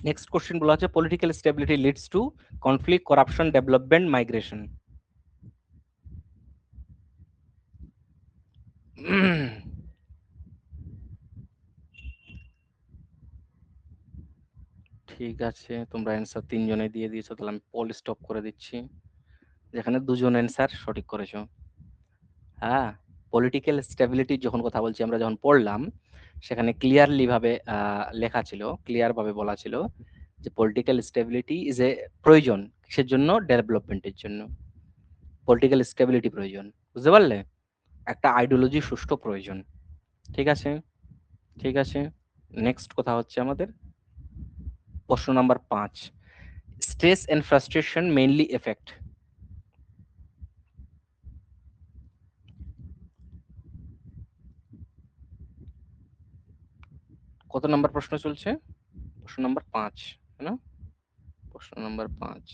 নেক্সট কোশ্চেন বলা হচ্ছে political stability leads to conflict, corruption, development, migration. ঠিক আছে, তোমরা অ্যান্সার তিনজনে দিয়ে দিয়েছো, তাহলে আমি পোল স্টপ করে দিচ্ছি, যেখানে দুজন অ্যান্সার সঠিক করেছো। হ্যাঁ, পলিটিক্যাল স্টেবিলিটি যখন কথা বলছি, আমরা যখন পড়লাম সেখানে ক্লিয়ারলি ভাবে লেখা ছিল, ক্লিয়ার ভাবে বলা ছিল যে পলিটিক্যাল স্টেবিলিটি ইজ এ প্রয়োজন, কিসের জন্য? ডেভেলপমেন্টের জন্য। পলিটিক্যাল স্টেবিলিটি প্রয়োজন, বুঝতে পারলে? একটা আইডিওলজি সুষ্ঠু প্রয়োজন। ঠিক আছে, ঠিক আছে। নেক্সট কথা হচ্ছে আমাদের প্রশ্ন number 5, stress and frustration mainly effect. কত নাম্বার প্রশ্ন চলছে? প্রশ্ন নাম্বার 5, তাই না? প্রশ্ন নাম্বার 5।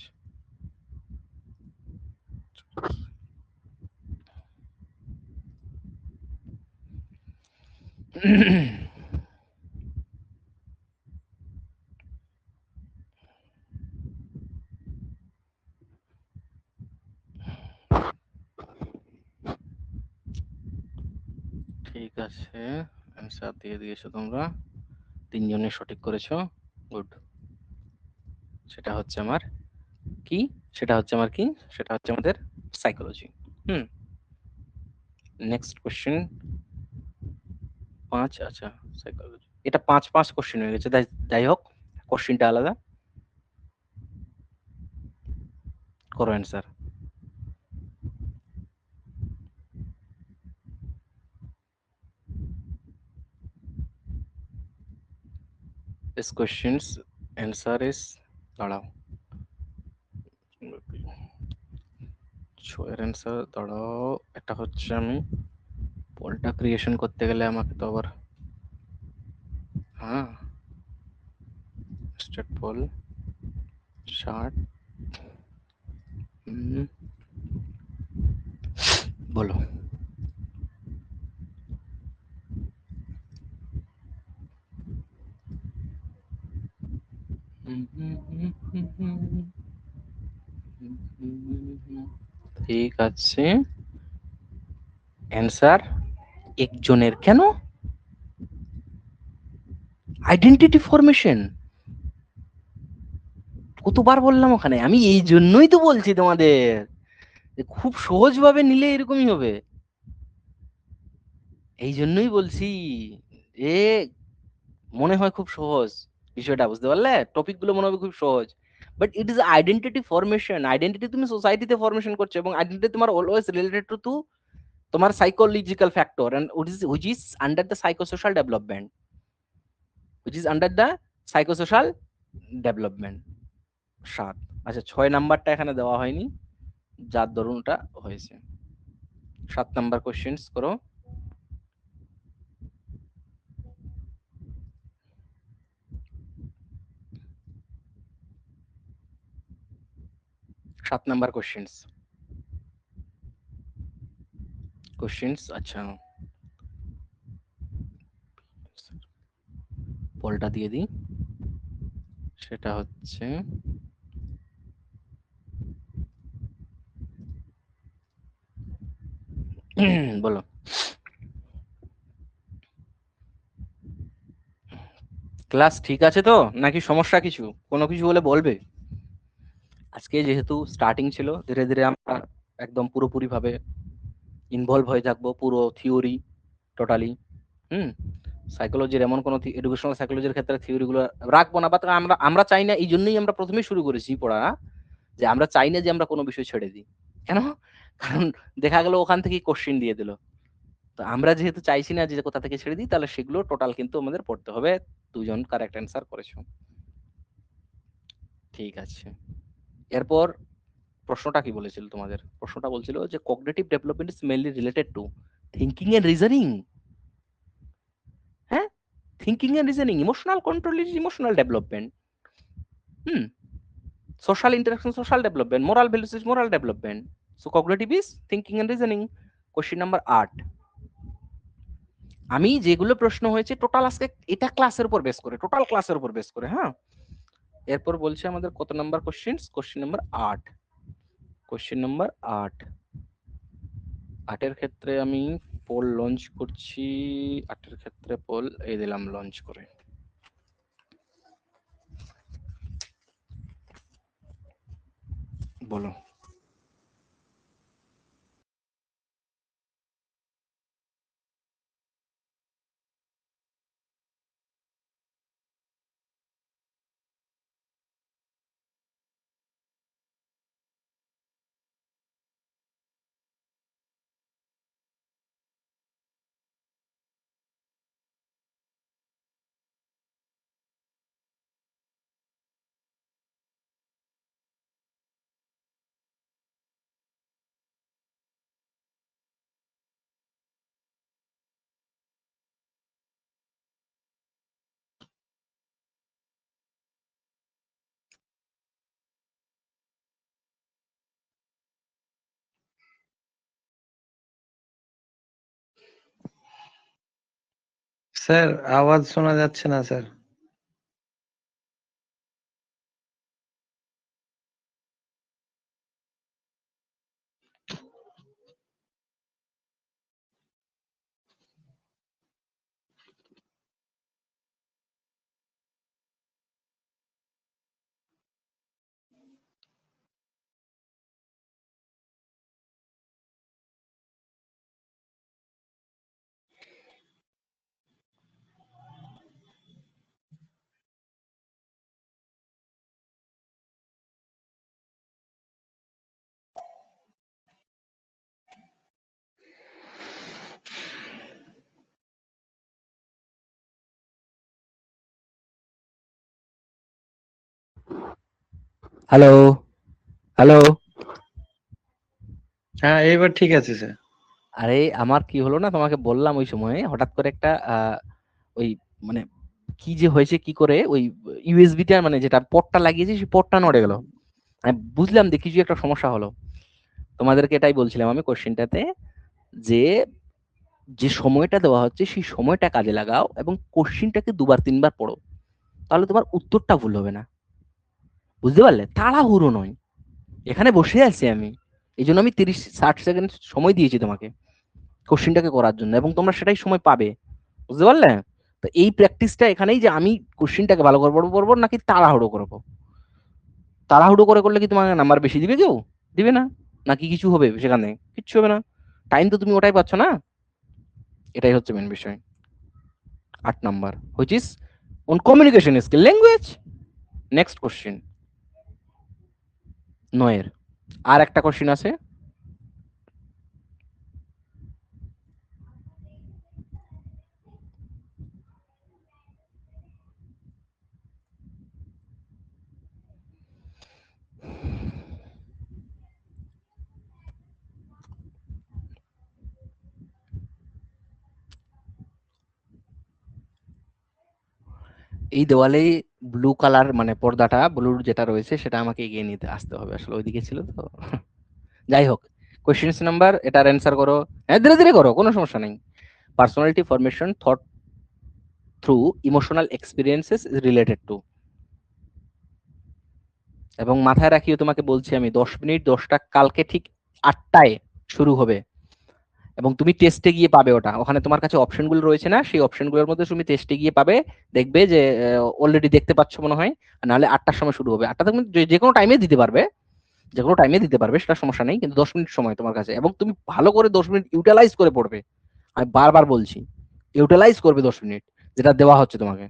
ঠিক আছে, অ্যান্সার দিয়ে দিয়েছো তোমরা, তিনজনে সঠিক করেছো, গুড। সেটা হচ্ছে আমার কি? সেটা হচ্ছে আমার কি? সেটা হচ্ছে আমাদের সাইকোলজি। হুম, নেক্সট কোশ্চেন 5, আচ্ছা সাইকোলজি, এটা 5 কোশ্চেন হয়ে গেছে, যাই হোক কোশ্চেনটা আলাদা করো answer. This question's answer is, দাঁড়াও, এর অ্যান্সার দাঁড়াও, এটা হচ্ছে আমি পোলটা ক্রিয়েশন করতে গেলে আমাকে তো আবার, হ্যাঁ, স্টেট পোল শার্ট, বলো। ঠিক আছে, অ্যান্সার একজনের, কেন? আইডেন্টিটি ফরমেশন, কতবার বললাম ওখানে, আমি এই জন্যই তো বলছি তোমাদের খুব সহজ ভাবে নিলে এরকমই হবে, এই জন্যই বলছি যে মনে হয় খুব সহজ বিষয়টা, বুঝতে পারলে? টপিক গুলো মনে হবে খুব সহজ, but it is identity formation. Identity তুমি সোসাইটিতে ফরমেশন করছো, এবং আইডেন্টিটি তোমার অলওয়েজ রিলেটেড টু তোমার psychological factor, and which is under the psychosocial development. which is under the psychosocial development। 7। আচ্ছা 6 নাম্বারটা এখানে দেওয়া হয়নি, যার দরুন ওটা হয়েছে। 7 নাম্বার কোশ্চেন্স করো। সাত নাম্বার কোশ্চেন্স। আচ্ছা পোলটা দিয়ে দিই, সেটা হচ্ছে বলো ক্লাস ঠিক আছে তো, নাকি সমস্যা কিছু, কোনো কিছু হলে বলবে। আজকে যেহেতু স্টার্টিং ছিল, ধীরে ধীরে আমরা একদম পুরোপুরি ভাবে ইনভলভ হয়ে থাকবো পুরো থিওরি টোটালি। হুম, সাইকোলজির এমন কোনো এডুকেশনাল সাইকোলজির ক্ষেত্রে থিওরি গুলো রাখবো না, বা আমরা আমরা চাই না, এই জন্যই আমরা প্রথমেই শুরু করেছি পড়া, যে আমরা চাই না যে আমরা কোনো বিষয় ছেড়ে দিই। কেন? কারণ দেখা গেল ওখান থেকেই কোশ্চিন দিয়ে দিল। তো আমরা যেহেতু চাইছি না যে কোথা থেকে ছেড়ে দিই, তাহলে সেগুলো টোটাল কিন্তু আমাদের পড়তে হবে। দুজন কারেক্ট অ্যান্সার করেছো, ঠিক আছে। এরপর প্রশ্নটা কি বলেছিল তোমাদের? প্রশ্নটা বলছিল যে cognitive development is mainly related to thinking and reasoning. হ্যাঁ, thinking and reasoning, emotional control is emotional development. Hmm, social interaction social development, moral values is moral development, so cognitive is thinking and reasoning। Question number 8। আমি যেগুলো প্রশ্ন হয়েছে total আজকে এটা ক্লাসের উপর base করে, টোটাল ক্লাসের উপর বেস করে। হ্যাঁ, এরপর বলছে আমাদের কত number question? Question number 8। Question number 8। 8 এর ক্ষেত্রে আমি পোল লঞ্চ করছি। 8 এর ক্ষেত্রে পোল এই দিলাম লঞ্চ করে। বলো। স্যার আওয়াজ শোনা যাচ্ছে না স্যার। Hello, hello. হ্যাঁ এইবার ঠিক আছে স্যার। আরে আমার কি হলো না, তোমাকে বললাম ওই সময় হঠাৎ করে একটা ওই মানে কি যে হয়েছে, কি করে ওই ইউএসবিটা মানে যেটা পোর্টটা লাগিয়েছি সেই পোর্টটা নড়ে গেল। আমি বুঝলাম যে কিছু একটা সমস্যা হলো। তোমাদেরকে এটাই বলছিলাম আমি কোশ্চেনটাতে, যে যে সময়টা দেওয়া হচ্ছে সেই সময়টা কাজে লাগাও এবং কোশ্চেনটাকে দুবার তিনবার পড়ো, তাহলে তোমার উত্তরটা ভুল হবে না। বুঝতে পারলে? তাড়াহুড়ো নয়। এখানে বসে আছি আমি, এই জন্য আমি 30-60 সেকেন্ড সময় দিয়েছি তোমাকে কোশ্চেনটাকে করার জন্য, এবং তোমরা সেটাই সময় পাবে। বুঝতে পারলে? তো এই প্র্যাকটিসটা এখানেই, যে আমি কোশ্চেনটাকে ভালো করে পড়বো নাকি তাড়াহুড়ো করবো। তাড়াহুড়ো করে করলে কি তোমাকে নাম্বার বেশি দিবে কেউ? দিবে না। নাকি কিছু হবে সেখানে? কিচ্ছু হবে না। টাইম তো তুমি ওটাই পাচ্ছ না। এটাই হচ্ছে মেন বিষয়। 8 number, which is on communication skill language. Next question 9-এর। আর একটা কোশ্চেন আছে, এই দেওয়ালে ব্লু কালার মানে পর্দাটা ব্লুর যেটা রয়েছে সেটা আমাকে এগিয়ে নিতে আসতে হবে, আসলে ওইদিকে ছিল তো। যাই হোক, কোশ্চেন নাম্বার, এটার অ্যান্সার করো। হ্যাঁ, ধীরে ধীরে করো, কোনো সমস্যা নেই। Personality formation thought through emotional experiences related to. এবং মাথায় রাখিও, তোমাকে বলছি আমি 10 মিনিট 10টা, কালকে ঠিক 8টায় শুরু হবে। এবং তুমি টেস্টে গিয়ে পাবে ওটা, ওখানে তোমার কাছে অপশনগুলো রয়েছে না, সেই অপশনগুলোর মধ্যে তুমি টেস্টে গিয়ে পাবে, দেখবে যে অলরেডি দেখতে পাচ্ছ মনে হয়। আর নাহলে 8টার সময় শুরু হবে, 8টা তুমি যে কোনো টাইমে দিতে পারবে, যে কোনো টাইমে দিতে পারবে, সেটা সমস্যা নেই, কিন্তু 10 মিনিট সময় তোমার কাছে, এবং তুমি ভালো করে 10 মিনিট ইউটিলাইজ করে পড়বে। আমি বারবার বলছি, ইউটিলাইজ করবে 10 মিনিট যেটা দেওয়া হচ্ছে তোমাকে।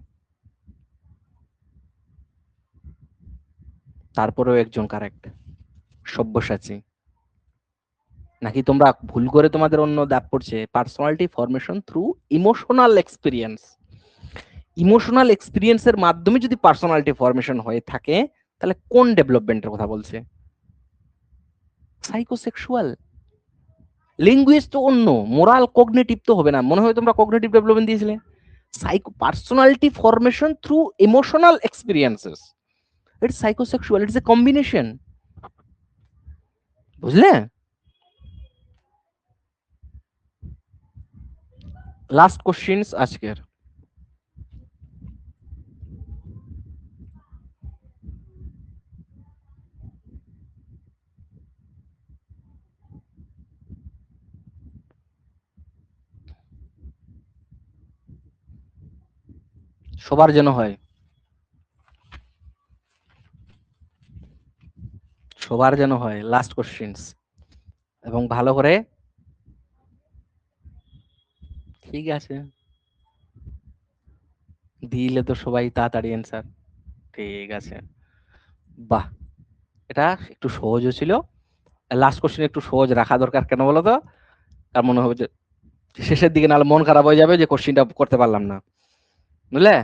তারপরেও একজন কারেক্ট, সব্যসাচী। নাকি তোমরা ভুল করে তোমাদের অন্য দাপ পড়ছে? Personality formation through emotional experience. Emotional এক্সপিরিয়েন্সের মাধ্যমে যদি পার্সোনালিটি ফরমেশন হয়ে থাকে, তাহলে কোন ডেভেলপমেন্টের কথা বলছে? সাইকোসেক্সুয়াল। লিঙ্গুইস্ট তো অন্য, মোরাল কগনিটিভ তো হবে না, মনে হয় তোমরা কগনিটিভ ডেভেলপমেন্ট দিয়েছিলে। Psycho personality formation through emotional experiences, it's psychosexual, it's a combination. বুঝলে? লাস্ট কোশ্চেন্স আজকের। সবার যেন হয়, সবার যেন হয়, লাস্ট কোশ্চেন্স। এবং ভালো করে, ঠিক আছে, দিলে তো সবাই তাড়াতাড়ি অ্যান্সার। ঠিক আছে, বাহ, এটা একটু সহজও ছিল। লাস্ট কোশ্চেন একটু সহজ রাখা দরকার, কেন বলো তো? তার মনে হবে যে শেষের দিকে নাহলে মন খারাপ হয়ে যাবে যে কোশ্চেনটা করতে পারলাম না, বুঝলে?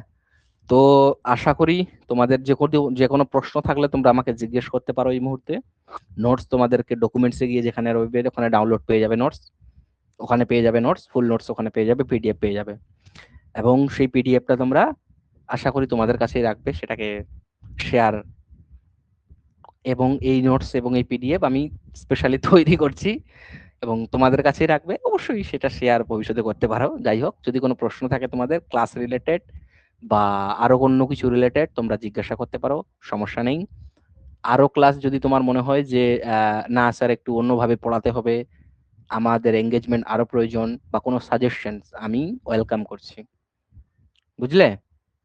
তো আশা করি তোমাদের যে কোনো প্রশ্ন থাকলে তোমরা আমাকে জিজ্ঞেস করতে পারো এই মুহূর্তে। নোটস তোমাদেরকে ডকুমেন্টসে গিয়ে যেখানে রইবে ওখানে ডাউনলোড পেয়ে যাবে নোটস, ওখানে পেয়ে যাবে নোটস, ফুল নোটস ওখানে পেয়ে যাবে, পিডিএফ পেয়ে যাবে। এবং সেই পিডিএফটা তোমরা আশা করি তোমাদের কাছেই রাখবে, সেটাকে শেয়ার। এবং এই নোটস এবং এই পিডিএফ আমি স্পেশালি তৈরি করছি এবং তোমাদের কাছেই রাখবে, অবশ্যই সেটা শেয়ার ভবিষ্যতে করতে পারো। যাই হোক, যদি কোনো প্রশ্ন থাকে তোমাদের ক্লাস রিলেটেড বা আরো অন্য কিছু রিলেটেড, তোমরা জিজ্ঞাসা করতে পারো, সমস্যা নেই। আরো ক্লাস যদি তোমার মনে হয় যে না স্যার একটু অন্যভাবে পড়াতে হবে, আমাদের এঙ্গেজমেন্ট আরো প্রয়োজন, বা কোনো সাজেশন, আমি ওয়েলকাম করছি, বুঝলে?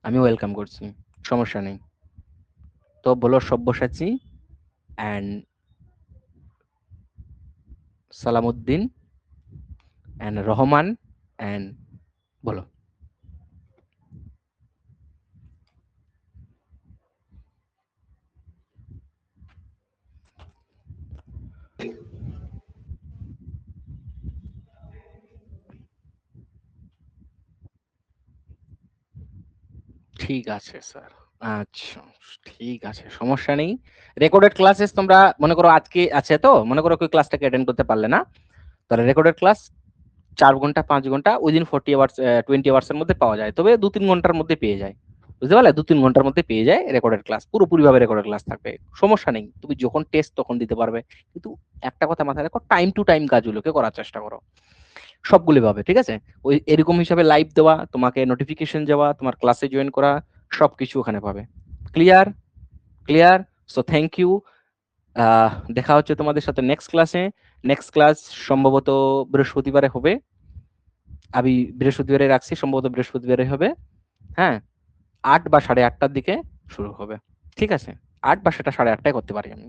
আমি ওয়েলকাম করছি, সমস্যা নেই। তো বলো Sabyasachi and Salamuddin and Rahman and, বলো। ঠিক আছে স্যার, আচ্ছা, ঠিক আছে, সমস্যা নেই। রেকর্ডেড ক্লাসেস তোমরা মনে করো আজকে আছে, তো মনে করো ওই ক্লাসটাকে অ্যাটেন্ড করতে পারলে না, তাহলে রেকর্ডেড ক্লাস 4 ঘন্টা 5 ঘন্টা উইদিন 40 আওয়ার্স 20 আওয়ার্স এর মধ্যে পাওয়া যায়, তবে 2-3 ঘন্টার মধ্যে পেয়ে যায়, বুঝতে পারলে? 2-3 ঘন্টার মধ্যে পেয়ে যায় রেকর্ডেড ক্লাস, পুরোপুরি ভাবে রেকর্ডেড ক্লাস থাকবে, সমস্যা নেই, তুমি যখন টেস্ট তখন দিতে পারবে। কিন্তু একটা কথা মাথায় রাখো, টাইম টু টাইম কাজগুলোকে করার চেষ্টা করো, সবগুলি ভাবে, ঠিক আছে? ওই এরকম হিসাবে লাইভ দেওয়া, তোমাকে নোটিফিকেশন যাওয়া, তোমার ক্লাসে জয়েন করা, সবকিছু ওখানে পাবে। Clear? Clear. So thank you. দেখা হচ্ছে তোমাদের সাথে নেক্সট ক্লাসে। নেক্সট ক্লাস সম্ভবত বৃহস্পতিবারে হবে, আমি বৃহস্পতিবারে রাখছি, সম্ভবত বৃহস্পতিবারে হবে। হ্যাঁ, 8 বা 8:30টার দিকে শুরু হবে, ঠিক আছে? 8 বা সেটা 8:30টায় করতে পারি আমি,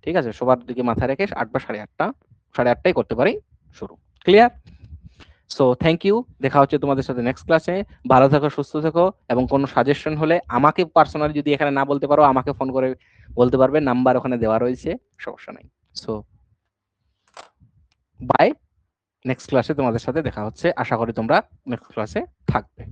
ঠিক আছে? সবার দিকে মাথায় রেখে 8 বা 8:30, 8:30টায় করতে পারি শুরু। ক্লিয়ার? সো থ্যাংক ইউ, দেখা হচ্ছে তোমাদের সাথে নেক্সট ক্লাসে। ভালো থাকো, সুস্থ থাকো, এবং কোনো সাজেশন হলে আমাকে পার্সোনালি যদি এখানে না বলতে পারো, আমাকে ফোন করে বলতে পারবে, নাম্বার ওখানে দেওয়া রয়েছে, সমস্যা নাই। সো বাই, নেক্সট ক্লাসে তোমাদের সাথে দেখা হচ্ছে, আশা করি তোমরা নেক্সট ক্লাসে থাকবে।